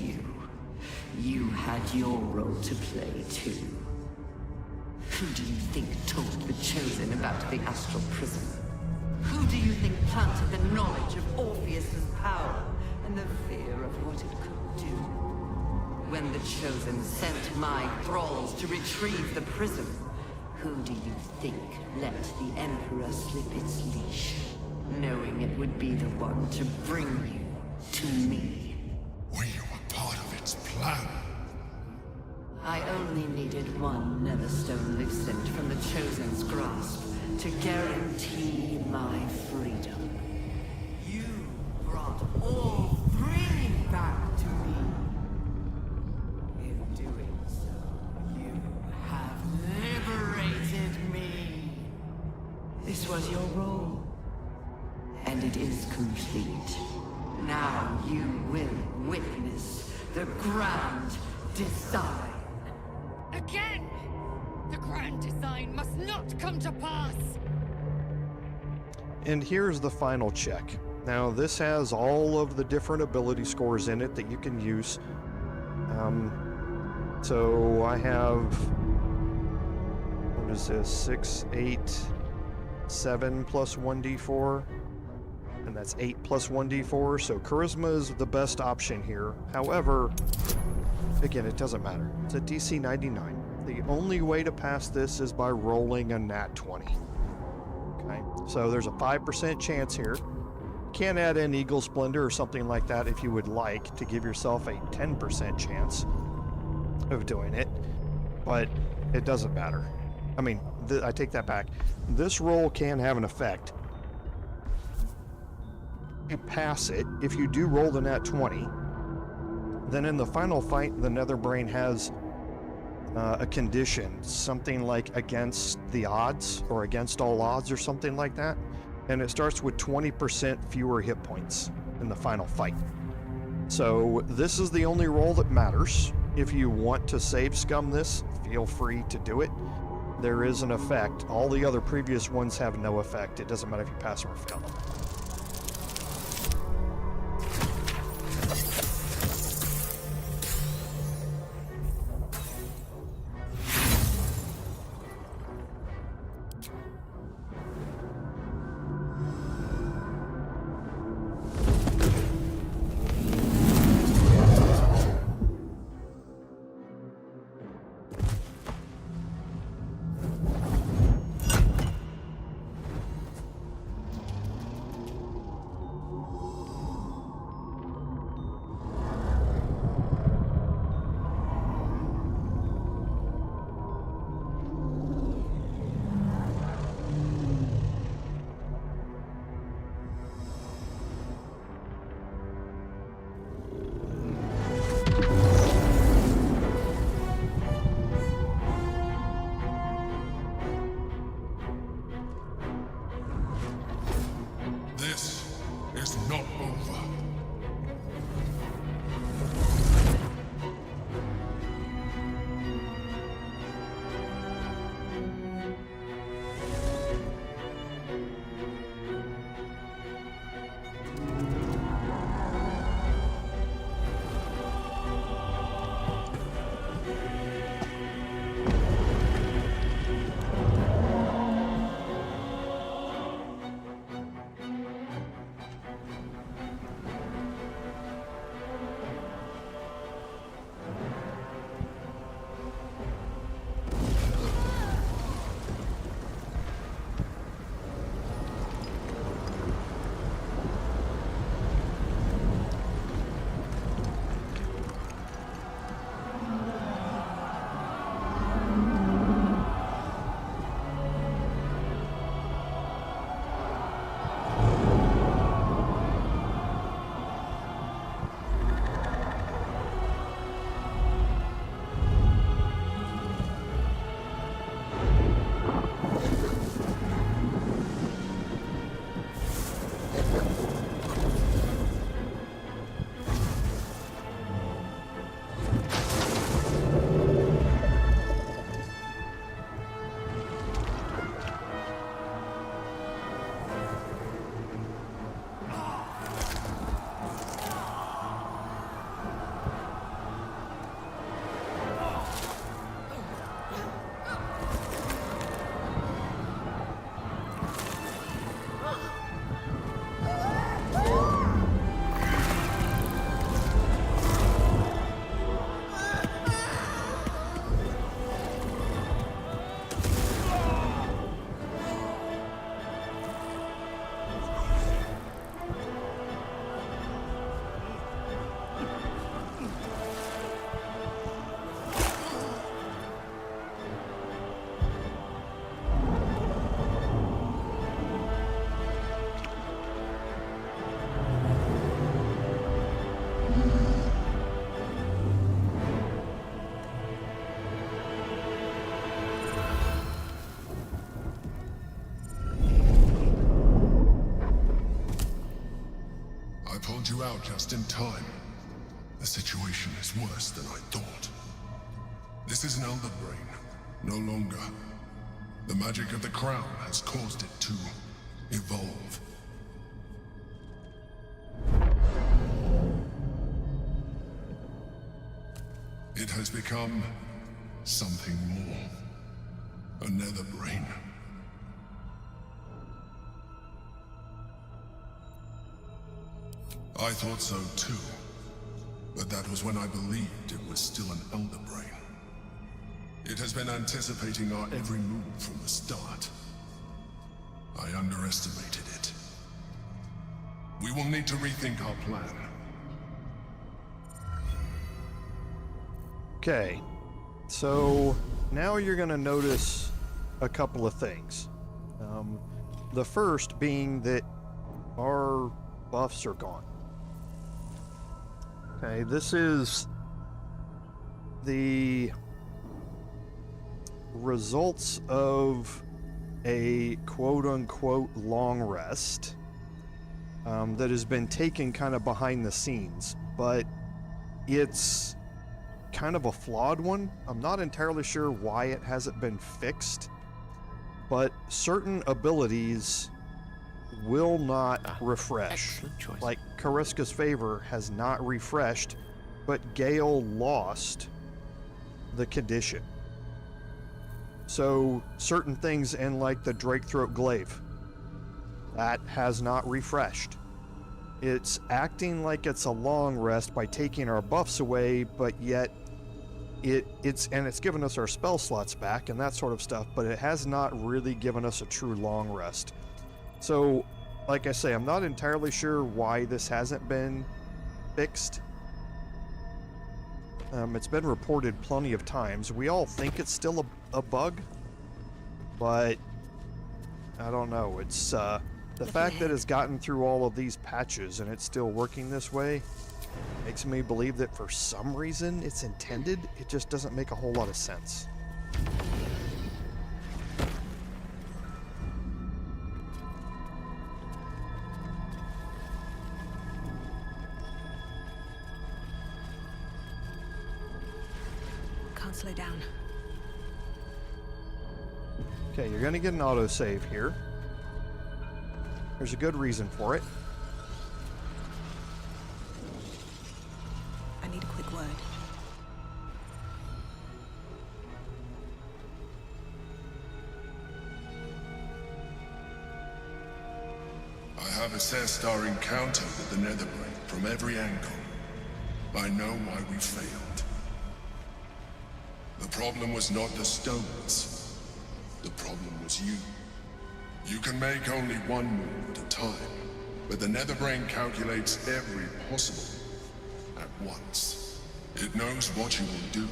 you had your role to play too. Who do you think told the Chosen about the Astral Prism? Who do you think planted the knowledge of Orpheus's power and the fear of what it could do? When the Chosen sent my thralls to retrieve the prism, who do you think let the Emperor slip its leash, knowing it would be the one to bring you to me? We were part of its plan. I only needed one Netherstone loosened from the Chosen's grasp to guarantee my freedom. You brought all three back to me. In doing so, you have liberated me. This was your role, and it is complete. Now you will witness the grand design. Again! The grand design must not come to pass! And here's the final check. Now, this has all of the different ability scores in it that you can use. So I have, what is this, 6, 8, 7 plus 1d4, and that's 8 plus 1d4, so charisma is the best option here. However, again, it doesn't matter. It's a DC 99. The only way to pass this is by rolling a nat 20. Okay, so there's a 5% chance here. You can add in Eagle Splendor or something like that if you would like to give yourself a 10% chance of doing it, but it doesn't matter. I mean, I take that back. This roll can have an effect. You pass it. If you do roll the nat 20, then in the final fight, the Netherbrain has a condition, something like against the odds or against all odds or something like that, and it starts with 20% fewer hit points in the final fight. So this is the only roll that matters. If you want to save scum this, feel free to do it. There is an effect. All the other previous ones have no effect. It doesn't matter if you pass them or fail them. just in time. The situation is worse than I thought. This is an Elderbrain, no longer. The magic of the crown has caused it to evolve. It has become something more. A Netherbrain. I thought so too, but that was when I believed it was still an Elderbrain. It has been anticipating our every move from the start. I underestimated it. We will need to rethink our plan. Okay, so now you're going to notice a couple of things. The first being that our buffs are gone. Okay, this is the results of a quote-unquote long rest that has been taken kind of behind the scenes, but it's kind of a flawed one. I'm not entirely sure why it hasn't been fixed, but certain abilities will not refresh. Like Kith'rak's Favor has not refreshed, but Gale lost the condition. So certain things in like the Drakethroat Glaive, that has not refreshed. It's acting like it's a long rest by taking our buffs away, but yet it's given us our spell slots back and that sort of stuff, but it has not really given us a true long rest. So, like I say, I'm not entirely sure why this hasn't been fixed. It's been reported plenty of times. We all think it's still a bug, but I don't know. It's the fact that it's gotten through all of these patches and it's still working this way makes me believe that for some reason it's intended. It just doesn't make a whole lot of sense. Can't slow down. Okay, you're going to get an autosave here. There's a good reason for it. I need a quick word. I have assessed our encounter with the Netherbrain from every angle. I know why we failed. The problem was not the stones. The problem was you. You can make only one move at a time, but the Netherbrain calculates every possible at once. It knows what you will do.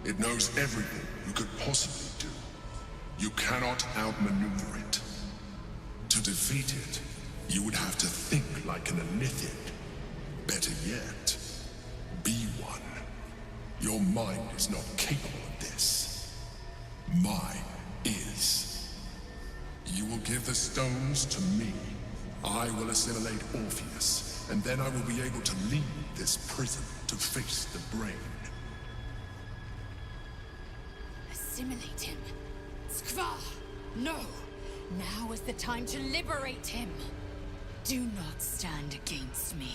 It knows everything you could possibly do. You cannot outmaneuver it. To defeat it, you would have to think like an Elithid. Better yet, be one. Your mind is not capable of this. Mine is. You will give the stones to me. I will assimilate Orpheus, and then I will be able to leave this prison to face the brain. Assimilate him. Skvar! No! Now is the time to liberate him. Do not stand against me.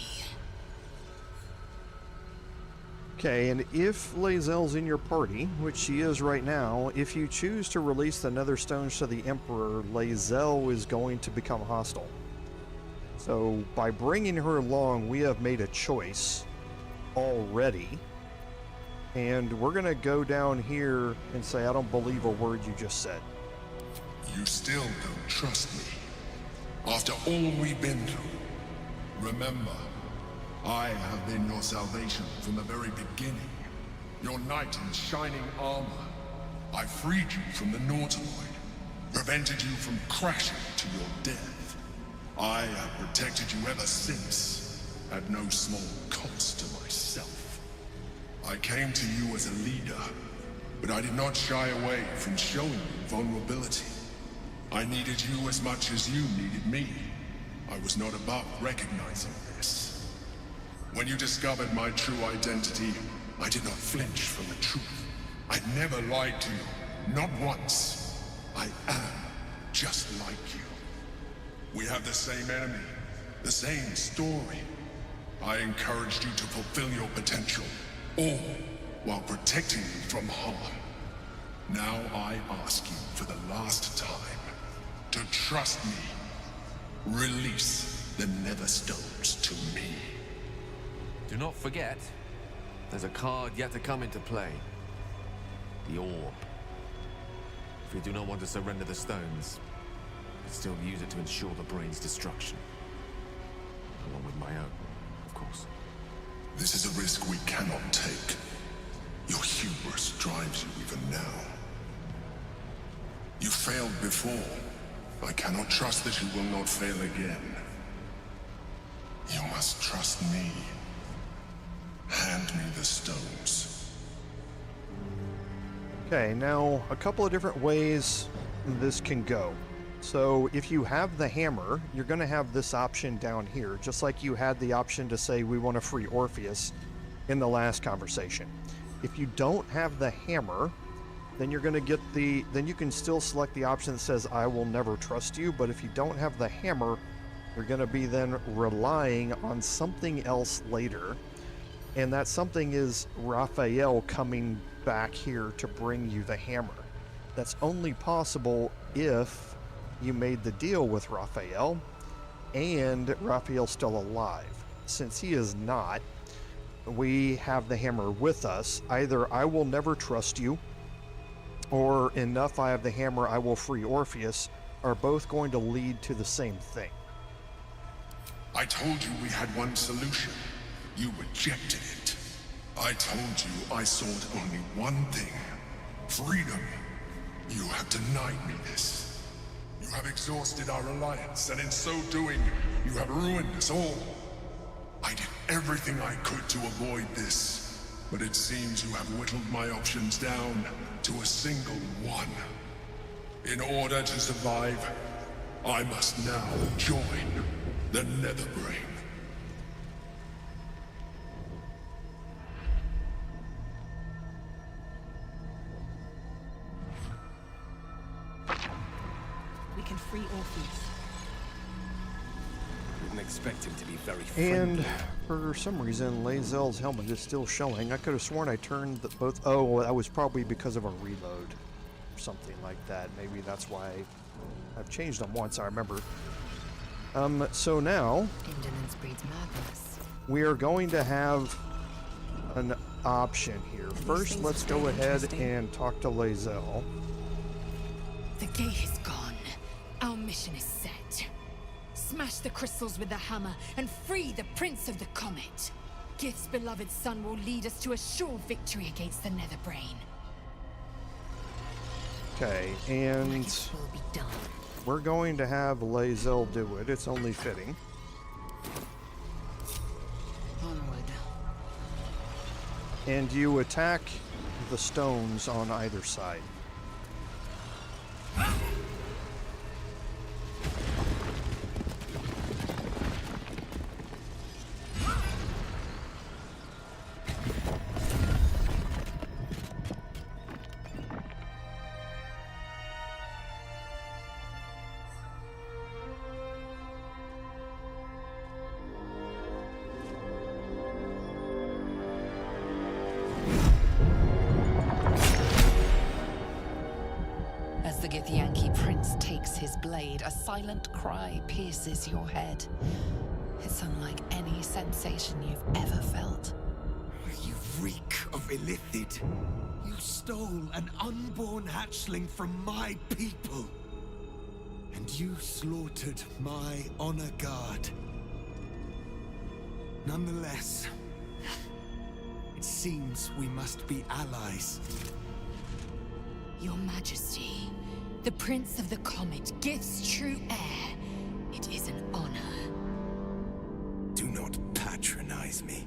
Okay, and if Lae'zel's in your party, which she is right now, if you choose to release the Nether Stones to the Emperor, Lae'zel is going to become hostile. So, by bringing her along, we have made a choice already. And we're going to go down here and say, I don't believe a word you just said. You still don't trust me. After all we've been through, remember, I have been your salvation from the very beginning. Your knight in shining armor. I freed you from the Nautiloid, prevented you from crashing to your death. I have protected you ever since, at no small cost to myself. I came to you as a leader, but I did not shy away from showing you vulnerability. I needed you as much as you needed me. I was not above recognizing this. When you discovered my true identity, I did not flinch from the truth. I never lied to you, not once. I am just like you. We have the same enemy, the same story. I encouraged you to fulfill your potential, all while protecting you from harm. Now I ask you for the last time to trust me. Release the Netherstones to me. Do not forget, there's a card yet to come into play. The Orb. If you do not want to surrender the stones, but still use it to ensure the brain's destruction. Along with my own, of course. This is a risk we cannot take. Your hubris drives you even now. You failed before. I cannot trust that you will not fail again. You must trust me. Hand me the stones. Okay, now a couple of different ways this can go. So if you have the hammer, you're going to have this option down here, just like you had the option to say we want to free Orpheus in the last conversation. If you don't have the hammer, then you're going to get then you can still select the option that says I will never trust you, but if you don't have the hammer, you're going to be then relying on something else later. And that something is Raphael coming back here to bring you the hammer. That's only possible if you made the deal with Raphael and Raphael's still alive. Since he is not, we have the hammer with us. Either I will never trust you, or enough I have the hammer, I will free Orpheus, are both going to lead to the same thing. I told you we had one solution. You rejected it. I told you I sought only one thing. Freedom. You have denied me this. You have exhausted our alliance, and in so doing, you have ruined us all. I did everything I could to avoid this, but it seems you have whittled my options down to a single one. In order to survive, I must now join the Netherbrain. We can free Orpheus. Wouldn't expect him to be very friendly. And for some reason, Lae'zel's helmet is still showing. I could have sworn I turned both. Oh, that was probably because of a reload or something like that. Maybe that's why I've changed them once, I remember. So now Indolence breeds madness. we are going to have an option here. First, let's go ahead and talk to Lae'zel. The gate is gone. Our mission is set. Smash the crystals with the hammer and free the Prince of the Comet. Gith's beloved son will lead us to a sure victory against the Netherbrain. Okay, and Will be done. we're going to have Lae'zel do it. It's only fitting. Onward. And you attack the stones on either side. As the Githyanki prince takes his blade, a silent cry pierces your head. It's unlike any sensation you've ever felt. You reek of illithid. You stole an unborn hatchling from my people. And you slaughtered my honor guard. Nonetheless, it seems we must be allies. Your Majesty, the Prince of the Comet, Gith's true heir. It is an honor. Do not patronize me.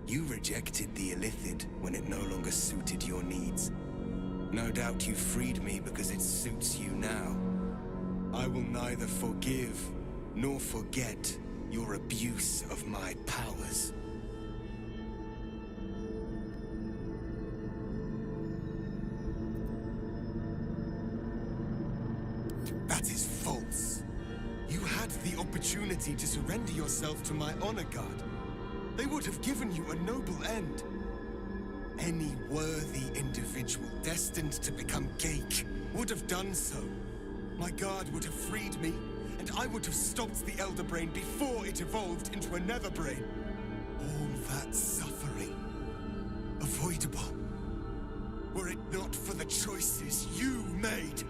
You rejected the illithid when it no longer suited your needs. No doubt you freed me because it suits you now. I will neither forgive nor forget your abuse of my powers. That is false. You had the opportunity to surrender yourself to my honor guard. They would have given you a noble end. Any worthy individual destined to become Geik would have done so. My guard would have freed me, and I would have stopped the Elderbrain before it evolved into a Netherbrain. All that suffering, avoidable, were it not for the choices you made.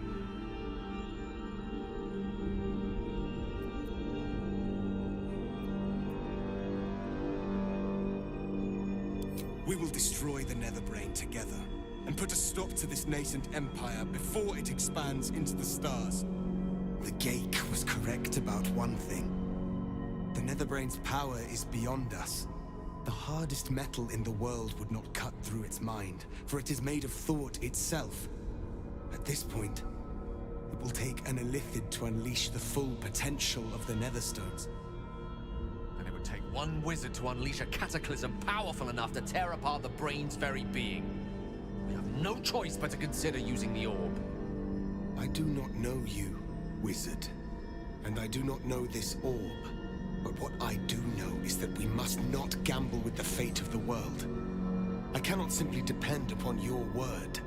We will destroy the Netherbrain together, and put a stop to this nascent empire before it expands into the stars. The Geik was correct about one thing. The Netherbrain's power is beyond us. The hardest metal in the world would not cut through its mind, for it is made of thought itself. At this point, it will take an Illithid to unleash the full potential of the Netherstones. And it would take one wizard to unleash a cataclysm powerful enough to tear apart the brain's very being. We have no choice but to consider using the orb. I do not know you, wizard, and I do not know this orb. But what I do know is that we must not gamble with the fate of the world. I cannot simply depend upon your word.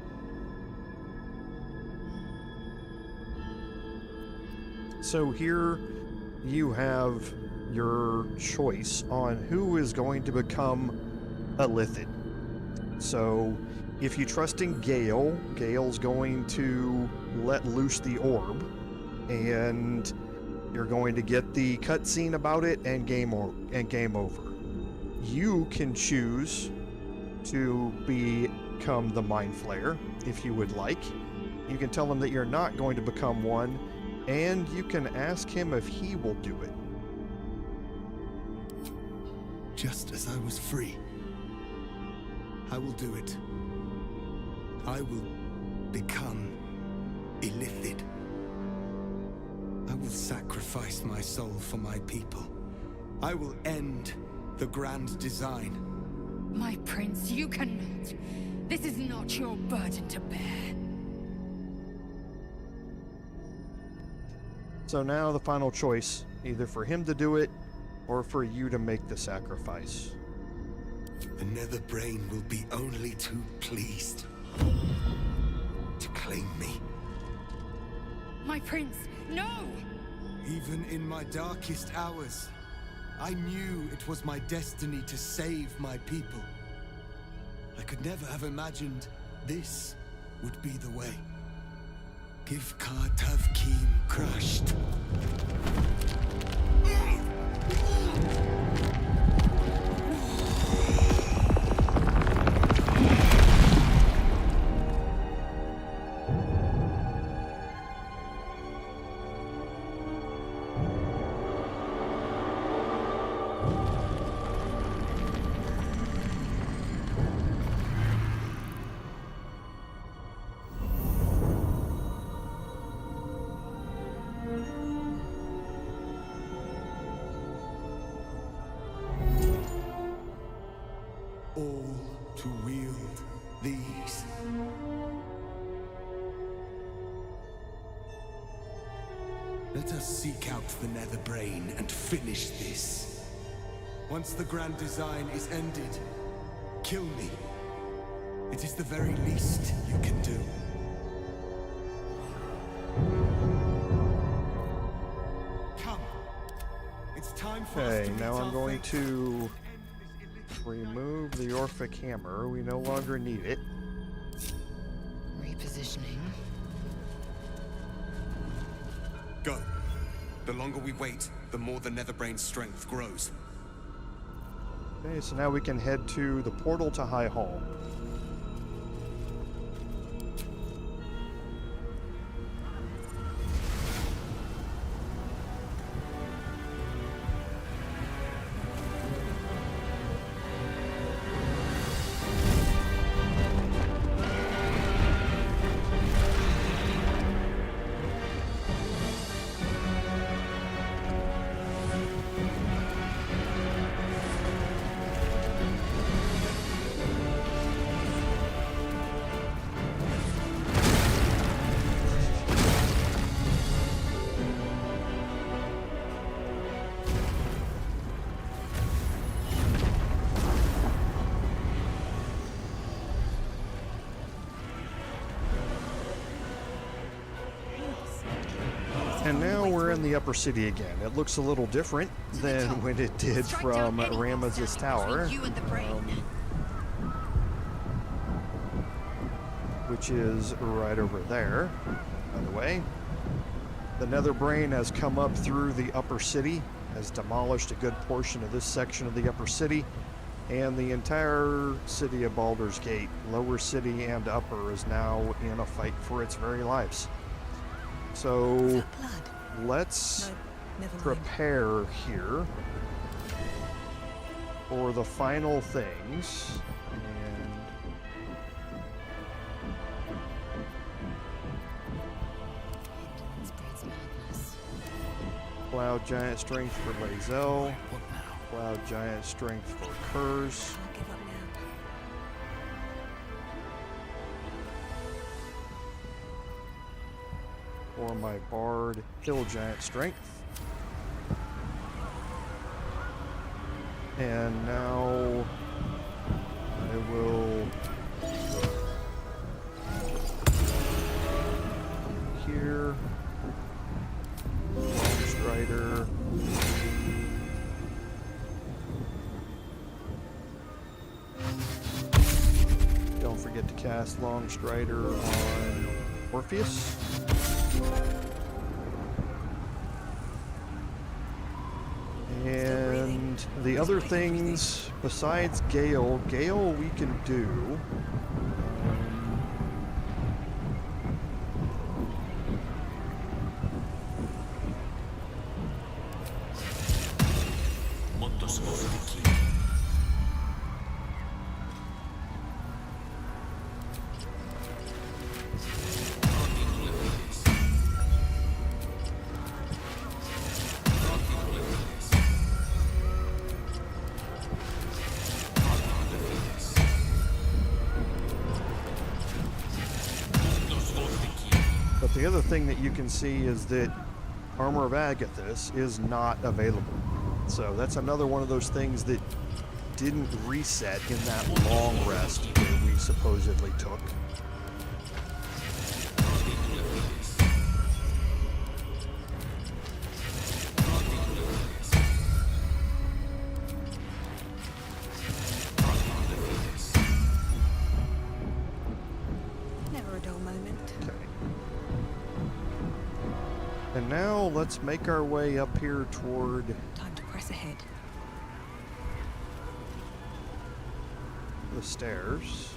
So here you have your choice on who is going to become a Illithid. So if you trust in Gale, Gale's going to let loose the orb, and you're going to get the cutscene about it and game over. You can choose to become the Mind Flayer if you would like. You can tell him that you're not going to become one, and you can ask him if he will do it. Just as I was free, I will do it. I will become Illithid. I will sacrifice my soul for my people. I will end the grand design. My prince, you cannot. This is not your burden to bear. So now the final choice, either for him to do it, or for you to make the sacrifice. The Netherbrain will be only too pleased to claim me. My prince, no! Even in my darkest hours, I knew it was my destiny to save my people. I could never have imagined this would be the way. Give Tavkim crushed. Let us seek out the Netherbrain and finish this. Once the grand design is ended, kill me. It is the very least you can do. Come. It's time for us to now I'm going to remove the Orphic hammer. We no longer need it. Repositioning. Go. The longer we wait, the more the Netherbrain's strength grows. Okay, so now we can head to the portal to High Hall. And now we're in the upper city again. It looks a little different than when it did from Ramesses Tower, which is right over there, by the way. The Netherbrain has come up through the upper city, has demolished a good portion of this section of the upper city, and the entire city of Baldur's Gate, lower city and upper, is now in a fight for its very lives. So let's prepare here for the final things. Cloud Giant Strength for Lae'zel. Cloud Giant Strength for Curse. For my Bard, Hill Giant Strength. And now I will here. Strider. Don't forget to cast Long Strider on Orpheus. And the other things besides Gale we can do. The other thing that you can see is that Armor of Agathis is not available. So that's another one of those things that didn't reset in that long rest that we supposedly took. Never a dull moment. Okay. And now let's make our way up here toward... Time to press ahead. The stairs.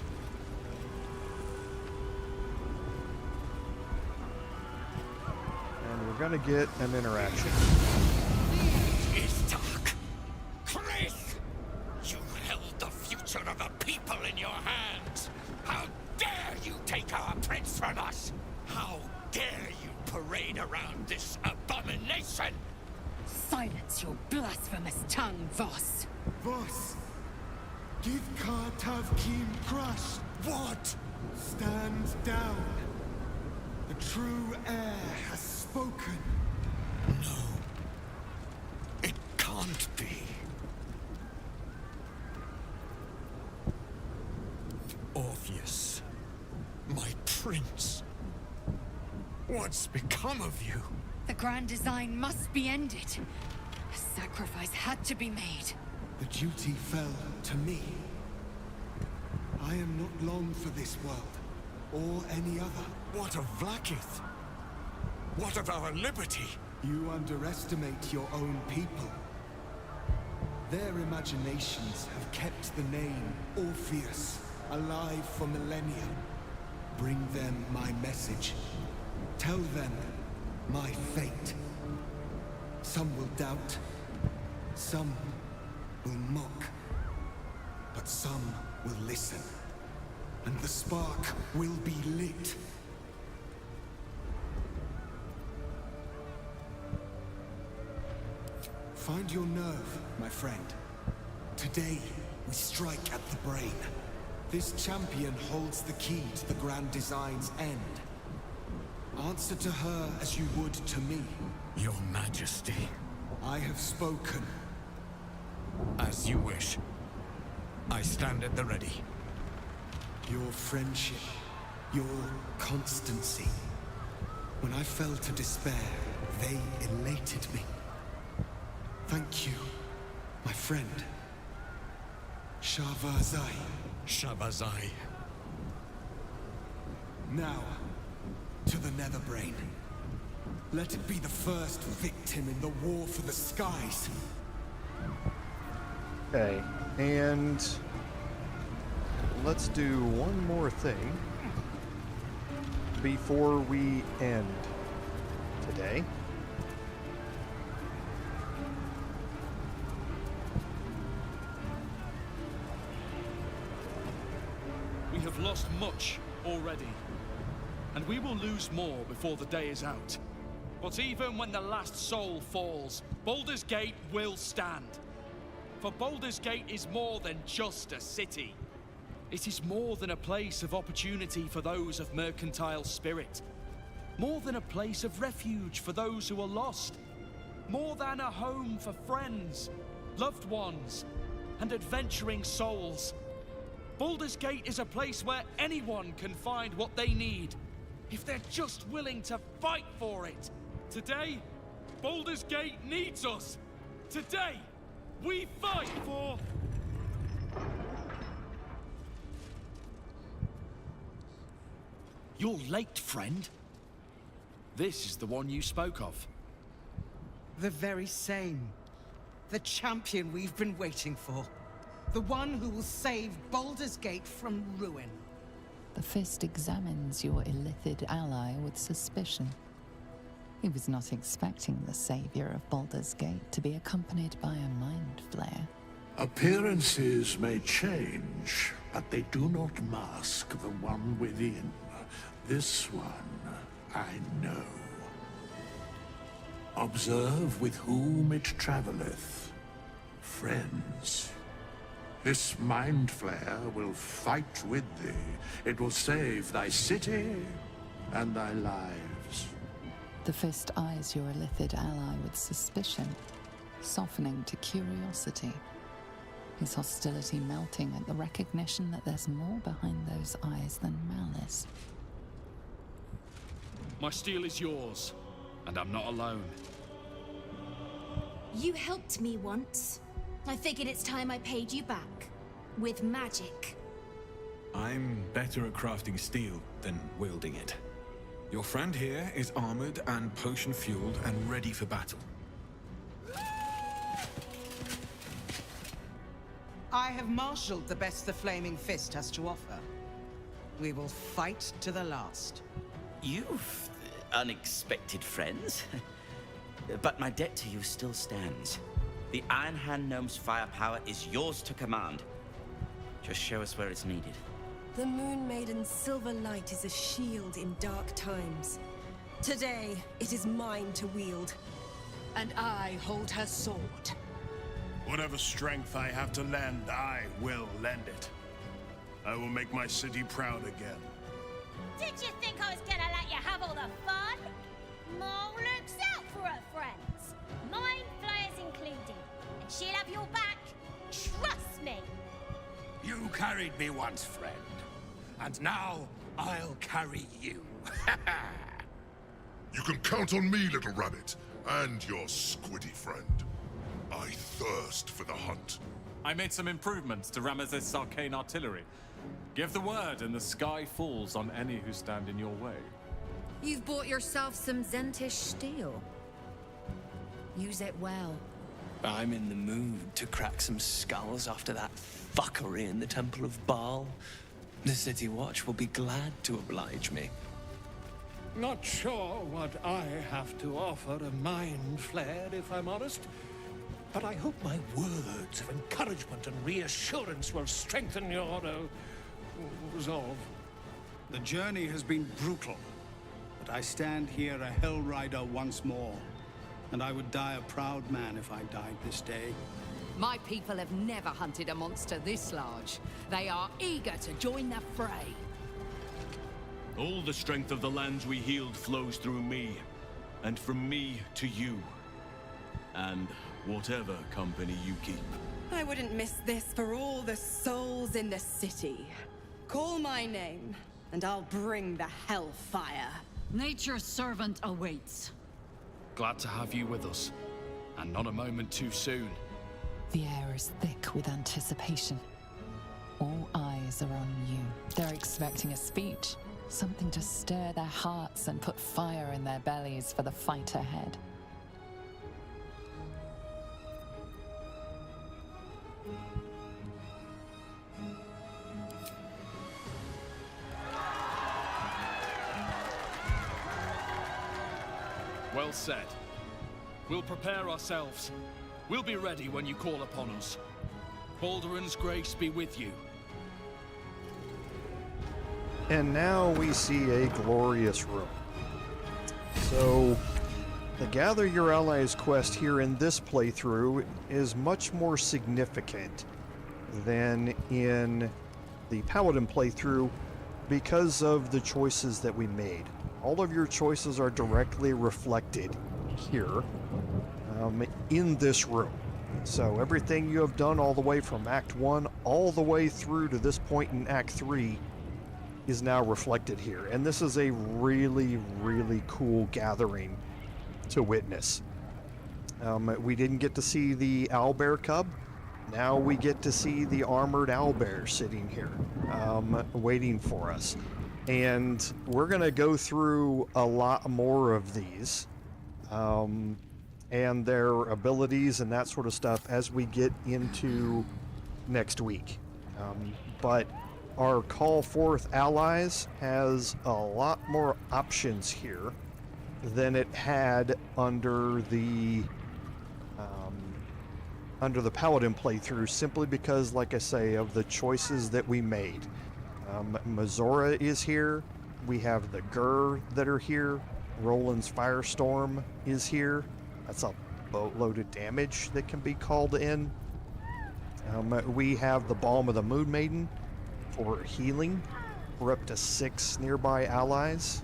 And we're gonna get an interaction. It's dark. Chris! You held the future of a people in your hands. How dare you take our prince from us? How dare you parade around this abomination? Silence your blasphemous tongue, Voss. Voss! Give Kartavkim crush! What? Stand down. The true heir has spoken. No. It can't be. Orpheus. My prince. What's become of you? The grand design must be ended. A sacrifice had to be made. The duty fell to me. I am not long for this world, or any other. What of Vlaakith? What of our liberty? You underestimate your own people. Their imaginations have kept the name Orpheus alive for millennia. Bring them my message. Tell them my fate. Some will doubt. Some will mock. But some will listen. And the spark will be lit. Find your nerve, my friend. Today, we strike at the brain. This champion holds the key to the Grand Design's end. Answer to her as you would to me. Your Majesty. I have spoken. As you wish. I stand at the ready. Your friendship, your constancy. When I fell to despair, They elated me. Thank you, my friend. Shavazai. Shabazai. Now, to the Netherbrain. Let it be the first victim in the war for the skies. Okay, and let's do one more thing before we end today. We have lost much already, and we will lose more before the day is out. But even when the last soul falls, Baldur's Gate will stand. For Baldur's Gate is more than just a city. It is more than a place of opportunity for those of mercantile spirit. More than a place of refuge for those who are lost. More than a home for friends, loved ones, and adventuring souls. Baldur's Gate is a place where anyone can find what they need, if they're just willing to fight for it. Today, Baldur's Gate needs us. Today, we fight for... You're late, friend. This is the one you spoke of. The very same. The champion we've been waiting for. The one who will save Baldur's Gate from ruin. The Fist examines your illithid ally with suspicion. He was not expecting the savior of Baldur's Gate to be accompanied by a mind flare. Appearances may change, but they do not mask the one within. This one, I know. Observe with whom it traveleth. Friends. This mind flare will fight with thee. It will save thy city and thy lives. The Fist eyes your illithid ally with suspicion, softening to curiosity. His hostility melting at the recognition that there's more behind those eyes than malice. My steel is yours, and I'm not alone. You helped me once. I figured it's time I paid you back. With magic. I'm better at crafting steel than wielding it. Your friend here is armored and potion-fueled and ready for battle. I have marshaled the best the Flaming Fist has to offer. We will fight to the last. You've unexpected friends. But my debt to you still stands. The Iron Hand Gnome's firepower is yours to command. Just show us where it's needed. The Moon Maiden's silver light is a shield in dark times. Today, it is mine to wield. And I hold her sword. Whatever strength I have to lend, I will lend it. I will make my city proud again. Did you think I was gonna let you have all the fun? Mole looks out for her friends. Mind flayers included. And she'll have your back. Trust me. You carried me once, friend. And now, I'll carry you. You can count on me, little rabbit, and your squiddy friend. I thirst for the hunt. I made some improvements to Ramesses' arcane artillery. Give the word and the sky falls on any who stand in your way. You've bought yourself some Zentish steel. Use it well. I'm in the mood to crack some skulls after that fuckery in the Temple of Baal. The City Watch will be glad to oblige me. Not sure what I have to offer a mind flare, if I'm honest. But I hope my words of encouragement and reassurance will strengthen your resolve. The journey has been brutal, but I stand here a Hell Rider once more. And I would die a proud man if I died this day. My people have never hunted a monster this large. They are eager to join the fray. All the strength of the lands we healed flows through me, and from me to you. And whatever company you keep. I wouldn't miss this for all the souls in the city. Call my name, and I'll bring the hellfire. Nature's servant awaits. Glad to have you with us, and not a moment too soon. The air is thick with anticipation. All eyes are on you. They're expecting a speech, something to stir their hearts and put fire in their bellies for the fight ahead. Well said. We'll prepare ourselves. We'll be ready when you call upon us. Baldur's grace be with you. And now we see a glorious room. So, the Gather Your Allies quest here in this playthrough is much more significant than in the Paladin playthrough because of the choices that we made. All of your choices are directly reflected here in this room. So everything you have done all the way from Act 1 all the way through to this point in Act 3 is now reflected here. And this is a really, really cool gathering to witness. We didn't get to see the owlbear cub. Now we get to see the armored owlbear sitting here, waiting for us. And we're going to go through a lot more of these and their abilities and that sort of stuff as we get into next week. But our Call Forth Allies has a lot more options here than it had under the Paladin playthrough, simply because, like I say, of the choices that we made. Mizora is here. We have the Gur that are here. Roland's Firestorm is here. That's a boatload of damage that can be called in. We have the Balm of the Moon Maiden for healing for up to 6 nearby allies.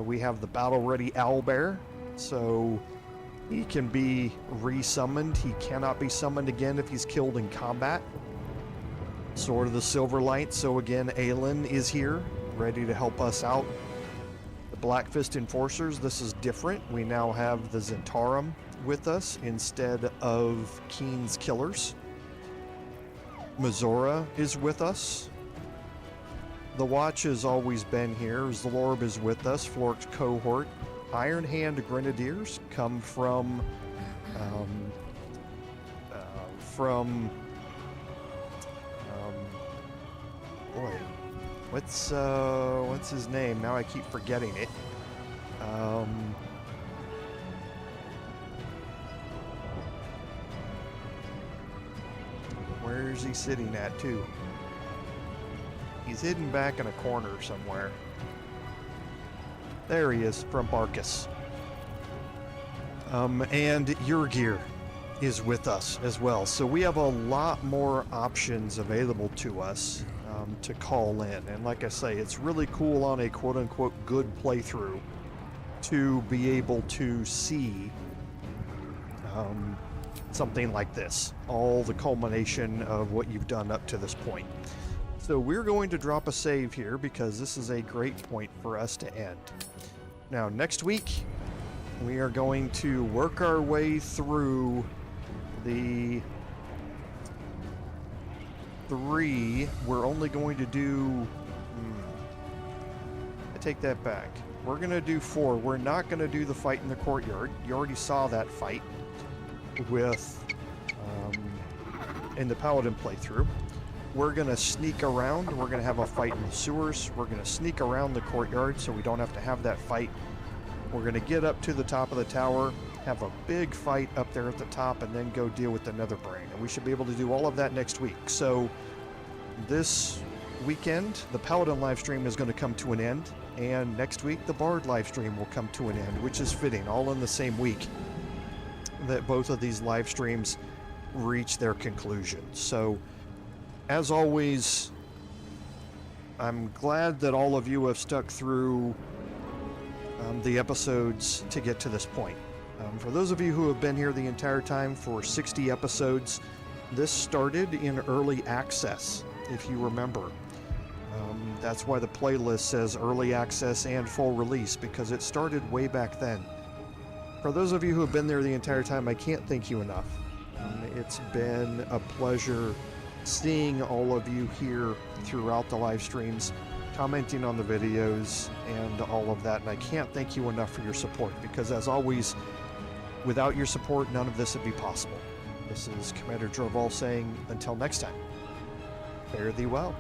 We have the Battle Ready Owlbear, so he can be resummoned. He cannot be summoned again if he's killed in combat. Sword of the Silverlight, so again, Aelin is here, ready to help us out. The Black Fist Enforcers, this is different. We now have the Zentarum with us instead of Keen's Killers. Mizora is with us. The Watch has always been here. Zlorb is with us, Flork's cohort. Iron Hand Grenadiers come from boy, what's his name? Now I keep forgetting it. Where is he sitting at, too? He's hidden back in a corner somewhere. There he is, from Barkus. And Yrgir is with us as well. So we have a lot more options available to us to call in. And like I say, it's really cool on a quote-unquote good playthrough to be able to see something like this. All the culmination of what you've done up to this point. So we're going to drop a save here because this is a great point for us to end. Now, next week, we are going to work our way through the 3. We're only going to do... I take that back. We're going to do 4. We're not going to do the fight in the courtyard. You already saw that fight with in the Paladin playthrough. We're going to sneak around. We're going to have a fight in the sewers. We're going to sneak around the courtyard so we don't have to have that fight. We're going to get up to the top of the tower, have a big fight up there at the top, and then go deal with the Netherbrain. And we should be able to do all of that next week. So this weekend, the Paladin livestream is going to come to an end. And next week, the Bard livestream will come to an end, which is fitting, all in the same week that both of these live streams reach their conclusion. So, as always, I'm glad that all of you have stuck through the episodes to get to this point. For those of you who have been here the entire time for 60 episodes, this started in early access, if you remember. That's why the playlist says early access and full release, because it started way back then. For those of you who have been there the entire time, I can't thank you enough. It's been a pleasure seeing all of you here throughout the live streams, commenting on the videos, and all of that. And I can't thank you enough for your support, because as always, without your support, none of this would be possible. This is Commander Droval saying, until next time, fare thee well.